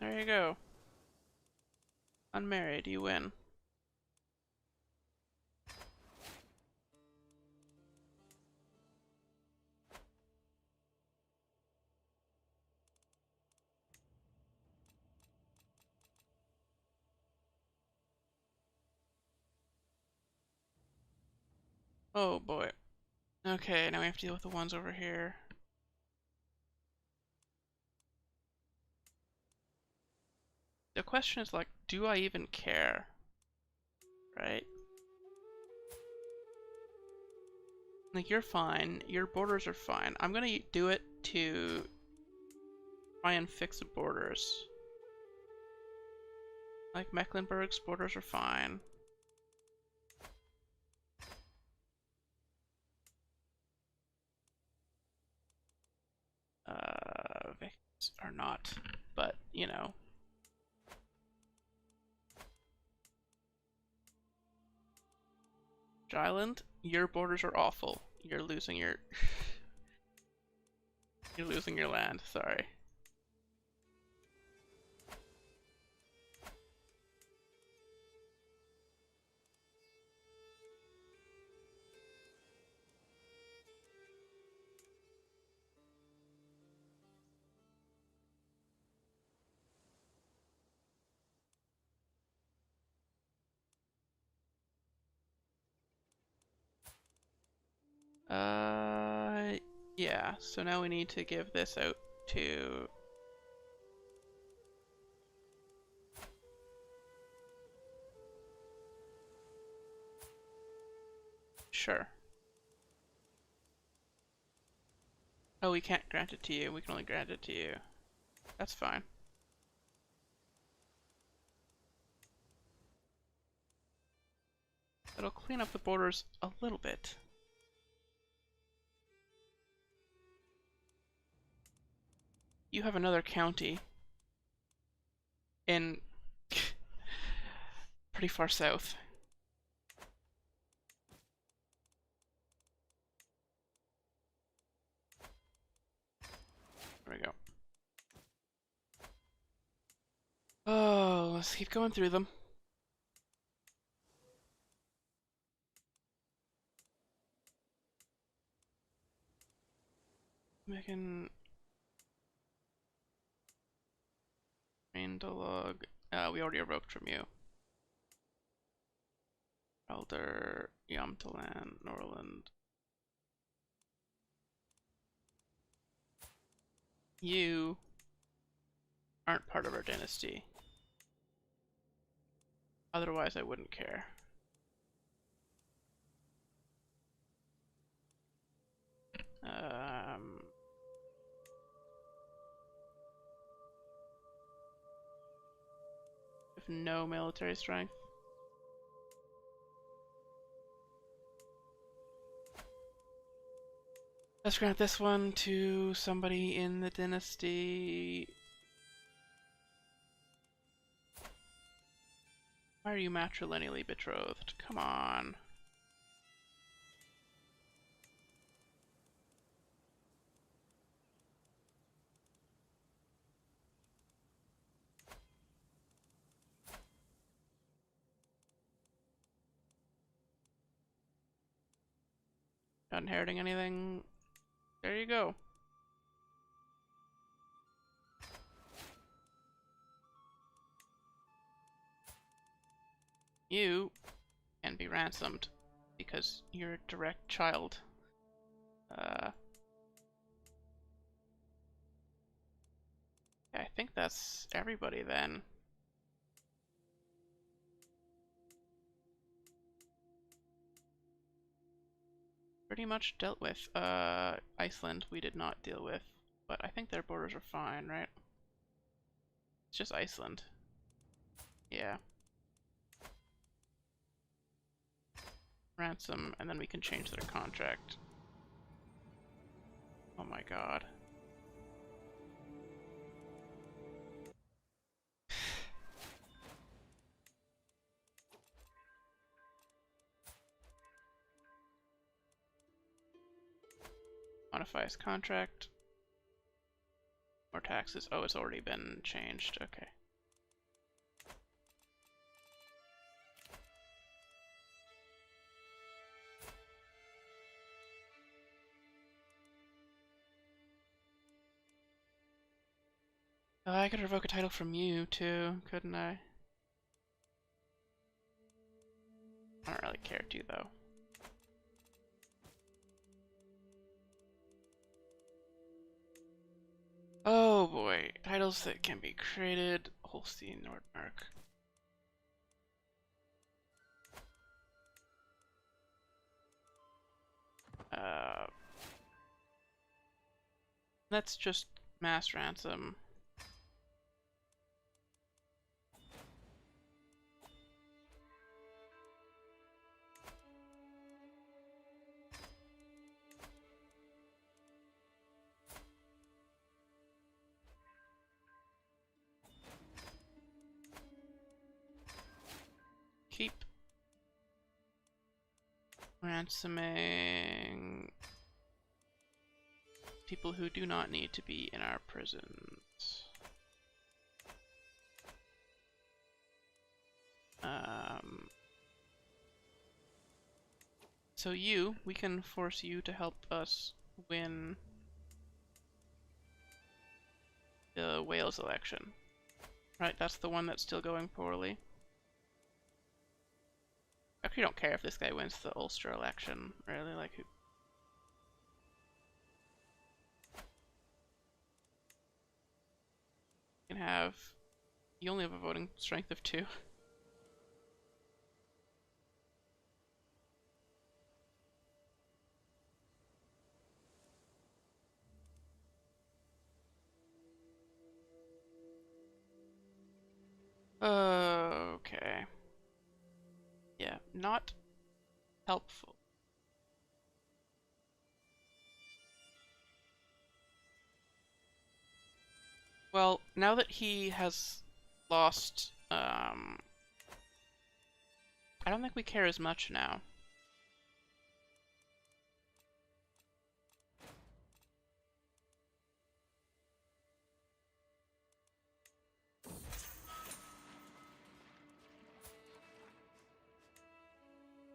There you go. Unmarried, you win. Oh boy. Okay, now we have to deal with the ones over here. The question is like, do I even care? Right? Like, you're fine. Your borders are fine. I'm gonna do it to try and fix the borders. Like, Mecklenburg's borders are fine. Vikings are not, but, you know. Island, your borders are awful. You're losing your... You're losing your land, sorry. Yeah, so now we need to give this out to... Sure. Oh, we can't grant it to you, we can only grant it to you. That's fine. It'll clean up the borders a little bit. You have another county in pretty far south. There we go. Oh, let's keep going through them. Making Randolog. We already evoked from you. Elder, Yamtalan, Norland. You aren't part of our dynasty. Otherwise, I wouldn't care. With no military strength. Let's grant this one to somebody in the dynasty. Why are you matrilineally betrothed? Come on. Not inheriting anything. There you go. You can be ransomed because you're a direct child. I think that's everybody then. Pretty much dealt with. Iceland we did not deal with, but I think their borders are fine, right? It's just Iceland. Yeah. Ransom, and then we can change their contract. Oh my god. Modify his contract. More taxes. Oh, it's already been changed. Okay. I could revoke a title from you too, couldn't I? I don't really care to though. Oh boy, titles that can be created. Holstein, Nordmark. Let's just mass ransom. Keep ransoming people who do not need to be in our prisons. So we can force you to help us win the Wales election. Right, that's the one that's still going poorly. I actually don't care if this guy wins the Ulster election, really, like who. You can have. You only have a voting strength of 2. Okay. Yeah, not helpful. Well, now that he has lost, I don't think we care as much now.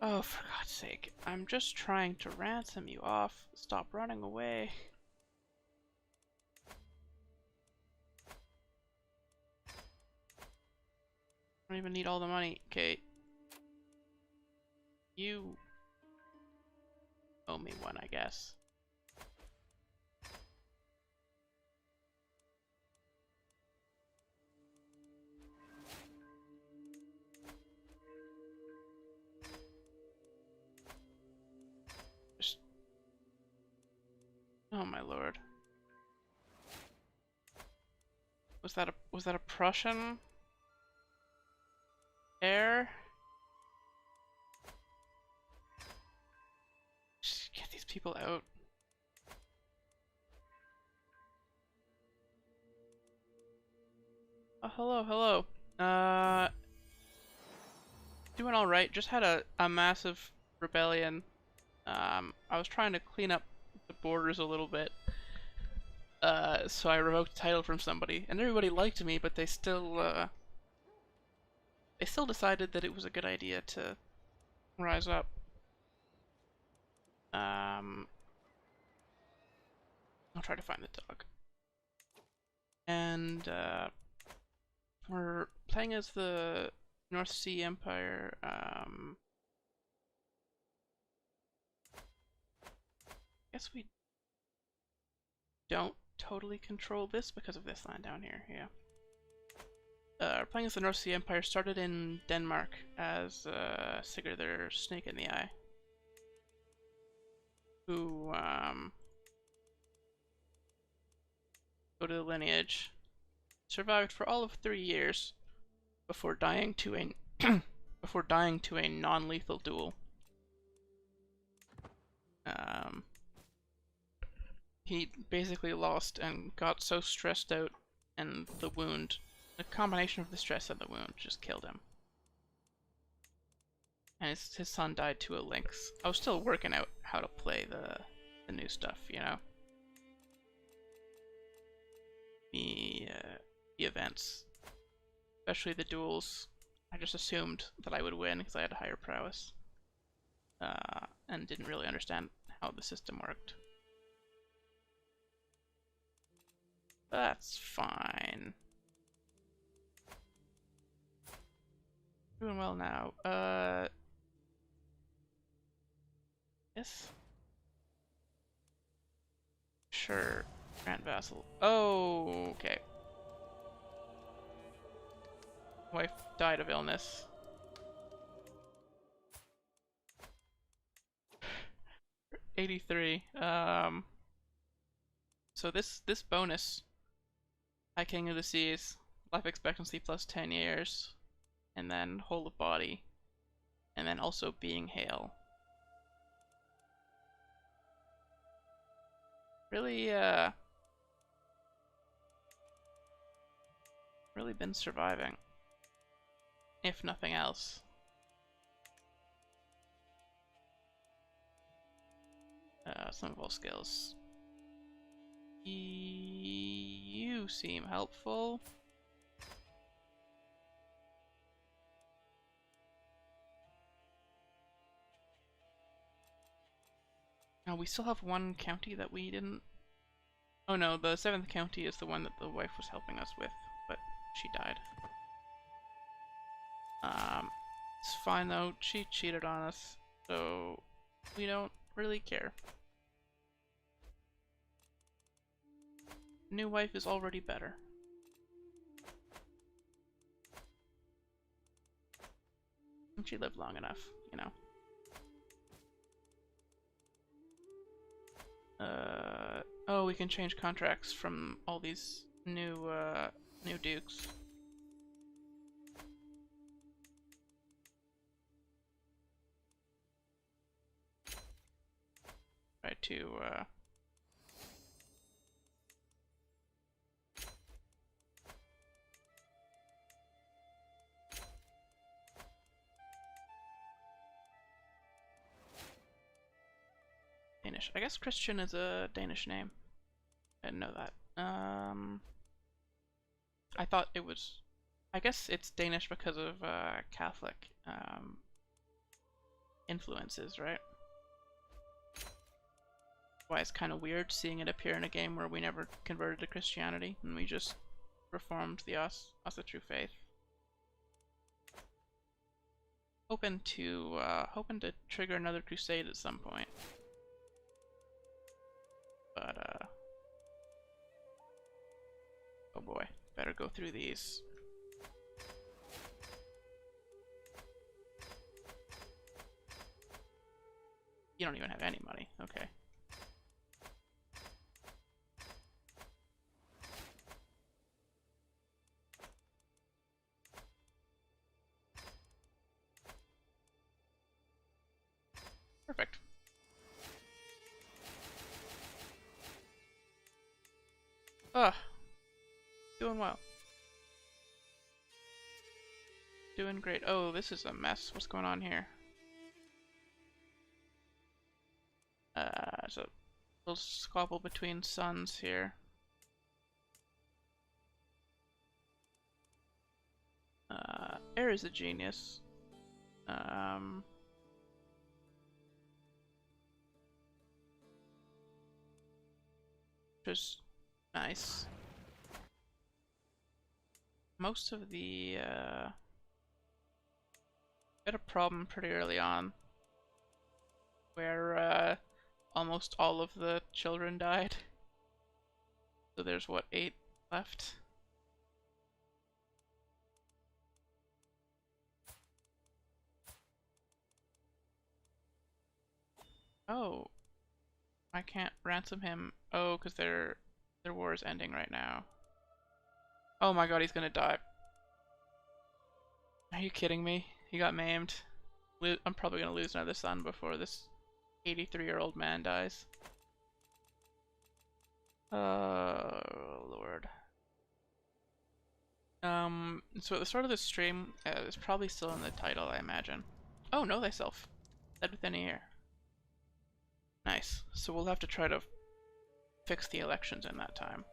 Oh, for God's sake. I'm just trying to ransom you off. Stop running away. I don't even need all the money. Okay. You owe me one, I guess. Just... Oh my lord. Was that a Prussian? Air? Just get these people out. Oh, hello. Doing alright. Just had a massive rebellion. I was trying to clean up the borders a little bit. So I revoked a title from somebody, and everybody liked me, but they still decided that it was a good idea to rise up. I'll try to find the dog. And we're playing as the North Sea Empire. Guess we don't totally control this because of this land down here. Yeah. We're playing as the North Sea Empire. Started in Denmark as Sigurdr Snake in the Eye, who go to the lineage. Survived for all of 3 years before dying to a before dying to a non-lethal duel. He basically lost and got so stressed out, and the wound, the combination of the stress and the wound, just killed him. And his son died to a lynx. I was still working out how to play the new stuff, you know. The events, especially the duels. I just assumed that I would win because I had higher prowess, and didn't really understand how the system worked. That's fine. Doing well now. Yes. Sure. Grant vassal. Oh, okay. Wife died of illness. '83. So this bonus, High King of the Seas, life expectancy plus 10 years, and then whole of body, and then also being hale. Really, really been surviving, if nothing else. Some of all skills. You seem helpful. Now we still have one county that we didn't. Oh no, the 7th county is the one that the wife was helping us with, but she died. It's fine though, she cheated on us, so we don't really care. New wife is already better. And she lived long enough, you know. Oh, we can change contracts from all these new dukes. Try to Danish. I guess Christian is a Danish name. I didn't know that. I thought it was. I guess it's Danish because of Catholic influences, right? Why it's kind of weird seeing it appear in a game where we never converted to Christianity and we just reformed the Asatru faith. Hoping to trigger another crusade at some point. But oh boy, better go through these. You don't even have any money, okay. Perfect. Ugh. Doing well. Doing great. Oh, this is a mess. What's going on here? There's a little squabble between sons here. Air is a genius. Just nice. Most of the had a problem pretty early on where almost all of the children died. So there's what, 8 left? Oh, I can't ransom him. Oh, because their war is ending right now. Oh my god, he's gonna die. Are you kidding me? He got maimed. I'm probably gonna lose another son before this 83-year-old man dies. Oh, Lord. So at the start of this stream, it's probably still in the title, I imagine. Oh, know thyself. Dead within a year. Nice. So we'll have to try to fix the elections in that time.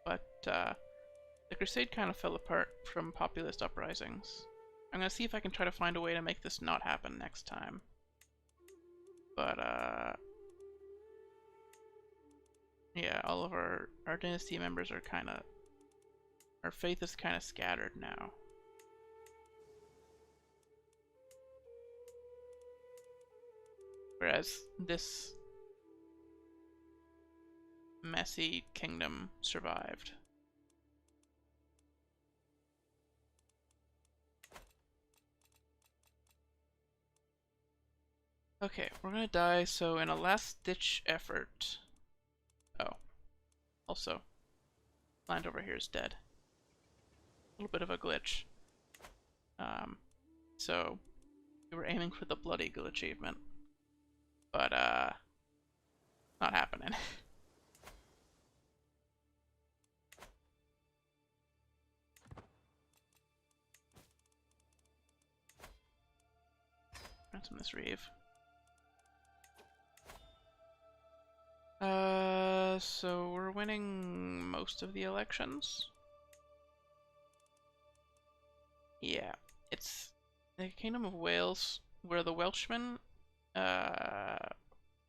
But, the crusade kind of fell apart from populist uprisings. I'm gonna see if I can try to find a way to make this not happen next time. But, yeah, all of our dynasty members are kinda... Our faith is kinda scattered now. Whereas this messy kingdom survived. Okay, we're gonna die, so in a last-ditch effort... Oh. Also, land over here is dead. A little bit of a glitch. So, we were aiming for the Blood Eagle achievement. But, not happening. Ransom this Reeve. So we're winning most of the elections. Yeah, it's the Kingdom of Wales, where the Welshmen,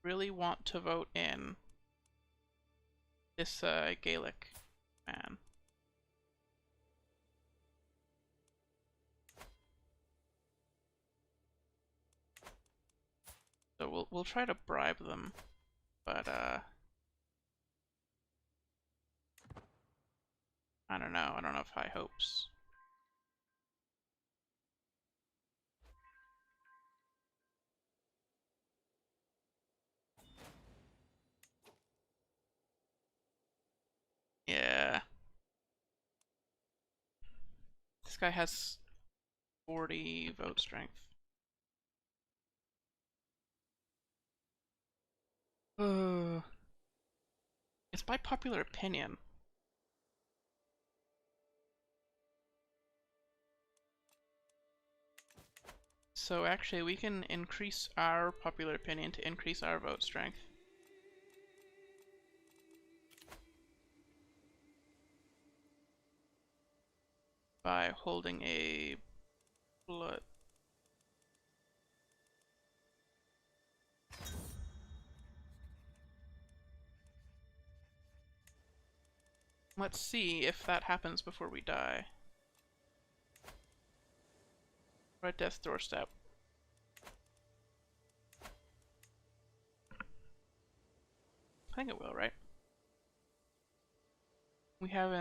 really want to vote in this, Gaelic man. So we'll try to bribe them, but, I don't know. I don't have high hopes. Yeah. This guy has 40 vote strength. It's by popular opinion. So actually we can increase our popular opinion to increase our vote strength. By holding a blood. Let's see if that happens before we die. We're at death's doorstep. I think it will, right? We have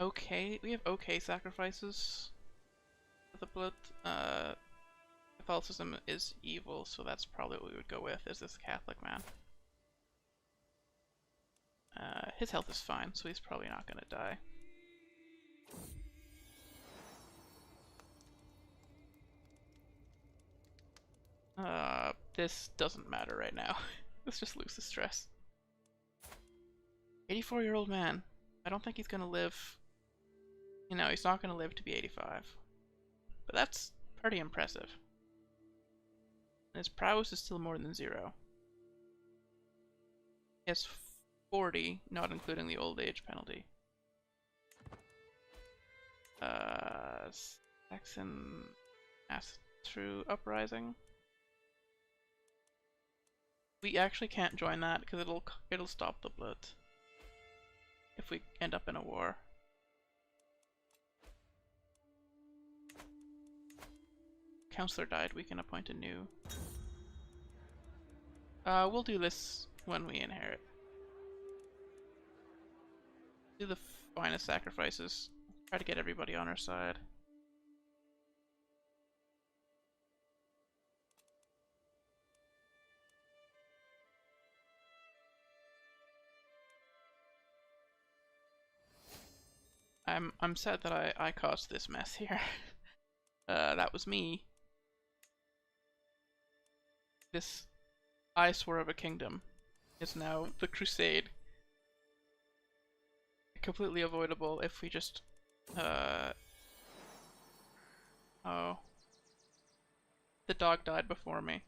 okay sacrifices for the blood. Catholicism is evil, so that's probably what we would go with, is this Catholic man. His health is fine, so he's probably not gonna die. This doesn't matter right now. Let's just lose the stress. 84-year-old man. I don't think he's gonna live... You know, he's not gonna live to be 85. But that's pretty impressive. And his prowess is still more than 0. He has 40, not including the old age penalty. Saxon Asatru uprising. We actually can't join that because it'll stop the blood if we end up in a war. counselor died, we can appoint a new. We'll do this when we inherit. Do the finest sacrifices. Try to get everybody on our side. I'm sad that I caused this mess here. That was me. This eyesore of a kingdom is now the crusade. Completely avoidable if we just oh. The dog died before me.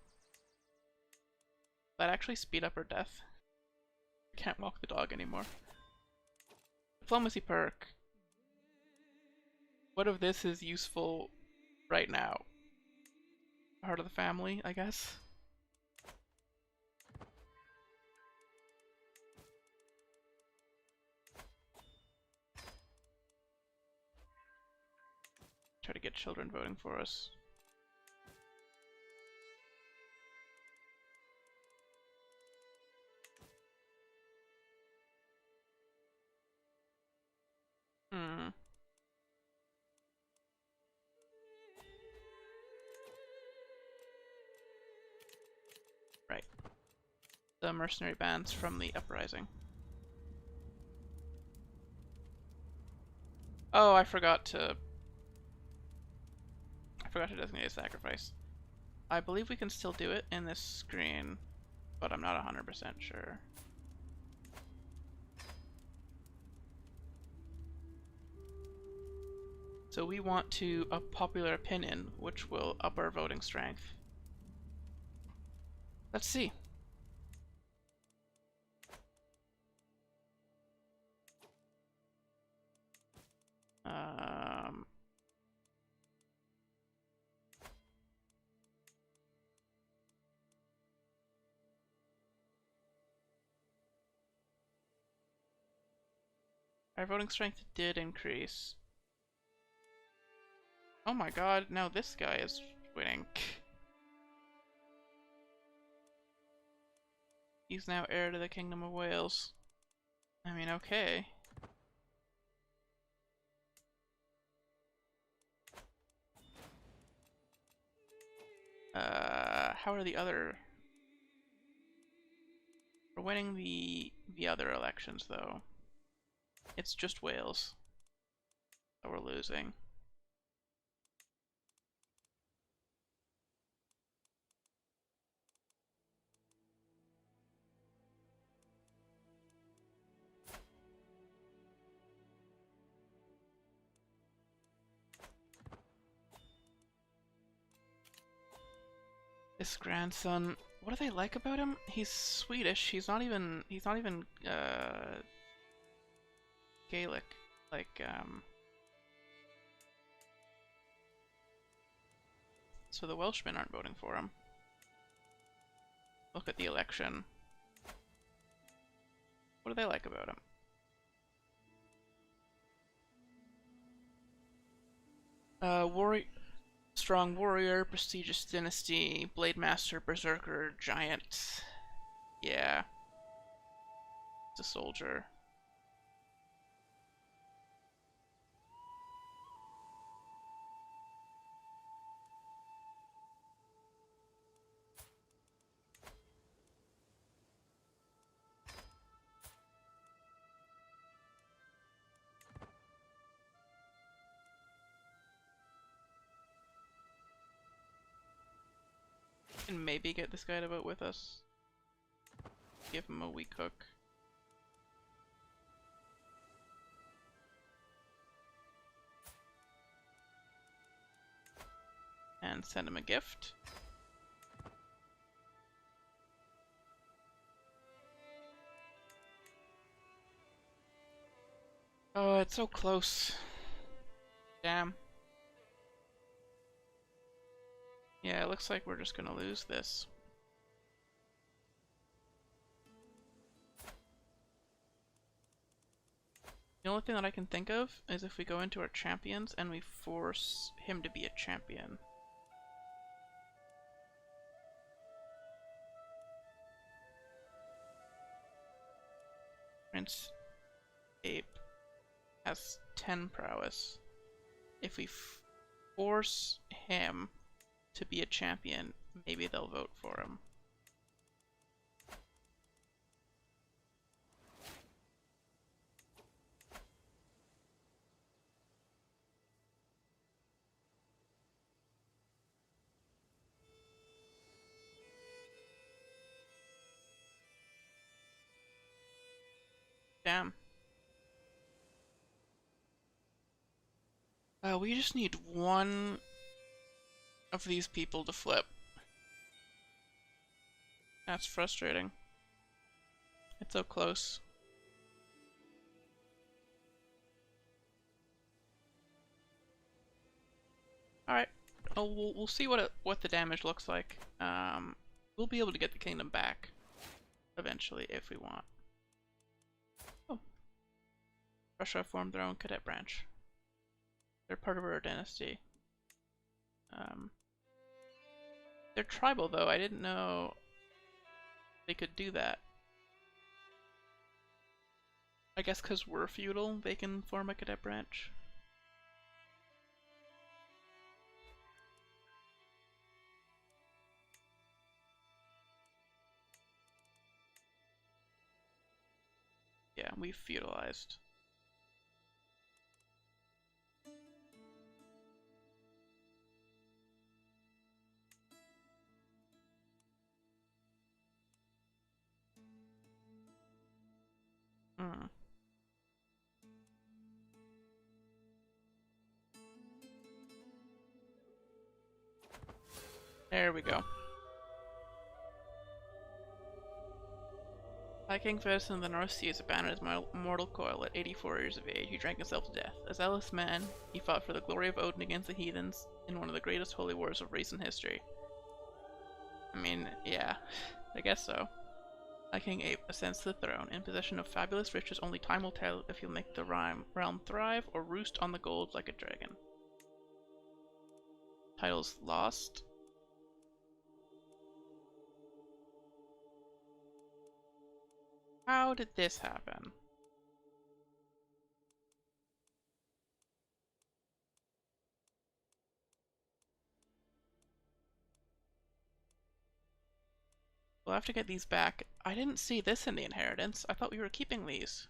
That actually speed up her death. I can't walk the dog anymore. Diplomacy perk. What of this is useful right now? Heart of the family, I guess. Try to get children voting for us. Right. The mercenary bands from the uprising. Oh, I forgot to designate a sacrifice. I believe we can still do it in this screen, but I'm not 100% sure. So we want to up popular opinion, which will up our voting strength. Let's see. Our voting strength did increase. Oh my god, now this guy is winning. He's now heir to the Kingdom of Wales. I mean, okay. How are the other... We're winning the other elections, though. It's just Wales that we're losing. This grandson, what do they like about him? He's Swedish. He's not even Gaelic. Like so the Welshmen aren't voting for him. Look at the election. What do they like about him? Strong warrior, prestigious dynasty, blade master, berserker, giant. Yeah. It's a soldier. And maybe get this guy to vote with us. Give him a weak hook. And send him a gift. Oh, it's so close. Damn. Yeah, it looks like we're just gonna lose this. The only thing that I can think of is if we go into our champions and we force him to be a champion. Prince Ape has 10 prowess. If we force him to be a champion, maybe they'll vote for him. Damn. We just need one of these people to flip. That's frustrating. It's so close. Alright. Oh, we'll see what the damage looks like. We'll be able to get the kingdom back eventually if we want. Oh. Russia formed their own cadet branch. They're part of our dynasty. They're tribal though, I didn't know they could do that. I guess because we're feudal, they can form a cadet branch. Yeah, we've feudalized. There we go. Viking first in the North Seas abandoned his mortal coil at 84 years of age. He drank himself to death. A zealous man, he fought for the glory of Odin against the heathens in one of the greatest holy wars of recent history. I mean, yeah, I guess so. King Ape ascends to the throne, in possession of fabulous riches. Only time will tell if he'll make the realm thrive or roost on the gold like a dragon. Titles lost. How did this happen? We'll have to get these back. I didn't see this in the inheritance. I thought we were keeping these.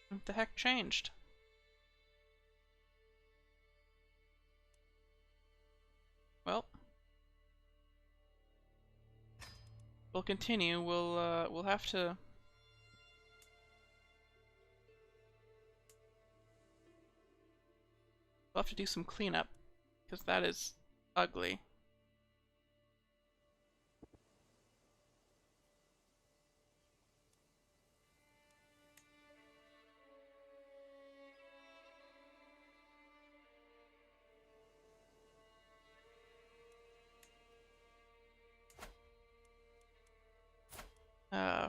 What the heck changed? Well, we'll continue. We'll have to. We'll have to do some cleanup, because that is ugly.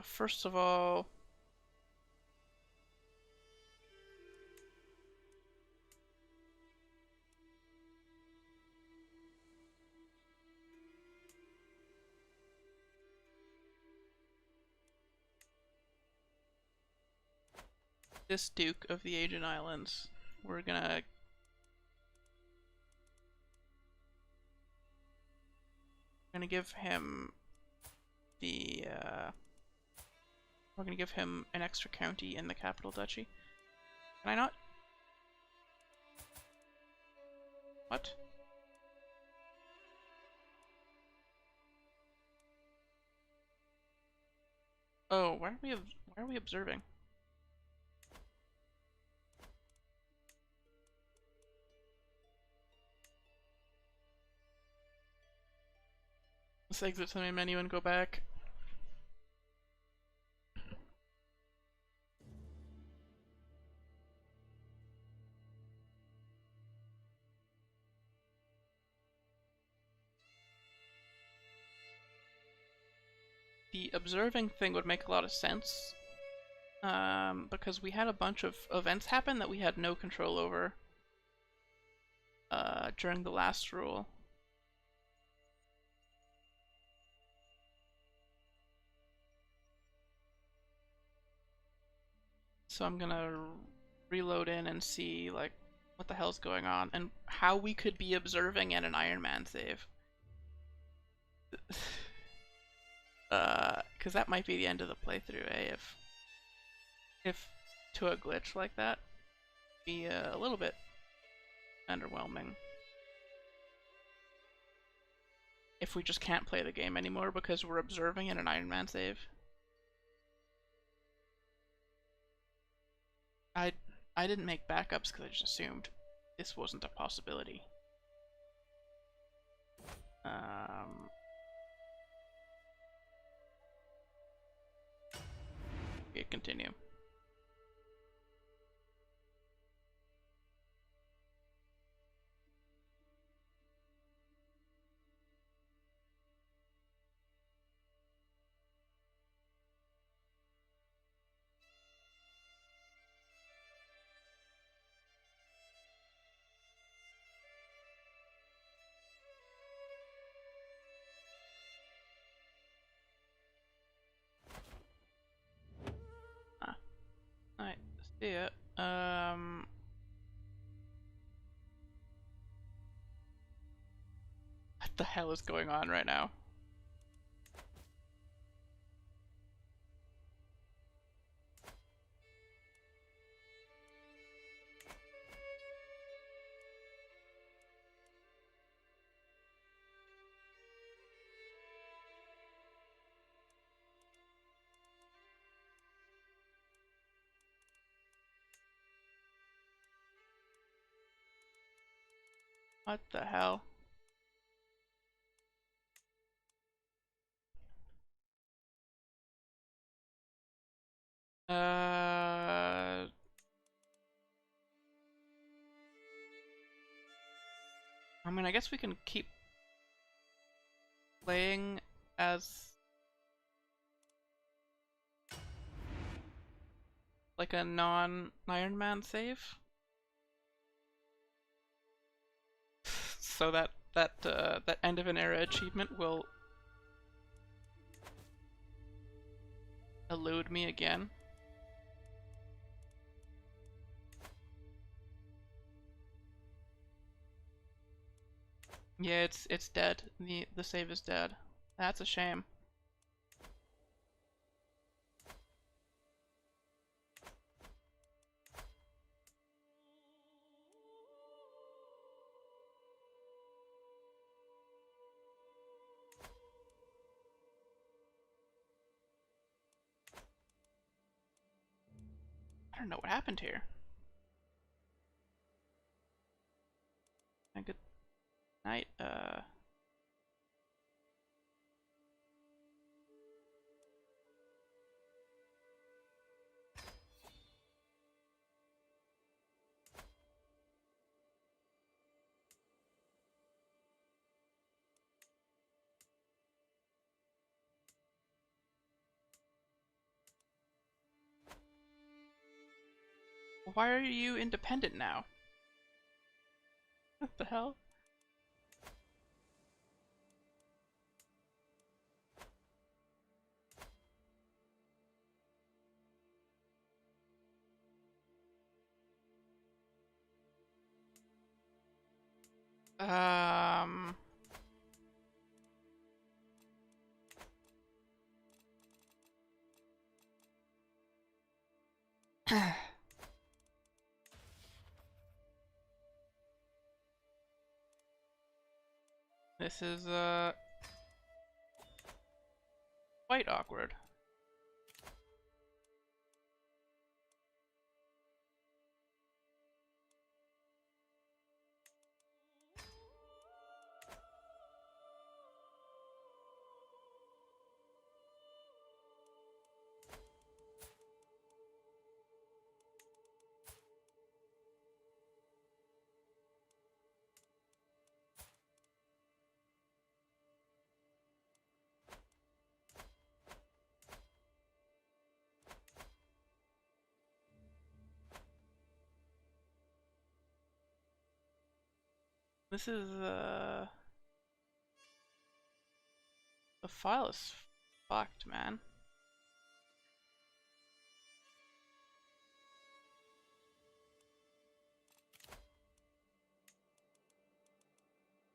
First of all, this Duke of the Aegean Islands, we're gonna give him the we're gonna give him an extra county in the capital duchy. Can I not? What? Oh, why are we observing? Let's exit the main menu and go back. the observing thing would make a lot of sense. Because we had a bunch of events happen that we had no control over during the last rule. So I'm gonna reload in and see like what the hell's going on and how we could be observing at an Iron Man save. Because that might be the end of the playthrough, eh? If to a glitch like that, be a little bit underwhelming. If we just can't play the game anymore because we're observing in an Iron Man save. I didn't make backups because I just assumed this wasn't a possibility. Okay, continue. Alright, see ya. What the hell is going on right now? What the hell? I mean, I guess we can keep playing as like a non-Iron Man save. So that end of an era achievement will elude me again. Yeah, it's dead. The save is dead. That's a shame. I don't know what happened here. Good night. Why are you independent now? What the hell? This is quite awkward. This is, the file is fucked, man.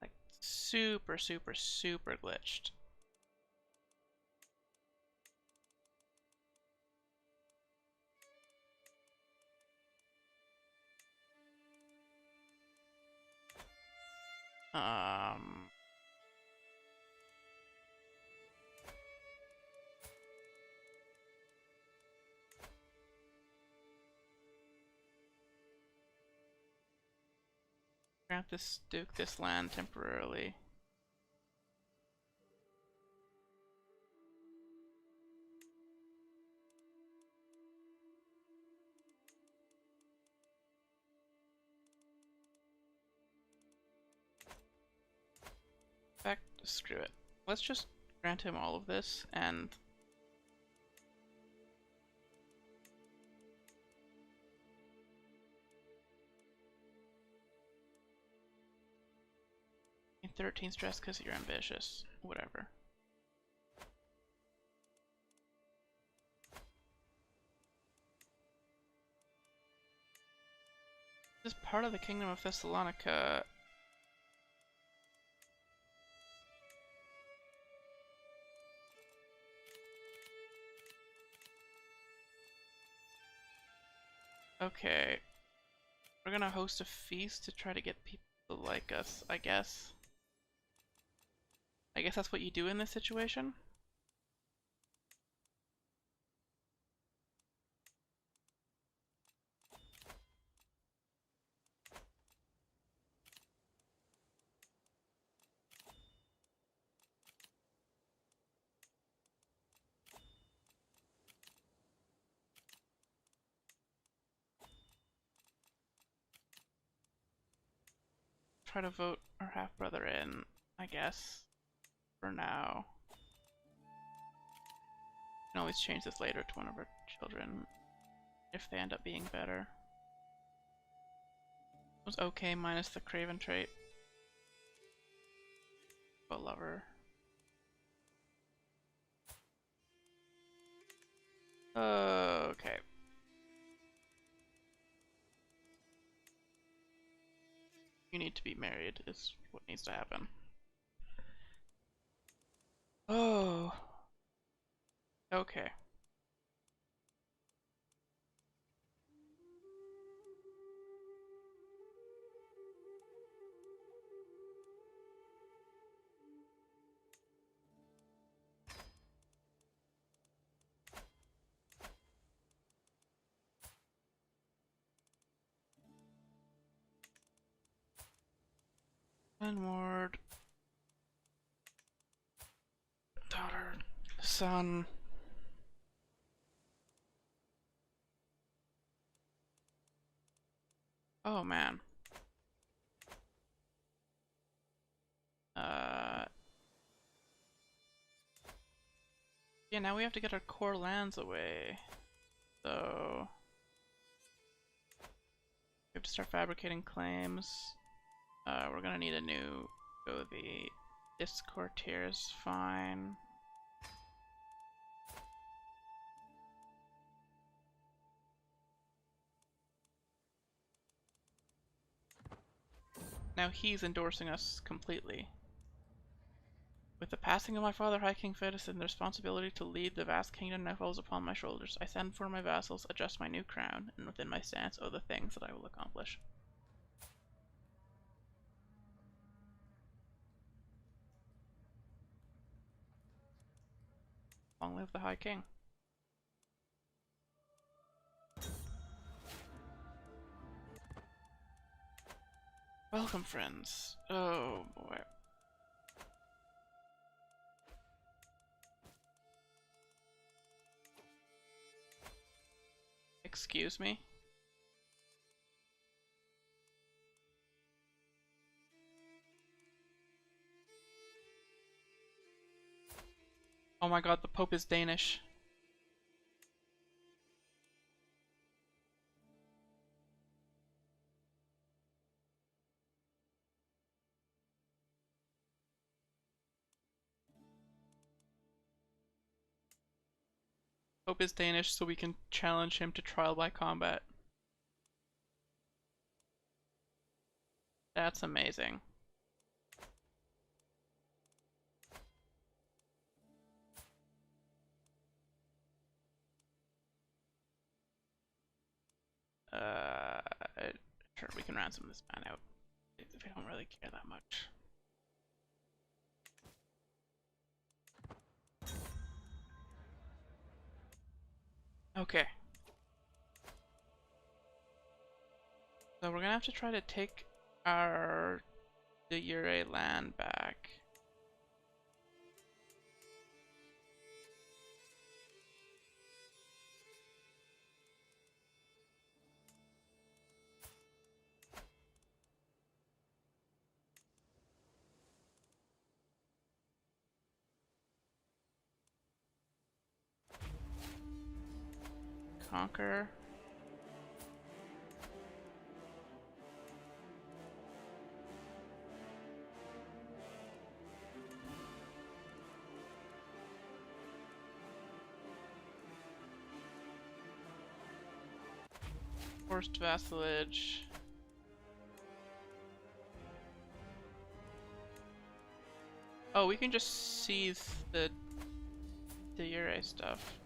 Like, super, super, super glitched. Grant this Duke this land temporarily. In fact, screw it. Let's just grant him all of this and in 13 stress because you're ambitious. Whatever. This is part of the Kingdom of Thessalonica. Okay. We're gonna host a feast to try to get people to like us, I guess. I guess that's what you do in this situation. Try to vote our half-brother in, I guess, for now. We can always change this later to one of our children if they end up being better. It was okay minus the craven trait. But lover. Okay. You need to be married is what needs to happen. Oh. Okay. Landlord. Daughter. Son. Oh man. Yeah, now we have to get our core lands away. So we have to start fabricating claims. We're gonna need a new the Discord tier is fine. Now he's endorsing us completely. With the passing of my father, High King Fedison, the responsibility to lead the vast kingdom now falls upon my shoulders. I send for my vassals, adjust my new crown, and within my stance owe the things that I will accomplish. Long live the High King. Welcome, friends. Oh boy. Excuse me? Oh my god, the Pope is Danish. Pope is Danish, so we can challenge him to trial by combat. That's amazing. Sure, we can ransom this man out. We don't really care that much. Okay. So we're gonna have to try to take our de jure land back. Conquer. Forced vassalage. Oh, we can just seize the de jure stuff.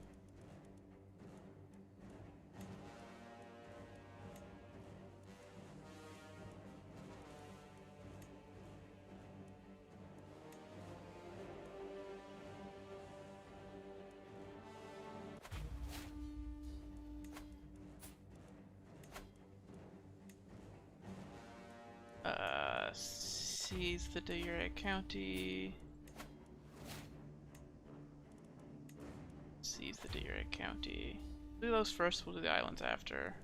Seize the de jure county. Seize the de jure county. Do those first, we'll do the islands after.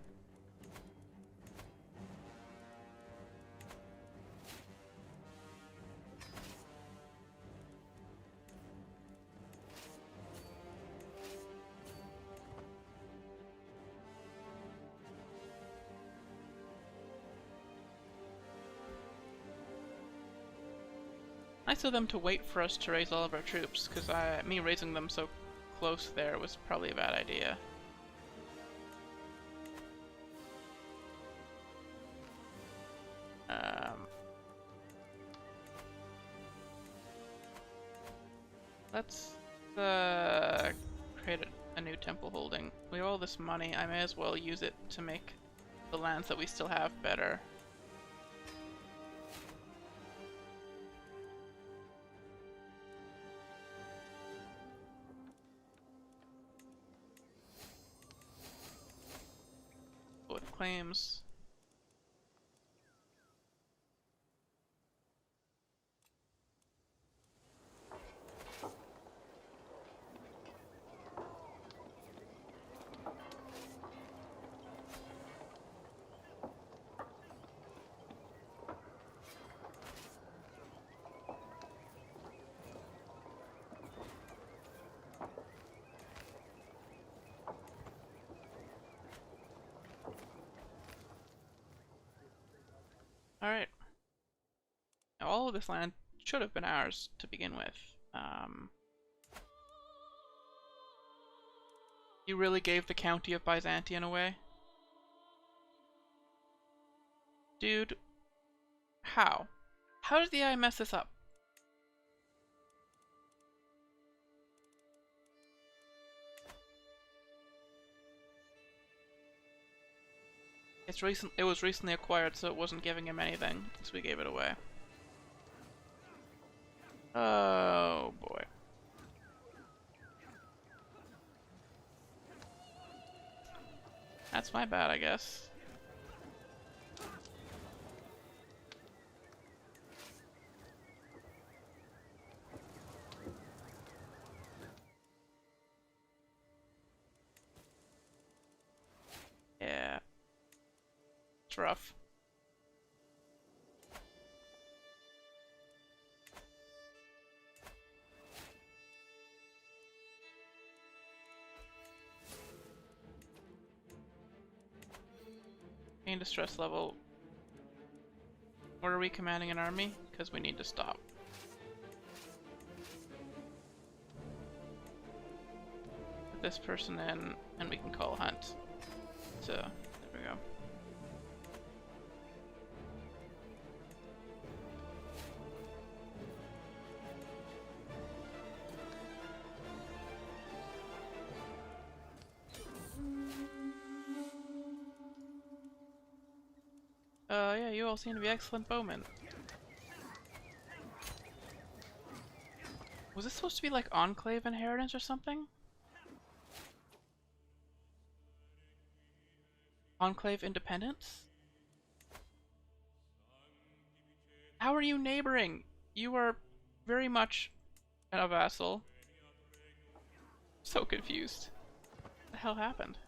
Nice of them to wait for us to raise all of our troops, because me raising them so close there was probably a bad idea. Let's create a new temple holding. We have all this money, I may as well use it to make the lands that we still have better. With claims. Alright. Now all of this land should have been ours to begin with. You really gave the county of Byzantium away? Dude, how? How did the AI mess this up? It was recently acquired, so it wasn't giving him anything, so we gave it away. Oh boy. That's my bad, I guess. Yeah. It's rough. Gain distress level. Where are we commanding an army? Because we need to stop. this person in, and we can call hunt. So, there we go. Yeah, you all seem to be excellent bowmen. Was this supposed to be like Enclave Inheritance or something? Enclave Independence? How are you neighboring? You are very much a vassal. So confused. What the hell happened?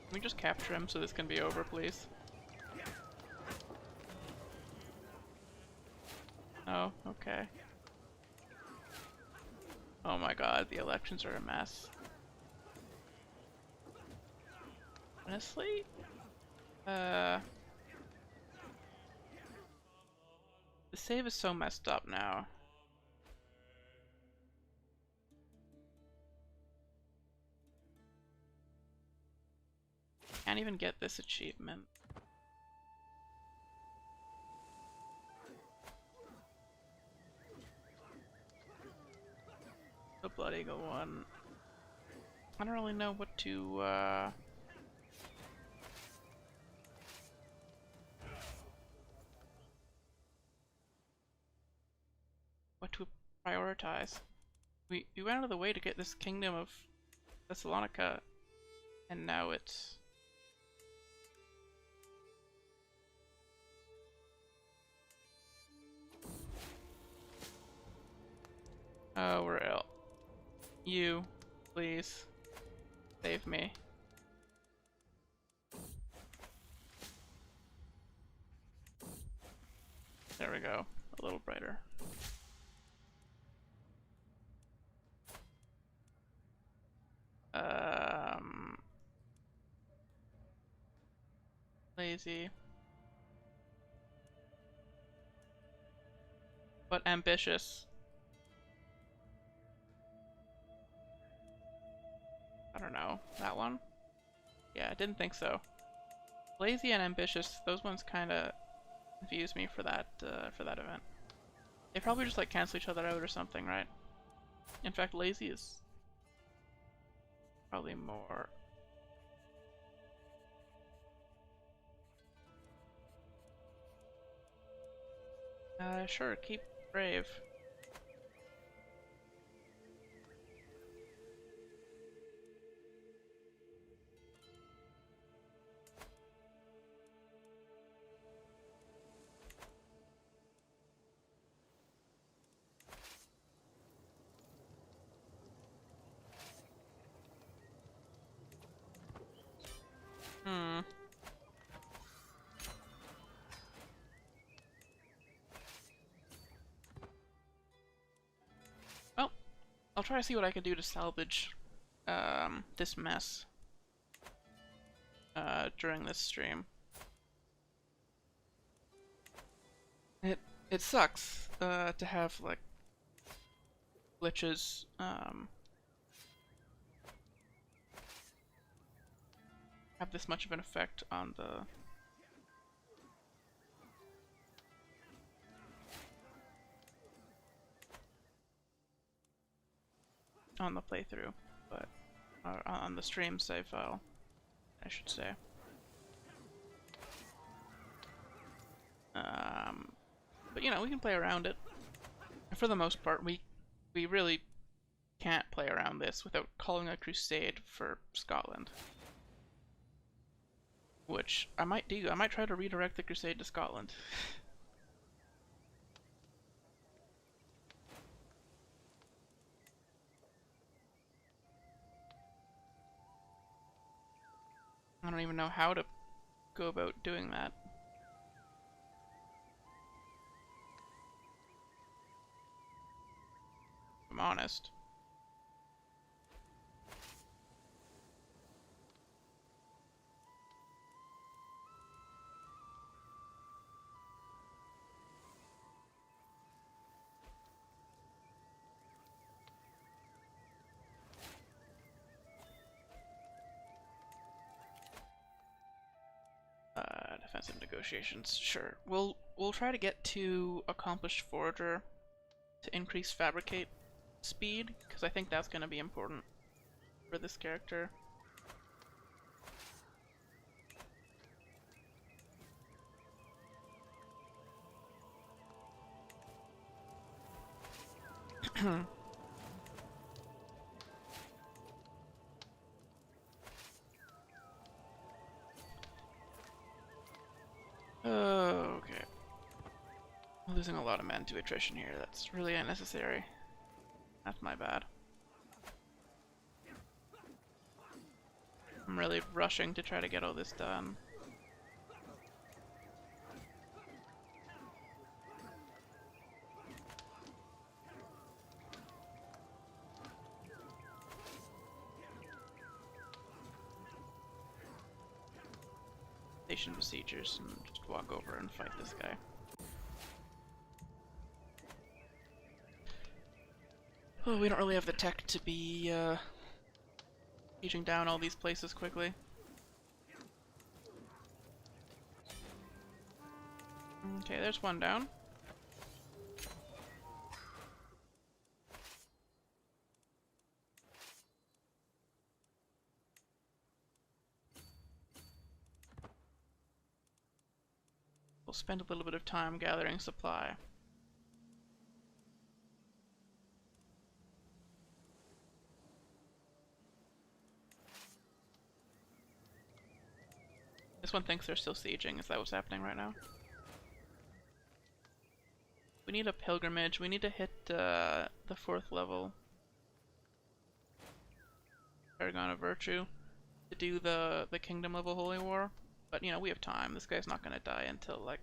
Can we just capture him so this can be over, please? Oh, okay. Oh my god, the elections are a mess. Honestly? The save is so messed up now. Can't even get this achievement. The Blood Eagle one. I don't really know what to, what to prioritize. We went out of the way to get this Kingdom of Thessalonica, and now it's... Oh, we're ill. You, please, save me. There we go. A little brighter. Lazy. But ambitious. I don't know. That one? Yeah, I didn't think so. Lazy and ambitious, those ones kinda confuse me for that event. They probably just like cancel each other out or something, right? In fact, lazy is probably more... sure, keep brave. Well, I'll try to see what I can do to salvage this mess during this stream. It sucks to have like glitches have this much of an effect on the playthrough, but on the stream save file, I should say. But you know, we can play around it. And for the most part, we really can't play around this without calling a crusade for Scotland. Which I might do. I might try to redirect the crusade to Scotland. I don't even know how to go about doing that. If I'm honest. defensive negotiations. Sure. We'll try to get to accomplished forager to increase fabricate speed, because I think that's going to be important for this character. Okay. I'm losing a lot of men to attrition here. That's really unnecessary. That's my bad. I'm really rushing to try to get all this done. Station besiegers and just walk over and fight this guy. Well, we don't really have the tech to be sieging down all these places quickly. Okay, there's one down. We'll spend a little bit of time gathering supply. This one thinks they're still sieging. Is that what's happening right now? We need a pilgrimage. We need to hit the 4th level Paragon of Virtue to do the kingdom level Holy War. But, you know, we have time. This guy's not going to die until, like,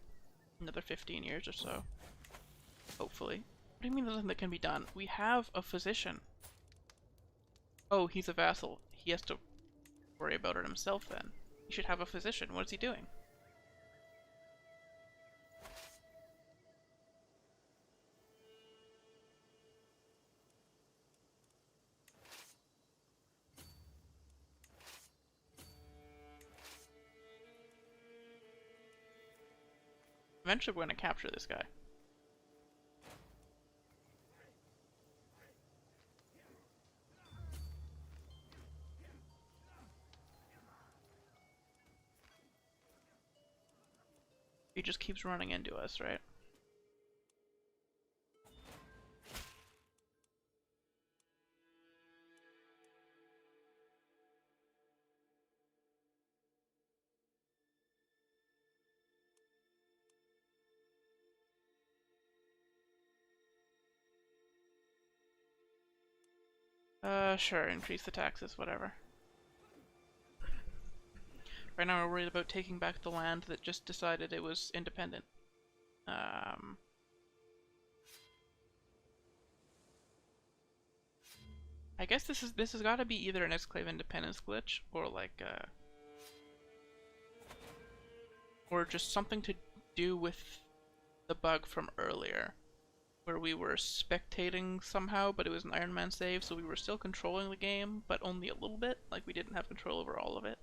another 15 years or so. Hopefully. What do you mean there's nothing that can be done? We have a physician. Oh, he's a vassal. He has to worry about it himself then. He should have a physician. What is he doing? Eventually we're going to capture this guy. He just keeps running into us, right? Sure, increase the taxes, whatever. Right now we're worried about taking back the land that just decided it was independent. I guess this has got to be either an exclave independence glitch or like or just something to do with the bug from earlier, where we were spectating somehow, but it was an Iron Man save, so we were still controlling the game, but only a little bit. Like we didn't have control over all of it.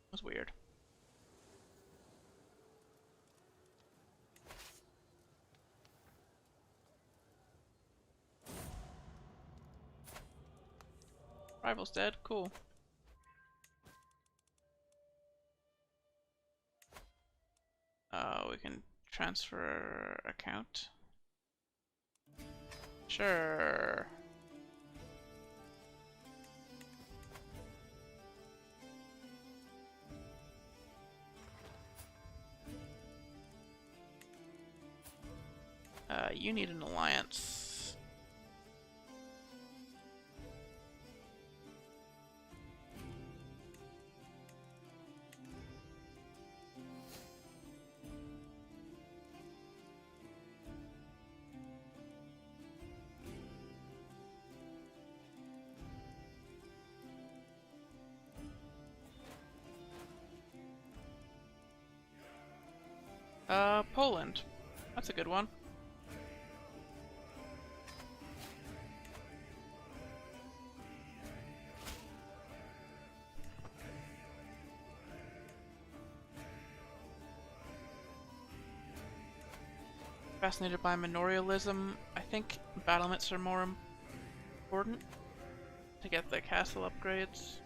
It was weird. Rival's dead, cool. We can transfer account. Sure. You need an alliance. Poland. That's a good one. Fascinated by memorialism. I think battlements are more important to get the castle upgrades.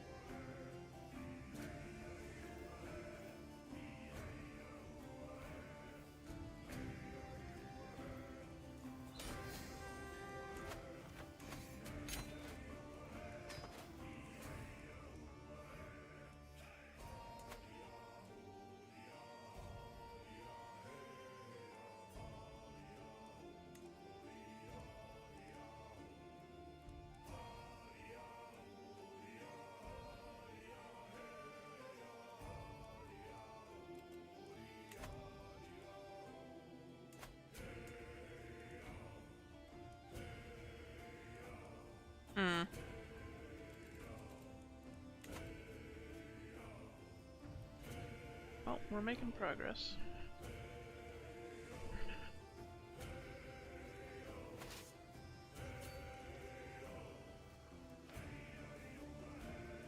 Well, we're making progress.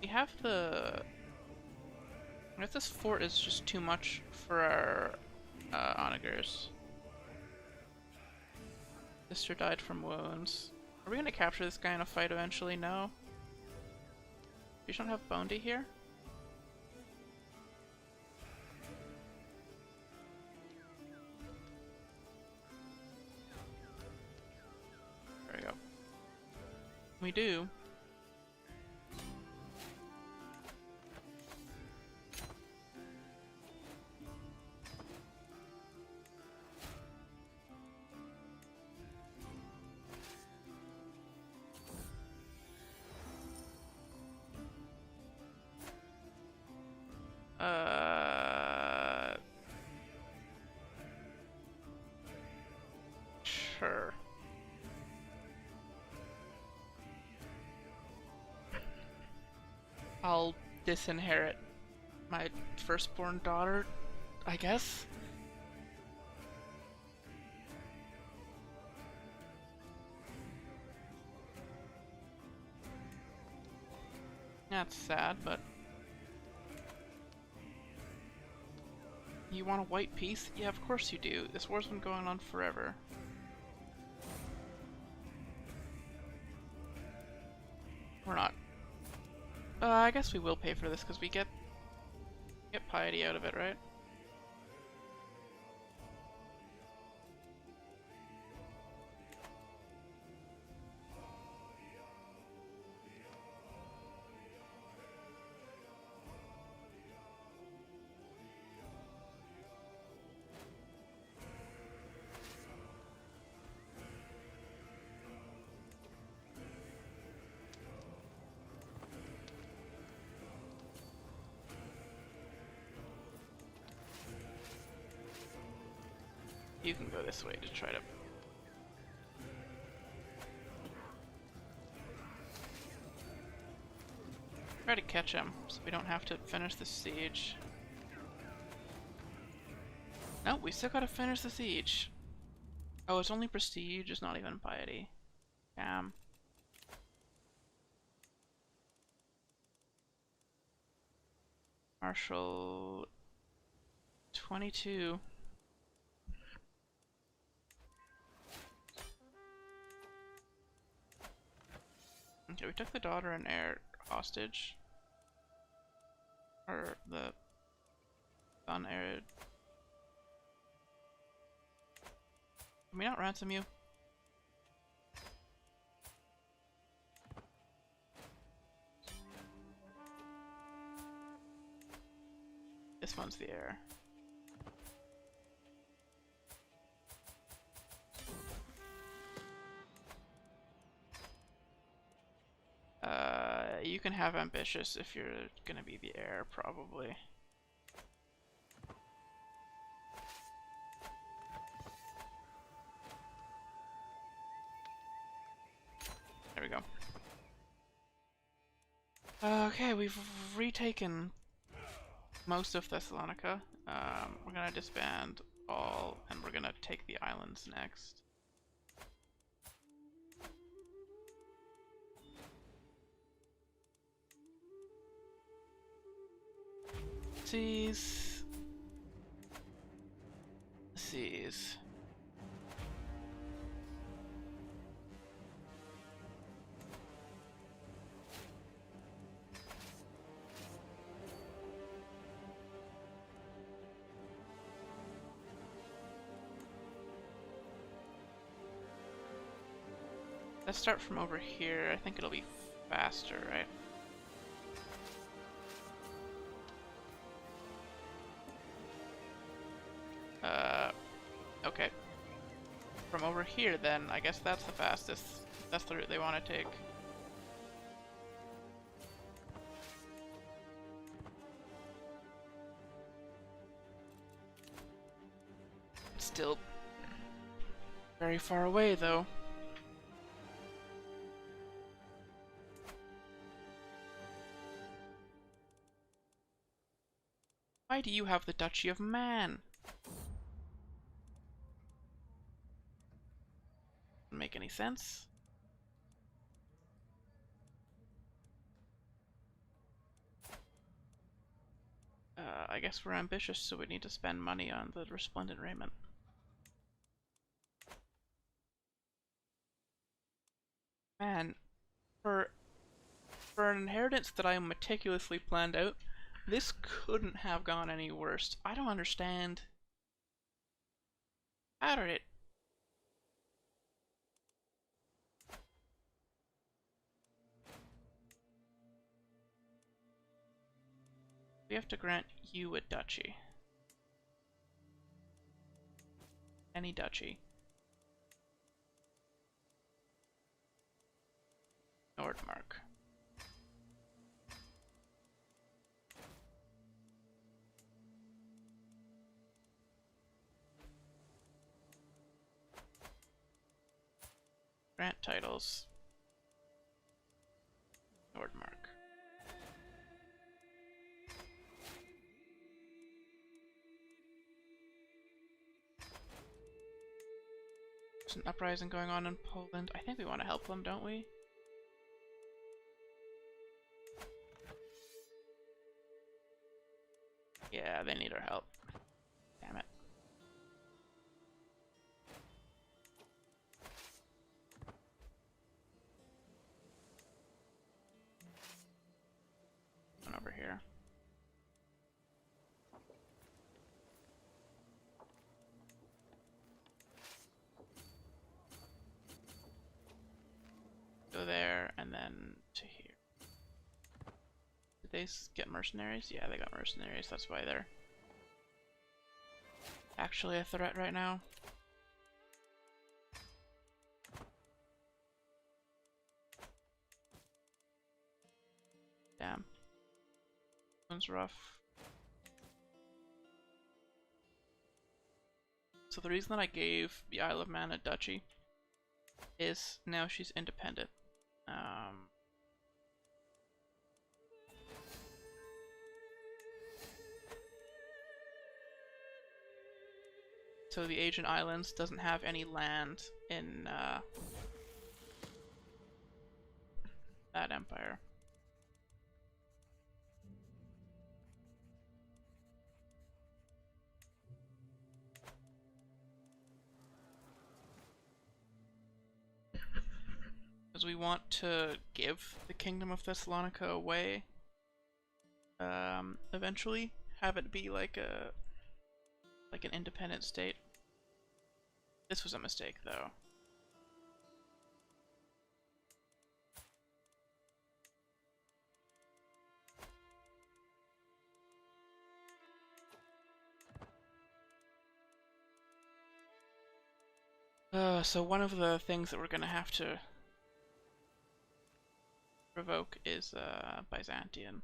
We have the... I guess this fort is just too much for our onagers. Sister died from wounds. Are we gonna capture this guy in a fight eventually? No. We don't have Bondi here? There we go. We do. Sure. I'll disinherit my firstborn daughter, I guess. That's sad, but... You want a white peace? Yeah, of course you do. This war's been going on forever. We're not. I guess we will pay for this because we get piety out of it, right? You can go this way to try to catch him, so we don't have to finish the siege. No, we still gotta finish the siege. Oh, it's only prestige, it's not even piety. Damn. Marshal 22. Okay, we took the daughter and heir hostage. Or the son heir. Can we not ransom you? This one's the heir. You can have ambitious if you're gonna be the heir, probably. There we go. Okay, we've retaken most of Thessalonica. We're gonna disband all, and we're gonna take the islands next. Seas. Let's start from over here. I think it'll be faster, right? Okay. From over here, then, I guess that's the fastest. That's the route they want to take. Still very far away, though. Why do you have the Duchy of Man? Doesn't make any sense. I guess we're ambitious, so we need to spend money on the resplendent raiment. Man, for an inheritance that I meticulously planned out, this couldn't have gone any worse. I don't understand. How did it? We have to grant you a duchy. Any duchy. Nordmark. Grant titles. Nordmark. There's an uprising going on in Poland. I think we want to help them, don't we? Yeah, they need our help. Damn it. One over here. Go there, and then to here. Did they get mercenaries? Yeah, they got mercenaries. That's why they're actually a threat right now. Damn. One's rough. So the reason that I gave the Isle of Man a duchy is now she's independent. So the Aegean Islands doesn't have any land in that empire. Because we want to give the Kingdom of Thessalonica away. Eventually, have it be like an independent state. This was a mistake, though. So one of the things that we're gonna have to revoke is Byzantium.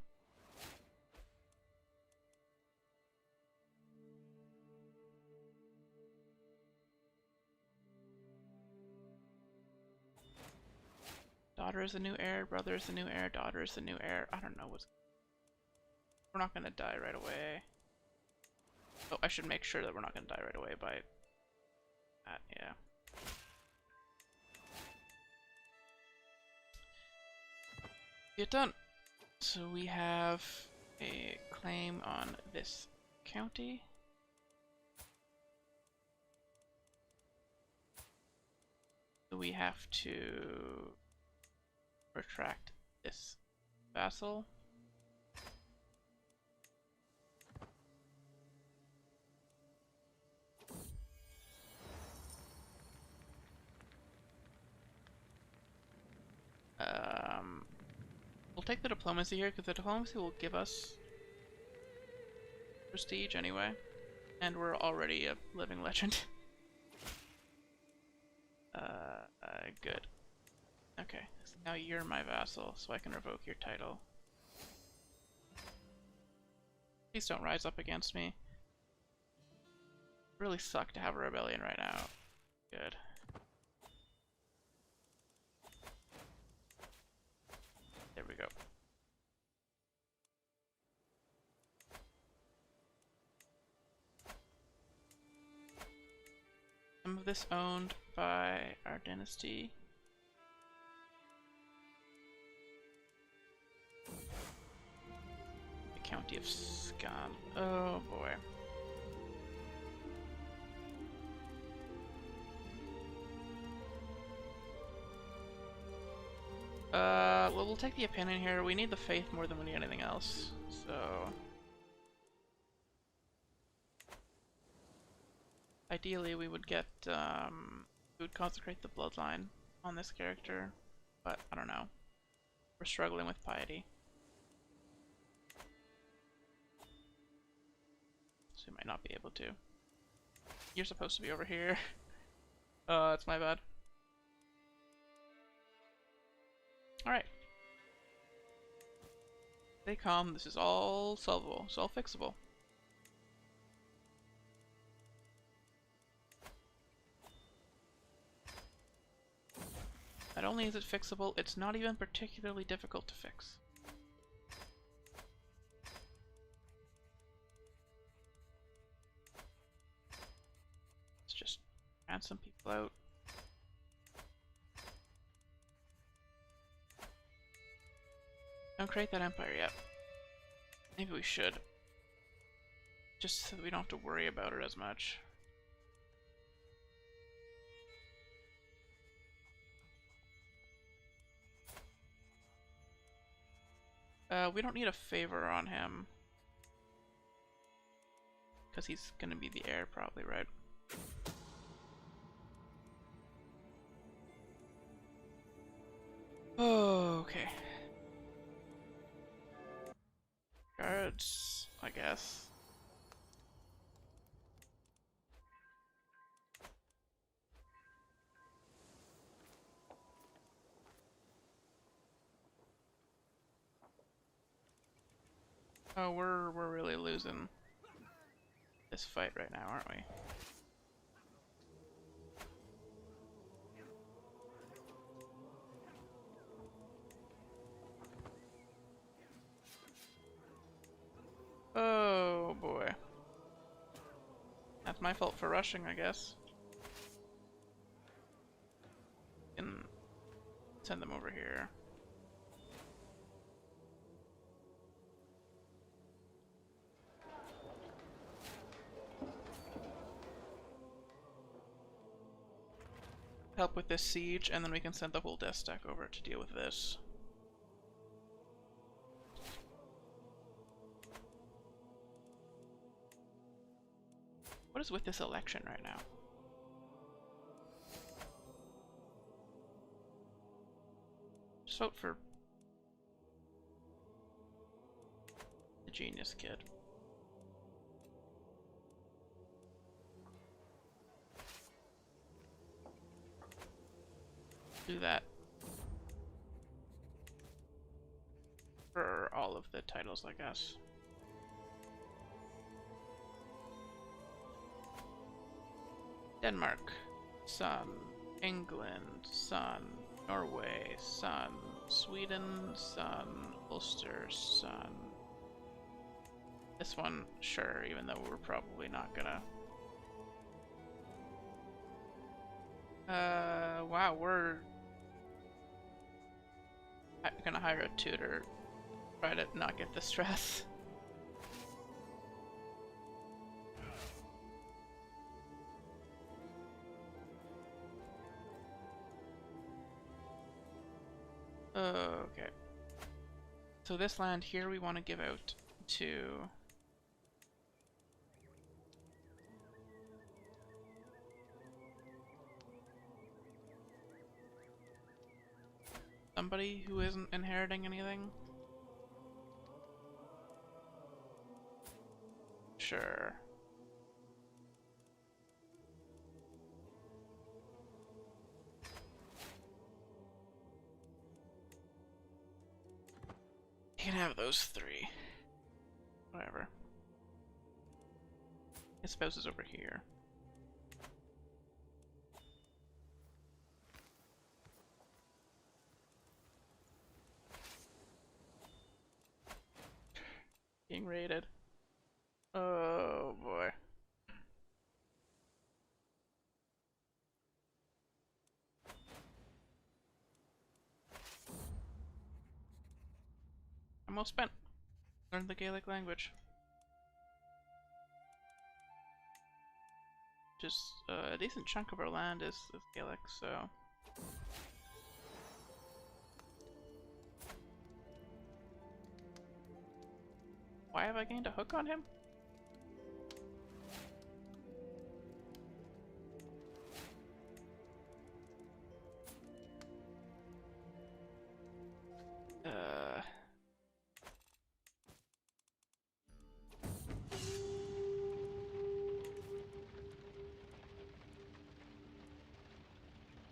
Daughter is the new heir, brother is the new heir, daughter is the new heir. I don't know what's... We're not gonna die right away. Oh, I should make sure that we're not gonna die right away by that, yeah. Get done! So we have a claim on this county. So we have to retract this vassal. take the diplomacy here, because the diplomacy will give us prestige anyway. And we're already a living legend. Good. Okay, so now you're my vassal, so I can revoke your title. Please don't rise up against me. Really suck to have a rebellion right now. Good. There we go. Some of this owned by our dynasty. The County of Skan. Oh boy. Well, we'll take the opinion here. We need the faith more than we need anything else, so... Ideally, we would get, we would consecrate the bloodline on this character, but I don't know. We're struggling with piety. So we might not be able to. You're supposed to be over here. It's my bad. Alright. Stay calm, this is all solvable, it's all fixable. Not only is it fixable, it's not even particularly difficult to fix. Let's just ransom people out. Don't create that empire yet. Maybe we should. Just so that we don't have to worry about it as much. We don't need a favor on him. Because he's gonna be the heir probably, right? Oh, okay. Guards, I guess. Oh, we're really losing this fight right now, aren't we? Oh boy. That's my fault for rushing, I guess. Can send them over here. Help with this siege, and then we can send the whole death stack over to deal with this. What is with this election right now? Just vote for the genius kid. Do that for all of the titles, I guess. Denmark, son. England, son. Norway, son. Sweden, son. Ulster, son. This one, sure, even though we're probably not gonna. Wow, we're gonna hire a tutor, try to not get the stress. Okay. So this land here we want to give out to somebody who isn't inheriting anything. Sure. You can have those 3. Whatever. His spouse is over here. Being raided. Oh boy. Almost spent. Learn the Gaelic language. Just a decent chunk of our land is Gaelic, so. Why have I gained a hook on him?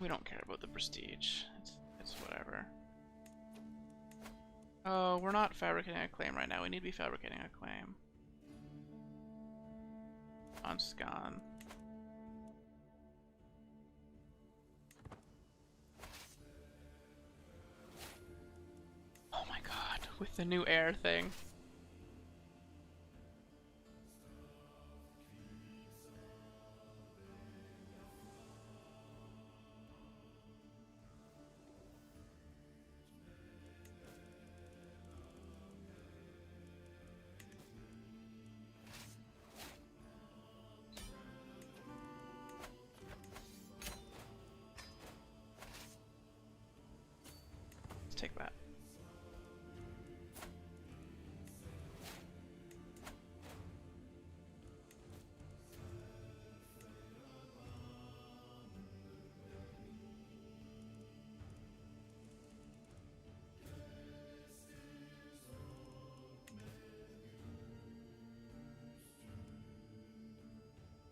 We don't care about the prestige. It's whatever. Oh, we're not fabricating a claim right now. We need to be fabricating a claim. On Skan. Oh my god, with the new air thing. Take that.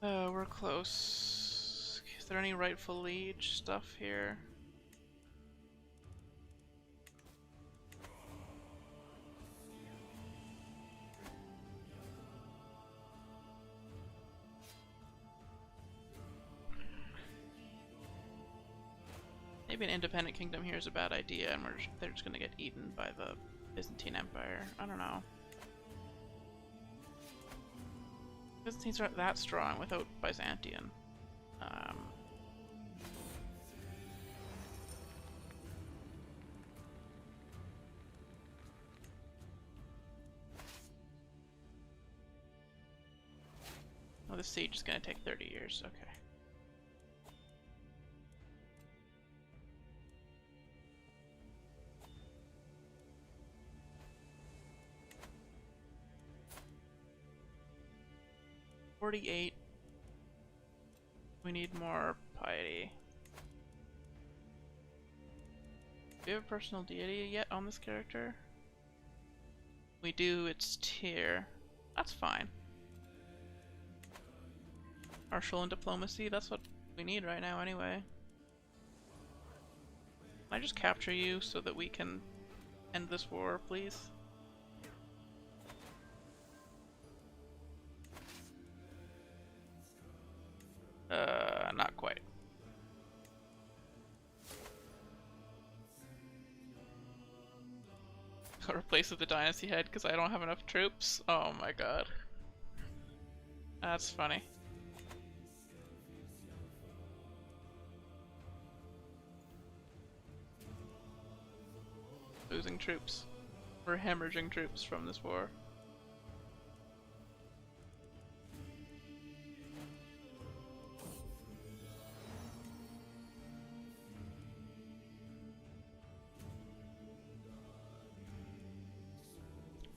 We're close. Is there any rightful liege stuff here? Maybe an independent kingdom here is a bad idea, and they're just gonna get eaten by the Byzantine Empire. I don't know. Byzantines aren't that strong without Byzantium. Oh, this siege is gonna take 30 years. Okay. $48. We need more piety. Do we have a personal deity yet on this character? We do, it's tier. That's fine. Martial and diplomacy, that's what we need right now anyway. Can I just capture you so that we can end this war, please? Not quite. Got replaced with the Dynasty head because I don't have enough troops. Oh my god. That's funny. Losing troops. We're hemorrhaging troops from this war.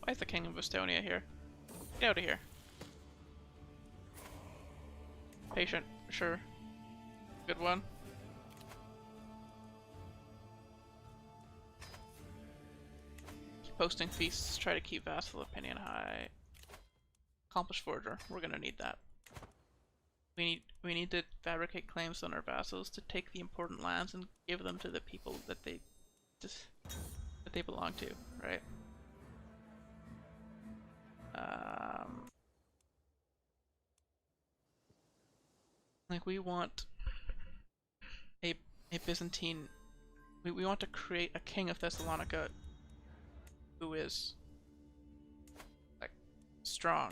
Why is the King of Estonia here? Get out of here. Patient, sure. Good one. Keep posting feasts, try to keep vassal opinion high. Accomplished forger. We're gonna need that. We need to fabricate claims on our vassals to take the important lands and give them to the people that they belong to, right? Like we want a Byzantine. We want to create a king of Thessalonica who is like strong.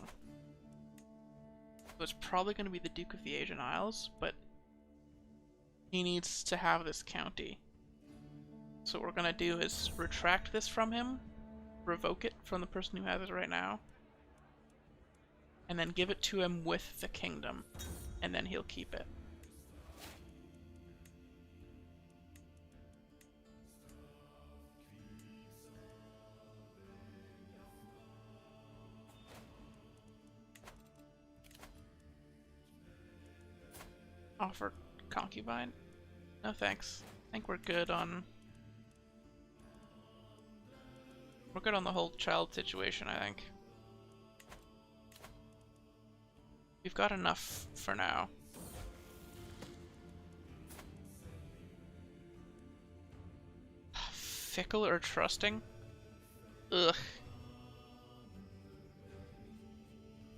So it's probably going to be the Duke of the Asian Isles, but he needs to have this county. So what we're going to do is retract this from him, revoke it from the person who has it right now, and then give it to him with the kingdom, and then he'll keep it. Offer concubine? No thanks. I think we're good on... We're good on the whole child situation, I think. We've got enough for now. Fickle or trusting? Ugh.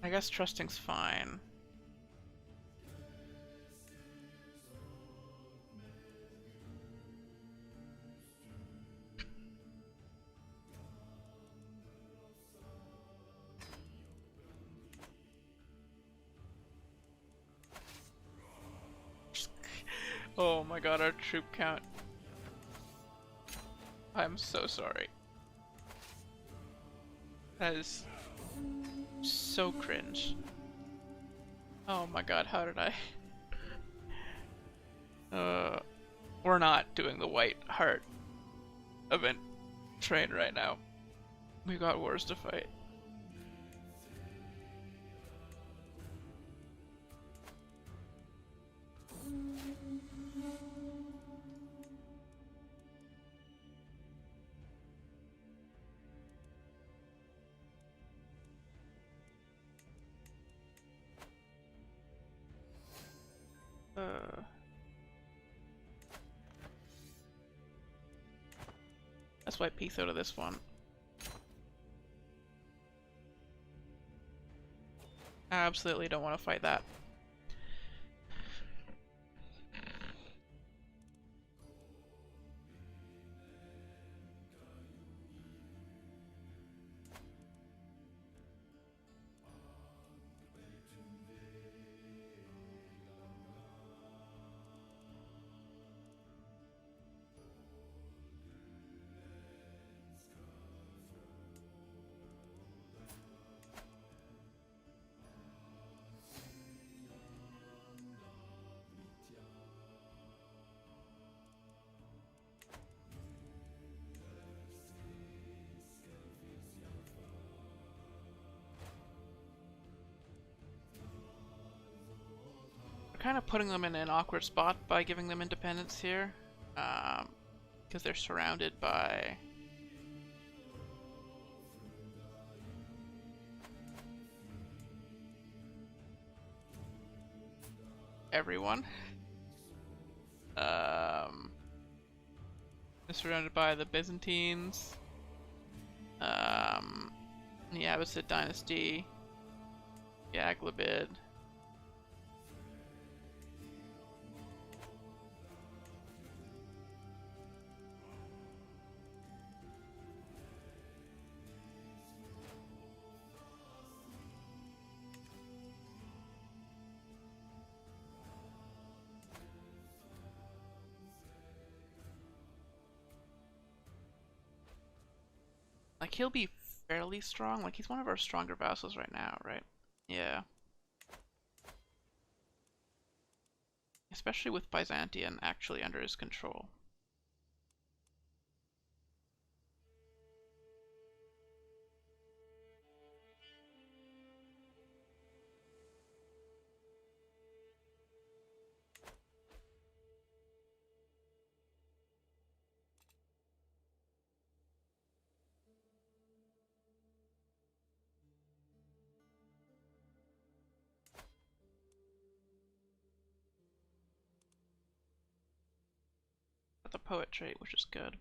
I guess trusting's fine. Oh my god, our troop count. I'm so sorry. That is so cringe. Oh my god, how did I... We're not doing the White Heart event train right now. We've got wars to fight. Let's wipe peace out of this one. I absolutely don't want to fight that. Kind of putting them in an awkward spot by giving them independence here, because they're surrounded by everyone. They're surrounded by the Byzantines, the Abbasid dynasty, Yaglabid. Like, he'll be fairly strong. Like, he's one of our stronger vassals right now, right? Yeah. Especially with Byzantium actually under his control. Got the poet trait, which is good.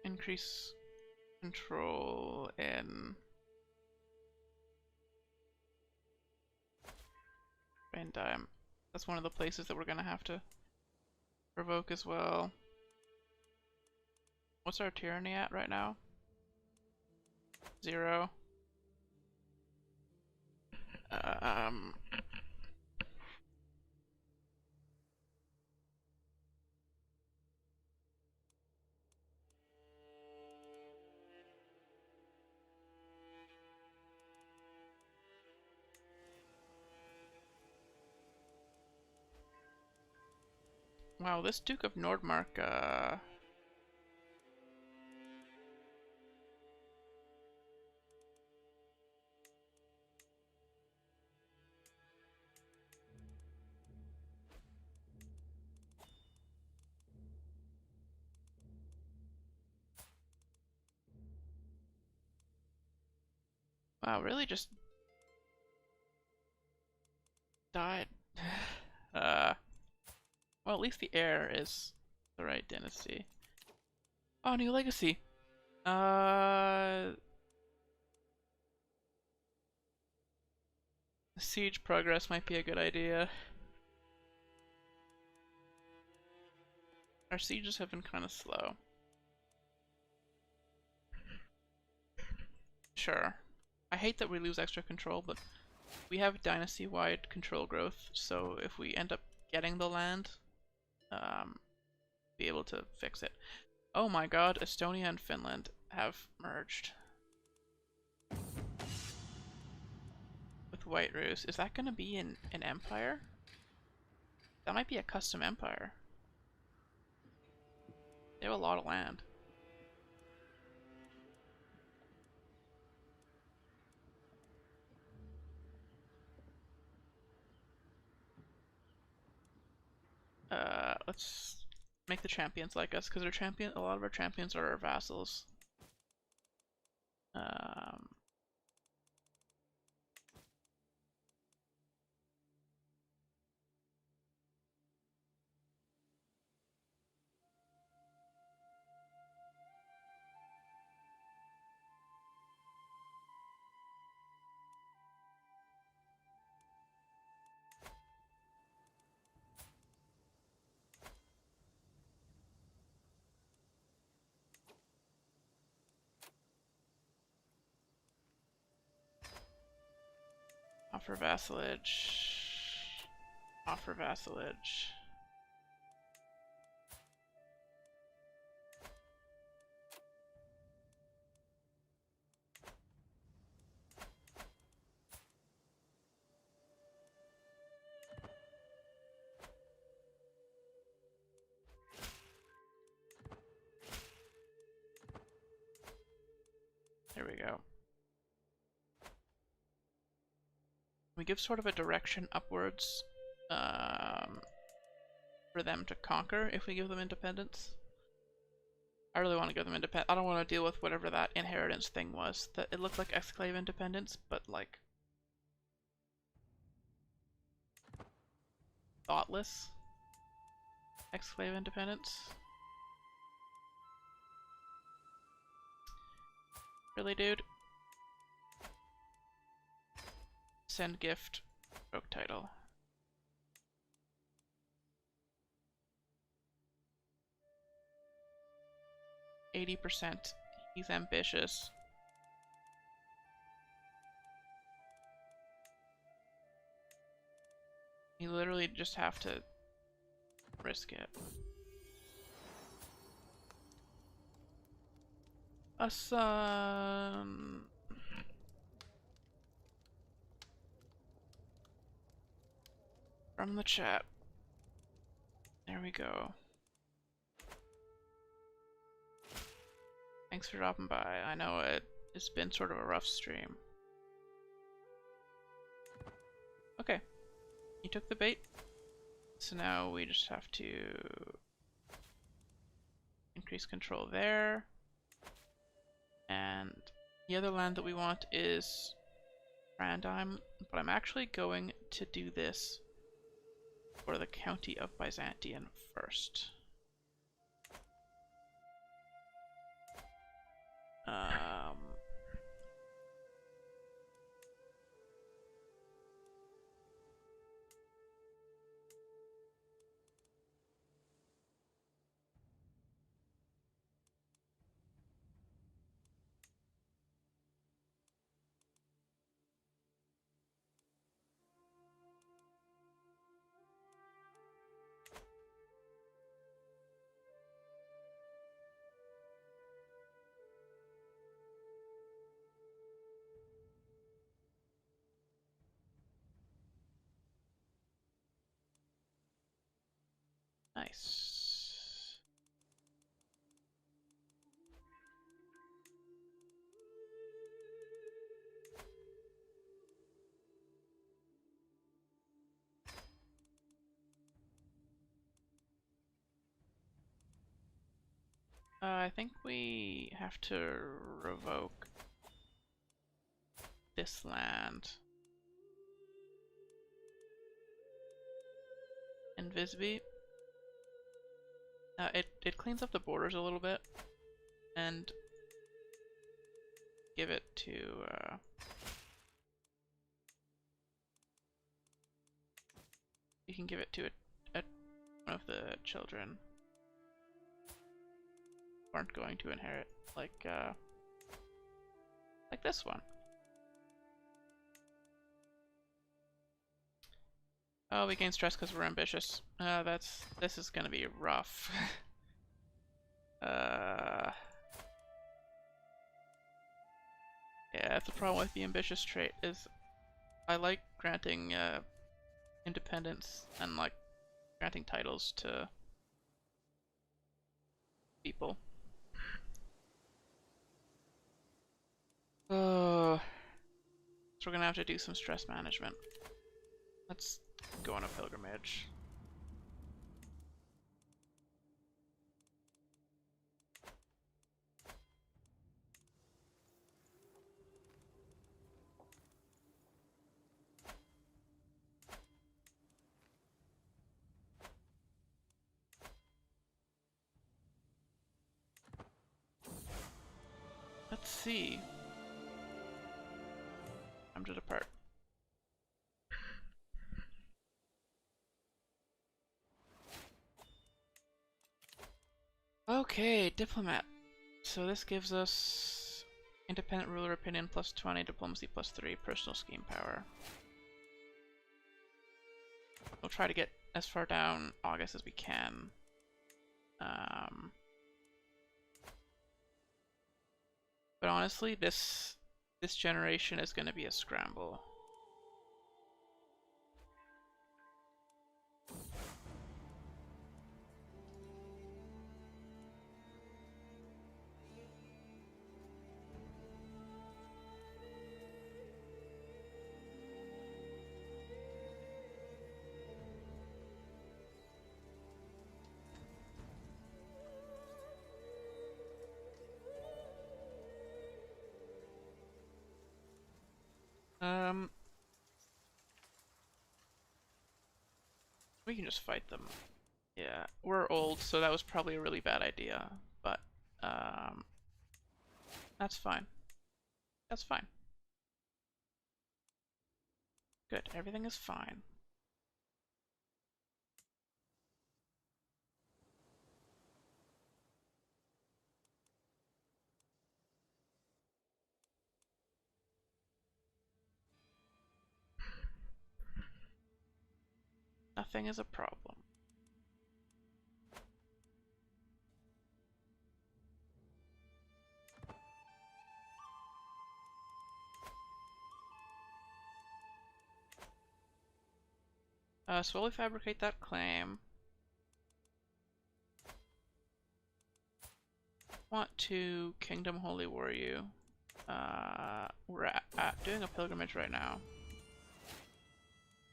Increase control in Byzantium. That's one of the places that we're gonna have to provoke as well. What's our tyranny at right now? 0. Wow, this Duke of Nordmark, wow, really just died. Well, at least the heir is the right dynasty. Oh, new legacy. Siege progress might be a good idea. Our sieges have been kind of slow. Sure. I hate that we lose extra control, but we have dynasty-wide control growth, so if we end up getting the land, be able to fix it. Oh my god, Estonia and Finland have merged. With White Rus. Is that gonna be an empire? That might be a custom empire. They have a lot of land. Let's make the champions like us, because a lot of our champions are our vassals. Offer vassalage. Offer vassalage. There we go. We give sort of a direction upwards for them to conquer if we give them independence. I really want to give them independence. I don't want to deal with whatever that inheritance thing was. That it looked like exclave independence, but like thoughtless exclave independence. Really, dude? Send gift, broke title. %. He's ambitious. You literally just have to risk it. A son. From the chat. There we go. Thanks for dropping by. I know it's been sort of a rough stream. Okay. You took the bait. So now we just have to increase increase control there. And the other land that we want is Brandheim, but I'm actually going to do this for the county of Byzantium first. Nice. I think we have to revoke this land. And Visby. It cleans up the borders a little bit, and give it to you can give it to one of the children who aren't going to inherit, like this one. Oh, we gain stress because we're ambitious. This is gonna be rough. Yeah, that's the problem with the ambitious trait, is I like granting independence and like granting titles to people. So we're gonna have to do some stress management. Let's go on a pilgrimage. Let's see. Time to depart. Okay, diplomat. So this gives us independent ruler opinion plus 20, diplomacy plus 3, personal scheme power. We'll try to get as far down August as we can. But honestly, this generation is going to be a scramble. We can just fight them. Yeah, we're old, so that was probably a really bad idea, but that's fine. That's fine. Good, everything is fine. Nothing is a problem. Slowly fabricate that claim. Want to Kingdom Holy War you. We're doing a pilgrimage right now.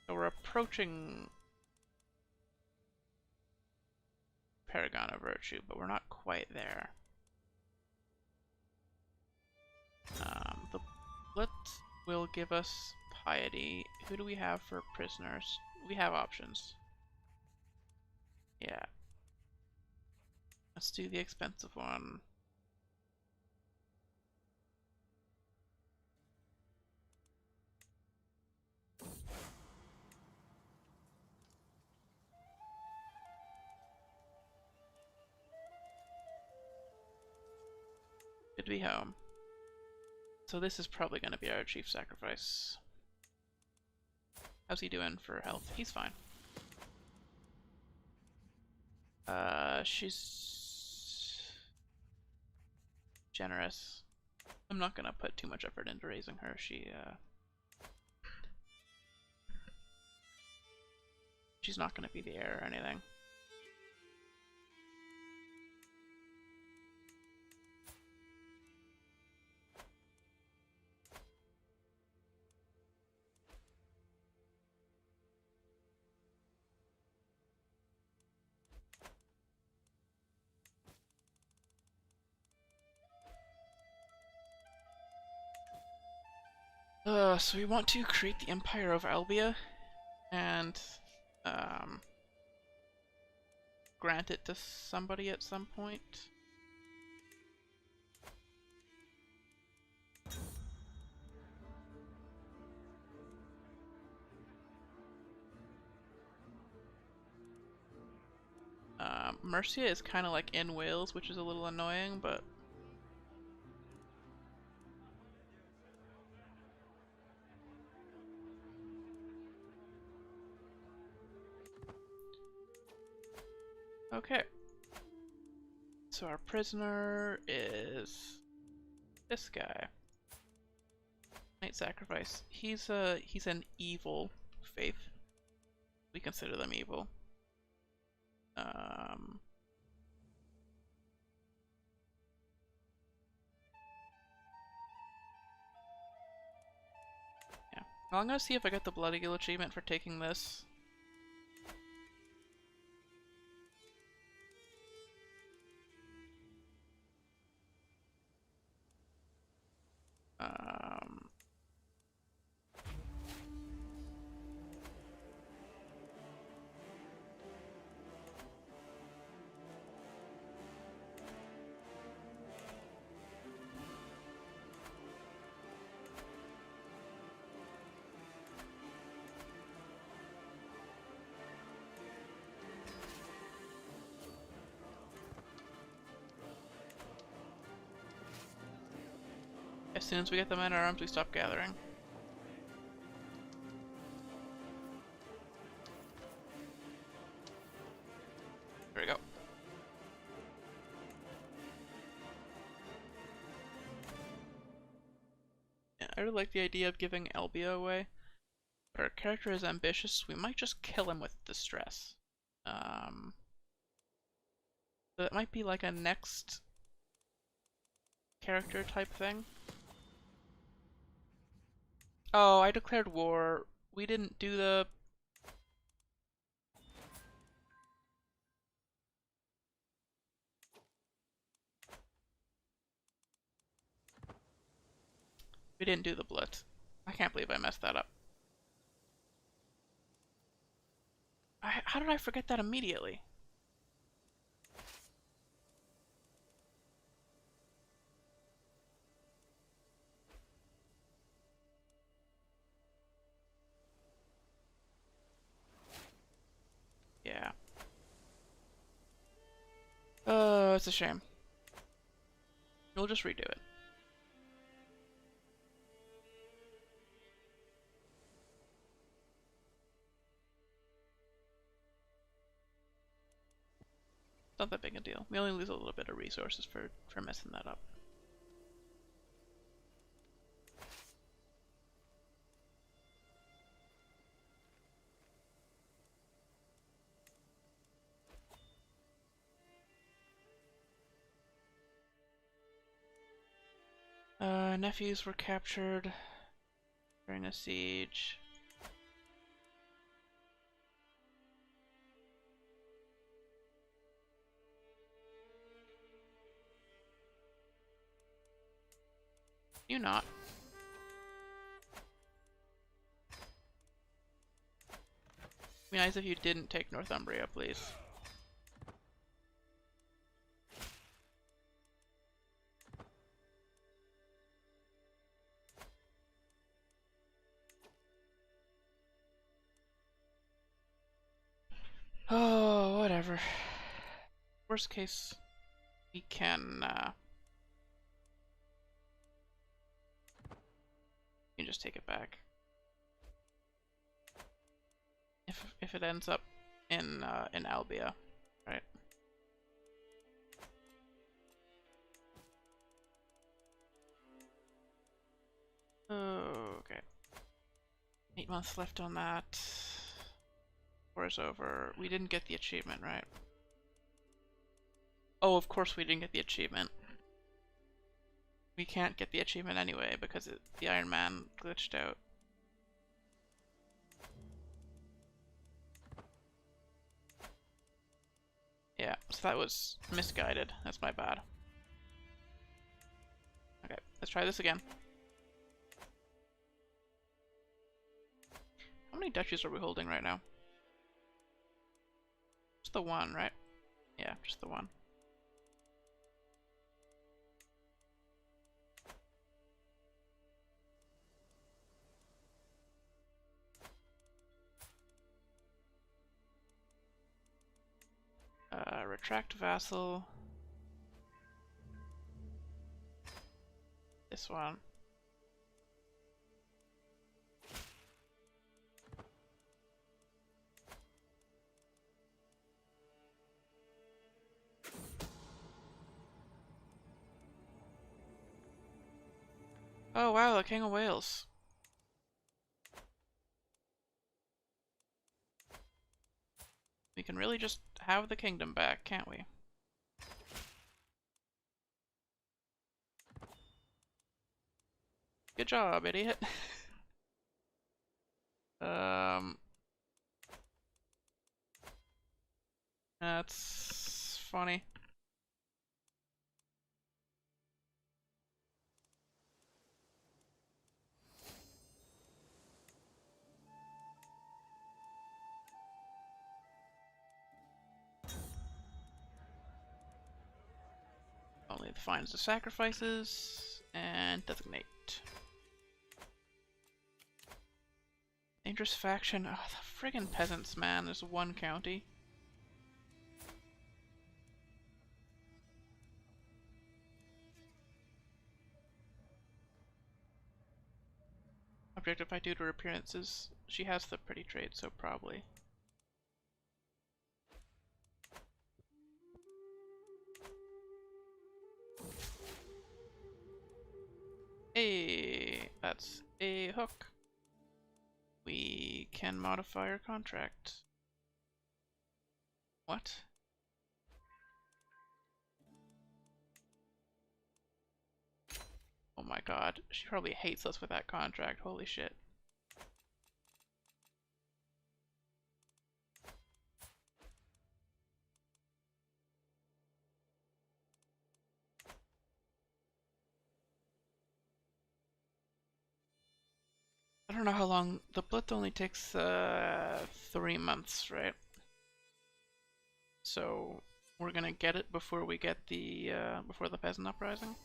So we're approaching Paragon of Virtue, but we're not quite there. The Blitz will give us Piety. Who do we have for prisoners? We have options. Yeah. Let's do the expensive one. Good to be home. So this is probably going to be our chief sacrifice. How's he doing for health? He's fine. She's generous. I'm not gonna put too much effort into raising her. She's not gonna be the heir or anything. So we want to create the Empire of Albia and grant it to somebody at some point. Mercia is kind of like in Wales, which is a little annoying, but okay. So our prisoner is this guy. Knight sacrifice. He's an evil faith. We consider them evil. Yeah. Well, I'm gonna see if I get the Blood Eagle achievement for taking this. As soon as we get the men at arms, we stop gathering. There we go. Yeah, I really like the idea of giving Albia away. But our character is ambitious, we might just kill him with distress. So that might be like a next character type thing. Oh, I declared war. We didn't do the... We didn't do the Blitz. I can't believe I messed that up. How did I forget that immediately? Yeah. Oh, it's a shame. We'll just redo it. Not that big a deal. We only lose a little bit of resources for messing that up. Nephews were captured during a siege. You not. Be nice if you didn't take Northumbria, please. Oh, whatever. Worst case, we can, you can just take it back. If it ends up in Albia, right? Okay. 8 months left on that. War is over. We didn't get the achievement, right? Oh, of course we didn't get the achievement. We can't get the achievement anyway because the Iron Man glitched out. Yeah, so that was misguided. That's my bad. Okay, let's try this again. How many duchies are we holding right now? Just the one, right? Yeah, just the one. Retract vassal. This one. Oh wow, the King of Wales. We can really just have the kingdom back, can't we? Good job, idiot. That's funny. Only defines the sacrifices and designate. Dangerous faction. Oh, the friggin' peasants, man. There's one county. Objectified due to her appearances. She has the pretty trait, so probably. Hey, that's a hook. We can modify our contract. What? Oh my god, she probably hates us with that contract, holy shit. I don't know how long, the blood only takes 3 months, right? So we're gonna get it before we get the before the peasant uprising.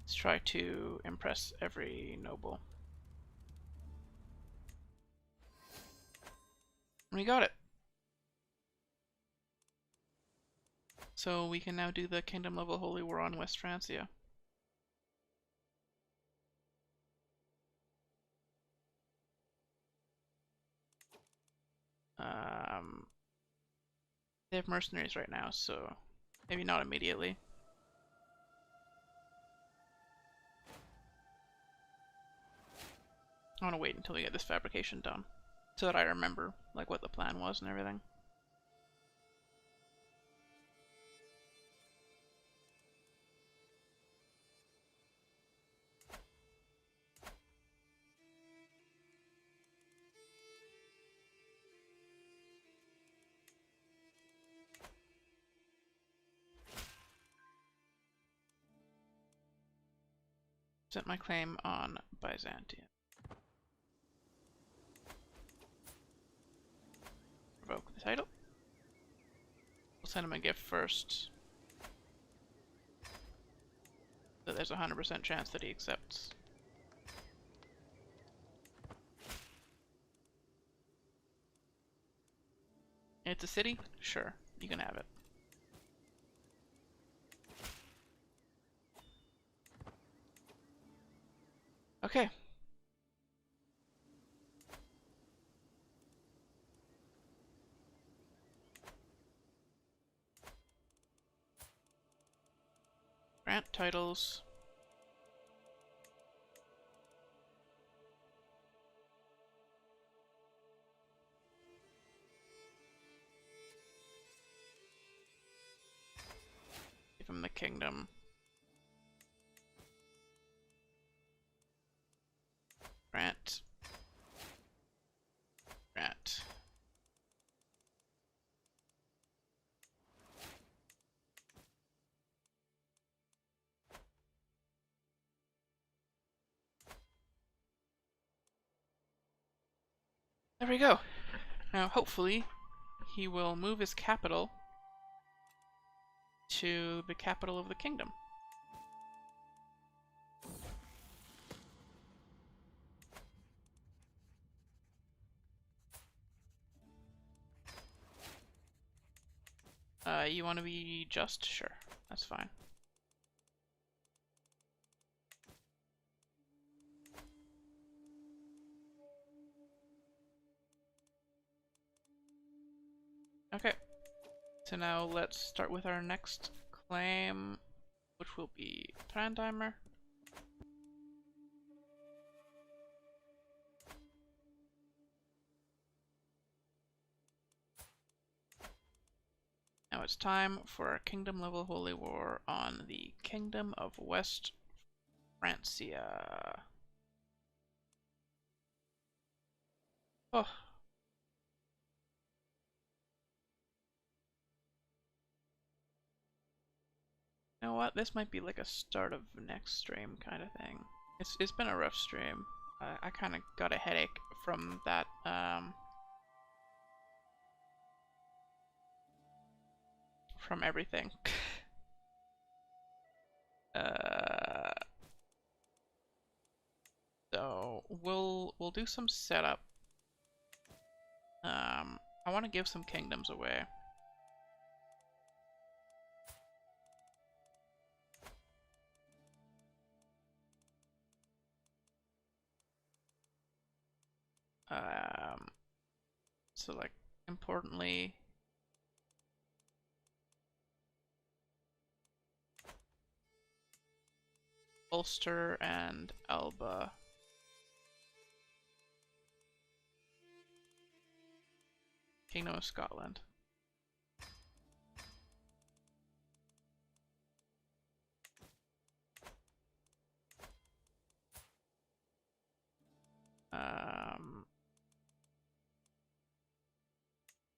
Let's try to impress every noble. We got it. So we can now do the kingdom level holy war on West Francia. They have mercenaries right now, so maybe not immediately. I want to wait until we get this fabrication done, so that I remember like what the plan was and everything. Set my claim on Byzantium. Revoke the title. We'll send him a gift first. So there's a 100% chance that he accepts. It's a city? Sure, you can have it. Okay. Grant titles. Give him the kingdom. Grant. Grant. There we go. Now, hopefully, he will move his capital to the capital of the kingdom. You want to be just? Sure, that's fine. Okay, so now let's start with our next claim, which will be Trandheimer. Now it's time for our kingdom level holy war on the Kingdom of West Francia. Oh. You know what? This might be like a start of next stream kind of thing. It's been a rough stream. I kind of got a headache from that. From everything. So we'll do some setup. I want to give some kingdoms away. So like importantly, Ulster and Alba. Kingdom of Scotland.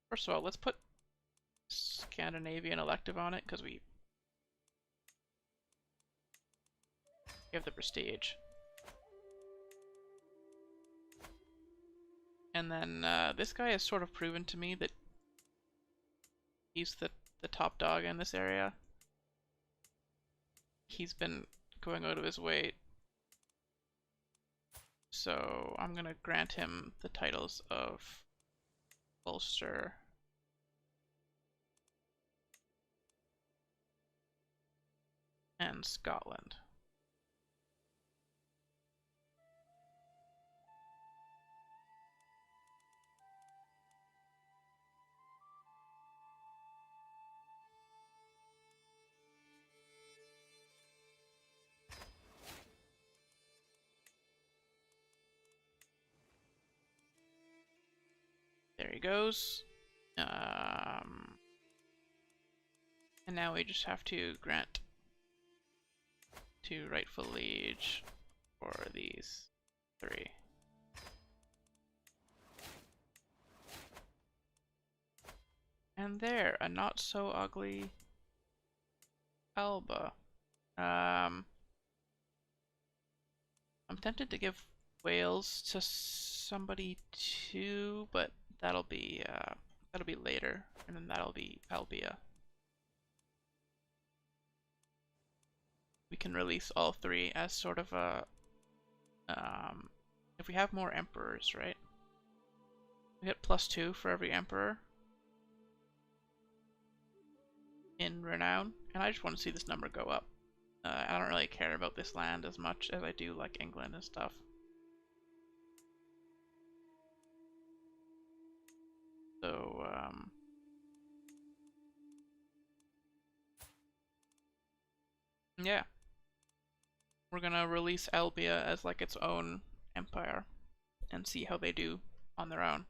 First of all, let's put Scandinavian elective on it because we have the prestige. And then this guy has sort of proven to me that he's the top dog in this area. He's been going out of his way. So I'm gonna grant him the titles of Ulster and Scotland. There he goes. And now we just have to grant to rightful liege for these three. And there, a not so ugly Alba. I'm tempted to give Wales to somebody too, but that'll be later, and then that'll be Albia. We can release all three as sort of a if we have more emperors, right? We get +2 for every emperor in renown, and I just want to see this number go up. I don't really care about this land as much as I do like England and stuff. So, yeah. We're gonna release Albia as like its own empire and see how they do on their own.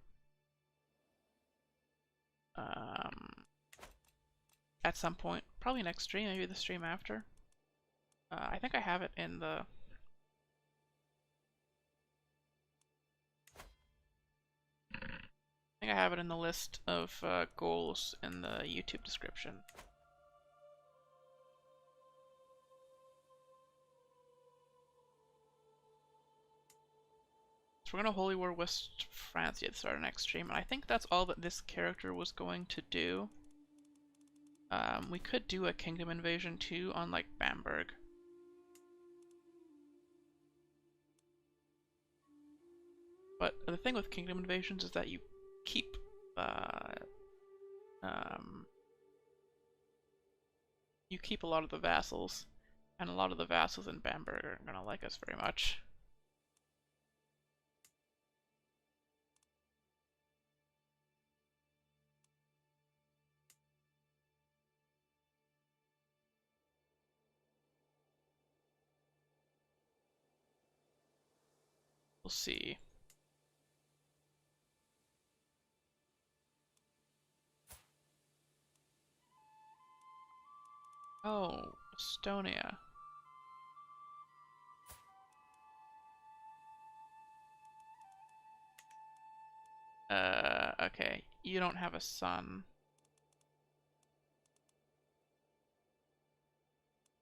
At some point, probably next stream, maybe the stream after. I think I have it in the... I think I have it in the list of goals in the YouTube description. So we're going to Holy War West Francia to start our next stream, and I think that's all that this character was going to do. We could do a kingdom invasion too on like Bamberg. But the thing with kingdom invasions is that you keep you keep a lot of the vassals, and a lot of the vassals in Bamberg aren't gonna like us very much. We'll see. Oh, Estonia. Okay. You don't have a son.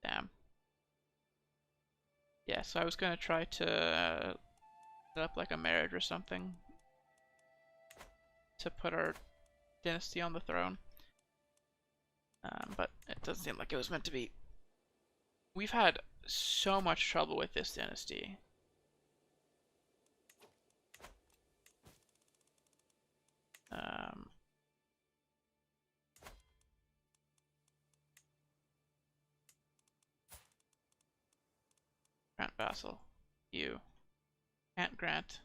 Damn. Yeah, so I was gonna try to set up like a marriage or something to put our dynasty on the throne. But it doesn't seem like it was meant to be. We've had so much trouble with this dynasty. Grant vassal. You. Can't grant.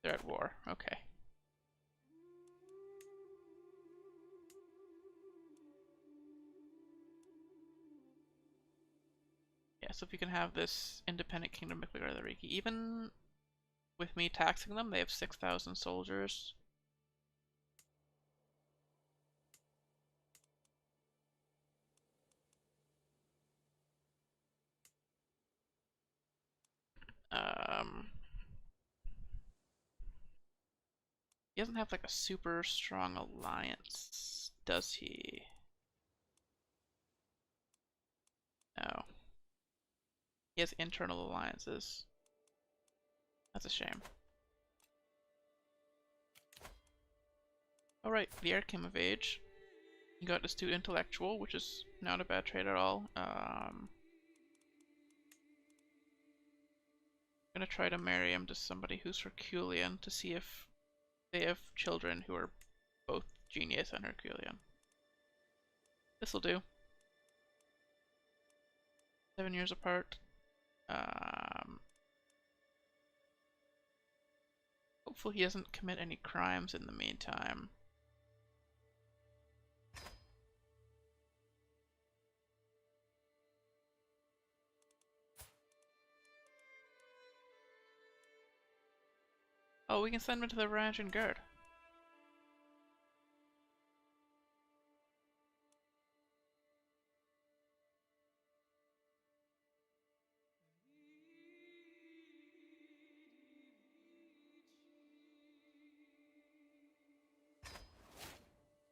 They're at war. Okay. Yeah, so if you can have this independent kingdom, Miklagarðaríki, even with me taxing them, they have 6,000 soldiers. He doesn't have like a super strong alliance, does he? No. He has internal alliances. That's a shame. Alright, the heir came of age. He got astute intellectual, which is not a bad trait at all. I'm gonna try to marry him to somebody who's Herculean to see if they have children who are both genius and Herculean. This'll do. 7 years apart. Hopefully he doesn't commit any crimes in the meantime. Oh, we can send him to the Varangian Guard.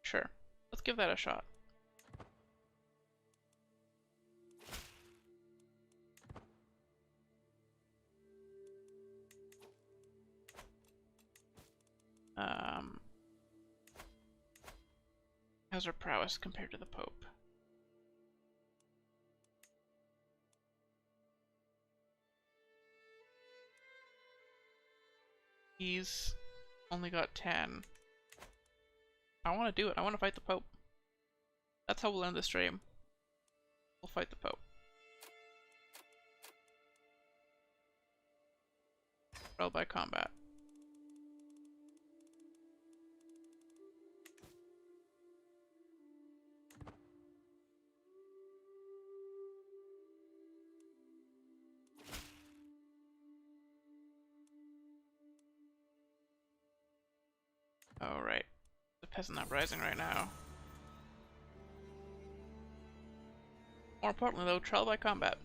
Sure. Let's give that a shot. How's our prowess compared to the Pope? He's only got 10. I want to do it. I want to fight the Pope. That's how we'll end the stream. We'll fight the Pope. Trial by combat. Oh, right. The peasant uprising right now. More importantly though, trial by combat.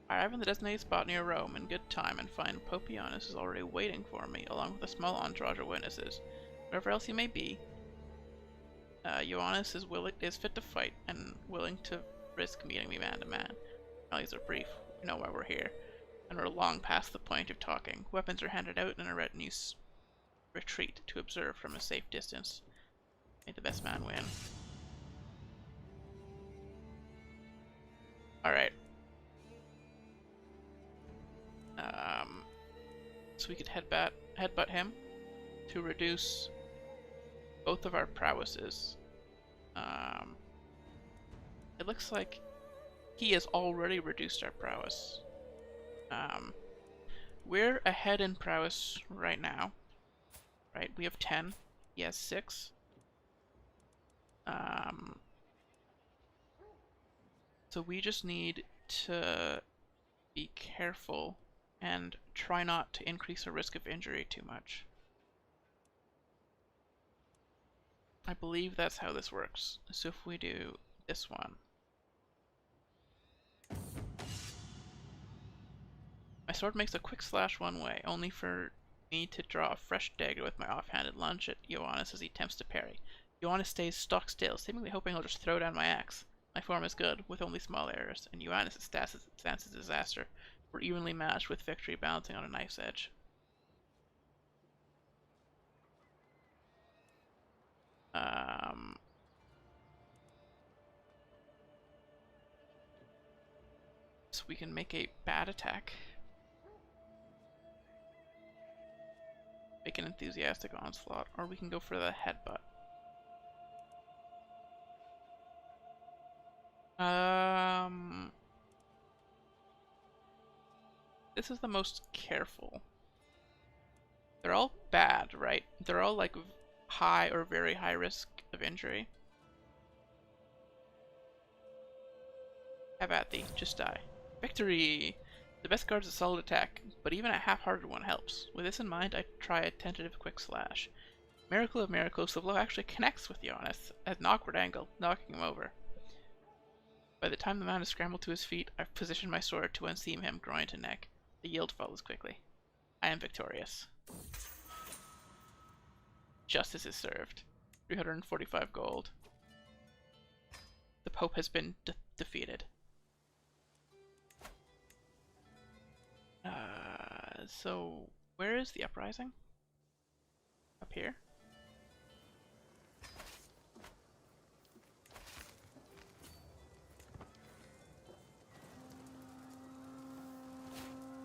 I arrive in the designated spot near Rome in good time and find Pope Ioannis is already waiting for me, along with a small entourage of witnesses. Wherever else he may be, Ioannis is fit to fight and willing to risk meeting me man to man. Rallies are brief, we know why we're here, and we're long past the point of talking. Weapons are handed out and a retinue retreat to observe from a safe distance. May the best man win. Alright. So we could headbutt him to reduce both of our prowesses. It looks like he has already reduced our prowess. We're ahead in prowess right now. Right, we have 10. He has 6. So we just need to be careful and try not to increase the risk of injury too much. I believe that's how this works. So if we do this one. My sword makes a quick slash one way, only for me to draw a fresh dagger with my offhanded lunge at Ioannis as he attempts to parry. Ioannis stays stock still, seemingly hoping I'll just throw down my axe. My form is good, with only small errors, and Ioannis' stance is disaster. We're evenly matched, with victory balancing on a knife's edge. So we can make a bad attack. Make an enthusiastic onslaught, or we can go for the headbutt. This is the most careful. They're all bad, right? They're all like high or very high risk of injury. Have at thee, just die. Victory! The best guard is a solid attack, but even a half-hearted one helps. With this in mind, I try a tentative quick slash. Miracle of miracles, the blow actually connects with Ioannis at an awkward angle, knocking him over. By the time the man has scrambled to his feet, I've positioned my sword to unseam him groin to neck. The yield follows quickly. I am victorious. Justice is served. 345 gold. The Pope has been defeated. So where is the uprising? Up here?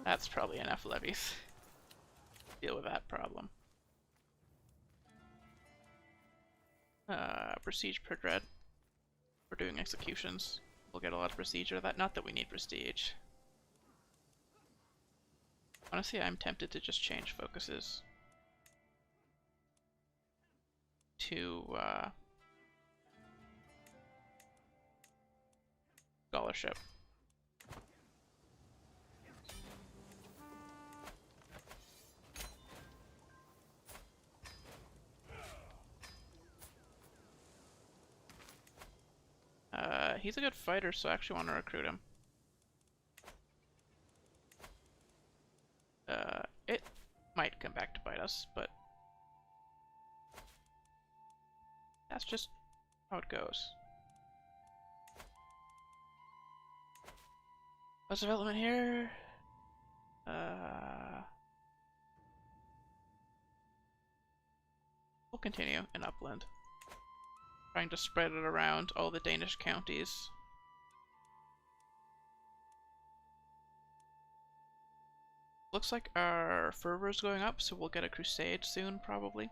That's probably enough levies. Deal with that problem. Prestige per dread. We're doing executions. We'll get a lot of prestige out of that. Not that we need prestige. Honestly, I'm tempted to just change focuses to scholarship. He's a good fighter, so I actually want to recruit him. It might come back to bite us, but that's just how it goes. What's development here? We'll continue in Upland. trying to spread it around all the Danish counties. Looks like our fervor is going up, so we'll get a crusade soon, probably.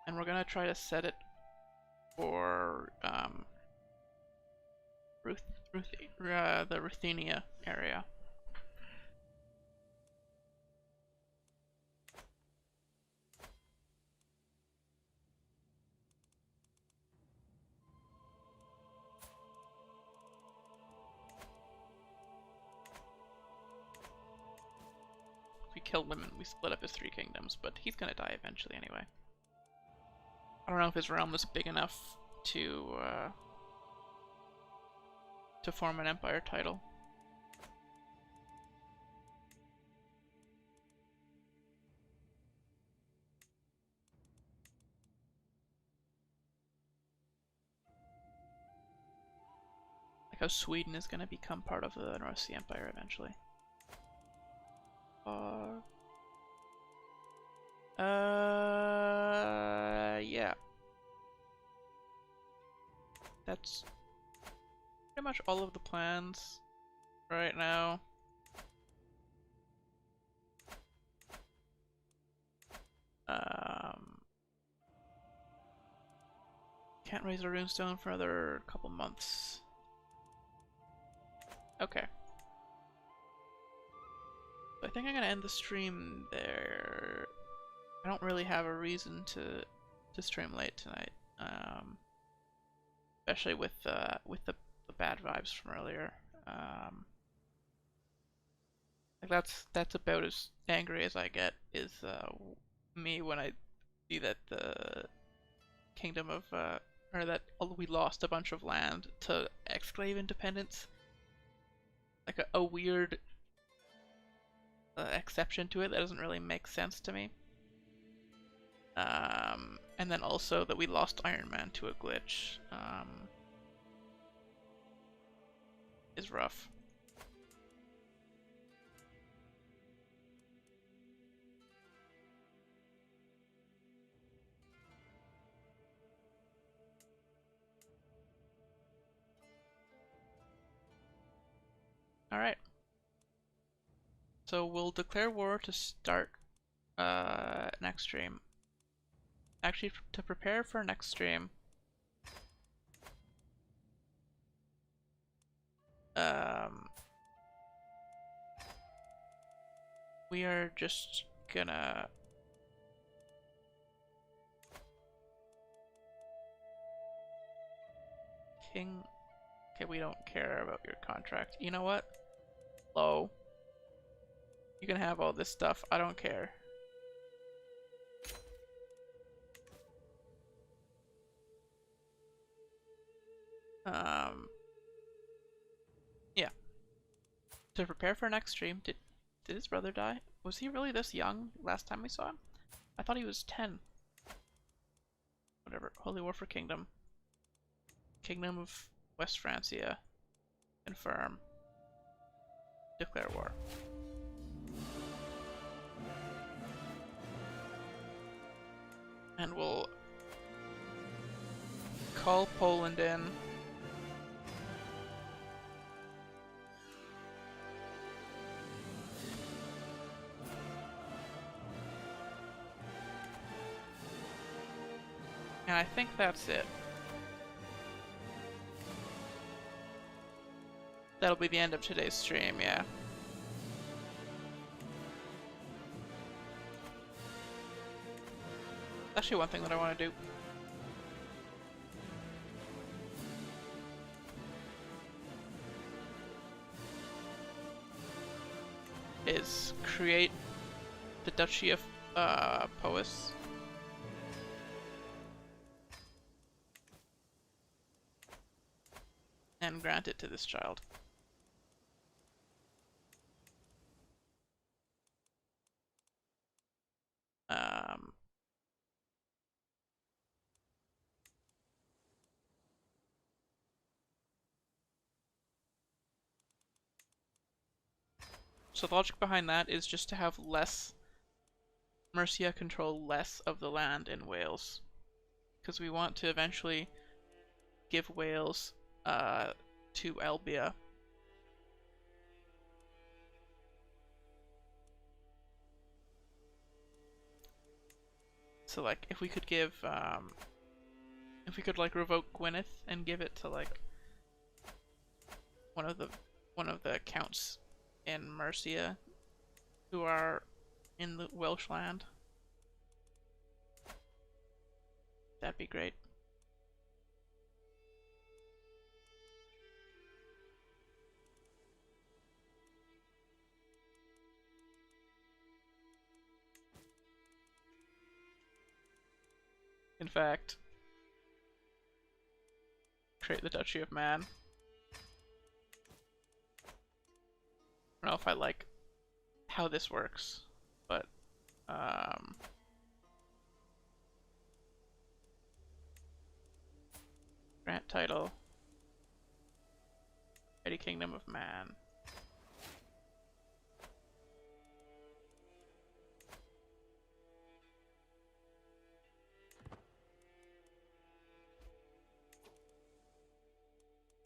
And we're gonna try to set it for the Ruthenia area. We killed him and we split up his 3 kingdoms, but he's gonna die eventually anyway. I don't know if his realm is big enough to form an empire title. Like how Sweden is gonna become part of the North Sea Empire eventually. Yeah. That's pretty much all of the plans right now. Can't raise a runestone for another couple months. Okay. I think I'm gonna end the stream there. I don't really have a reason to stream late tonight, especially with the bad vibes from earlier. Like that's about as angry as I get is me when I see that the kingdom of or that we lost a bunch of land to exclave independence. Like a weird exception to it that doesn't really make sense to me. And then also that we lost Iron Man to a glitch is rough. Alright. So we'll declare war to start next stream. Actually, to prepare for next stream, we are just gonna Okay, we don't care about your contract. You know what? Low. You can have all this stuff. I don't care. Yeah. To prepare for next stream, did his brother die? Was he really this young last time we saw him? I thought he was 10. Whatever. Holy War for Kingdom. Kingdom of West Francia. Confirm. Declare war. And we'll call Poland in. And I think that's it. That'll be the end of today's stream, yeah. Actually, one thing that I want to do. Is create the Duchy of Powys. And grant it to this child. So the logic behind that is just to have Mercia control less of the land in Wales. Because we want to eventually give Wales to Albia. So like if we could give if we could like revoke Gwynedd and give it to like one of the counts in Mercia who are in the Welsh land, that'd be great. In fact, create the Duchy of Man. I don't know if I like how this works, but grant title, Mighty Kingdom of Man.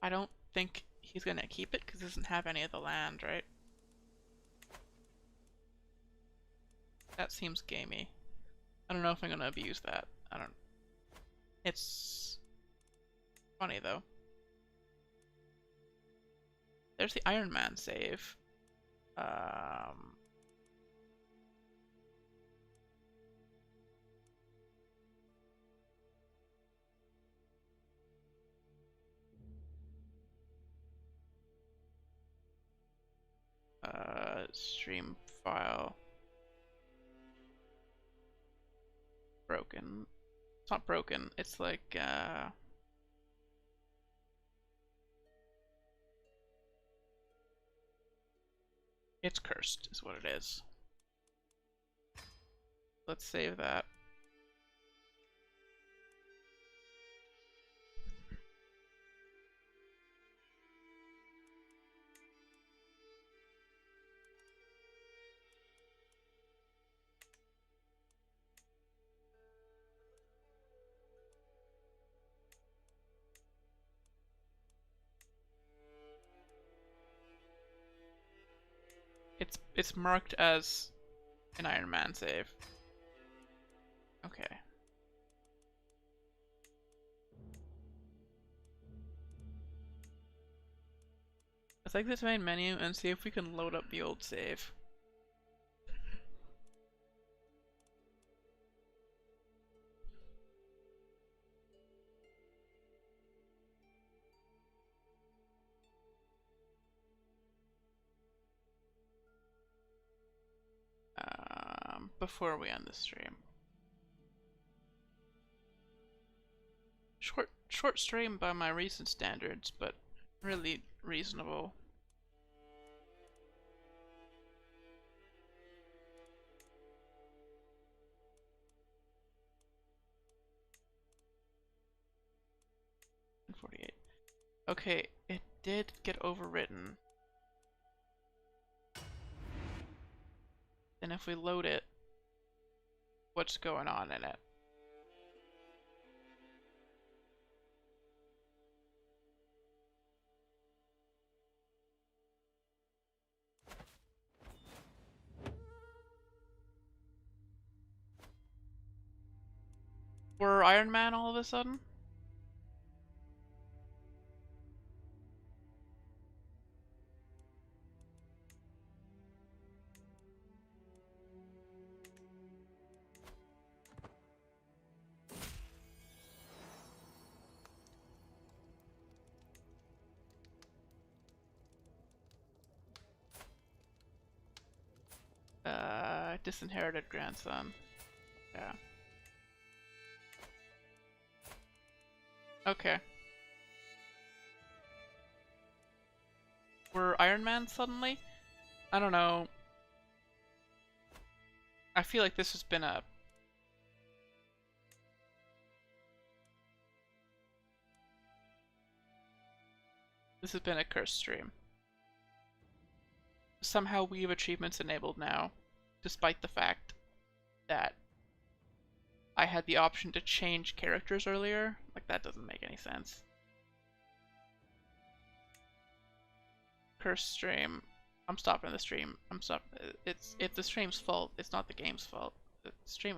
I don't think he's gonna keep it because he doesn't have any of the land, right? That seems gamey. I don't know if I'm gonna abuse that. I don't. It's funny though. There's the Iron Man save. Stream file. Broken. It's not broken, it's like, it's cursed, is what it is. Let's save that. It's marked as an Iron Man save. Okay. Let's take this main menu and see if we can load up the old save. Before we end the stream. Short stream by my recent standards, but really reasonable. And 48. Okay, it did get overwritten. And if we load it, what's going on in it? We're Iron Man all of a sudden? Disinherited grandson. Yeah. Okay. We're Iron Man suddenly? I don't know. I feel like this has been a... This has been a cursed stream. Somehow we have achievements enabled now, despite the fact that I had the option to change characters earlier. Like, that doesn't make any sense. Curse stream. I'm stopping the stream. I'm stop. It's if the stream's full, it's not the game's fault.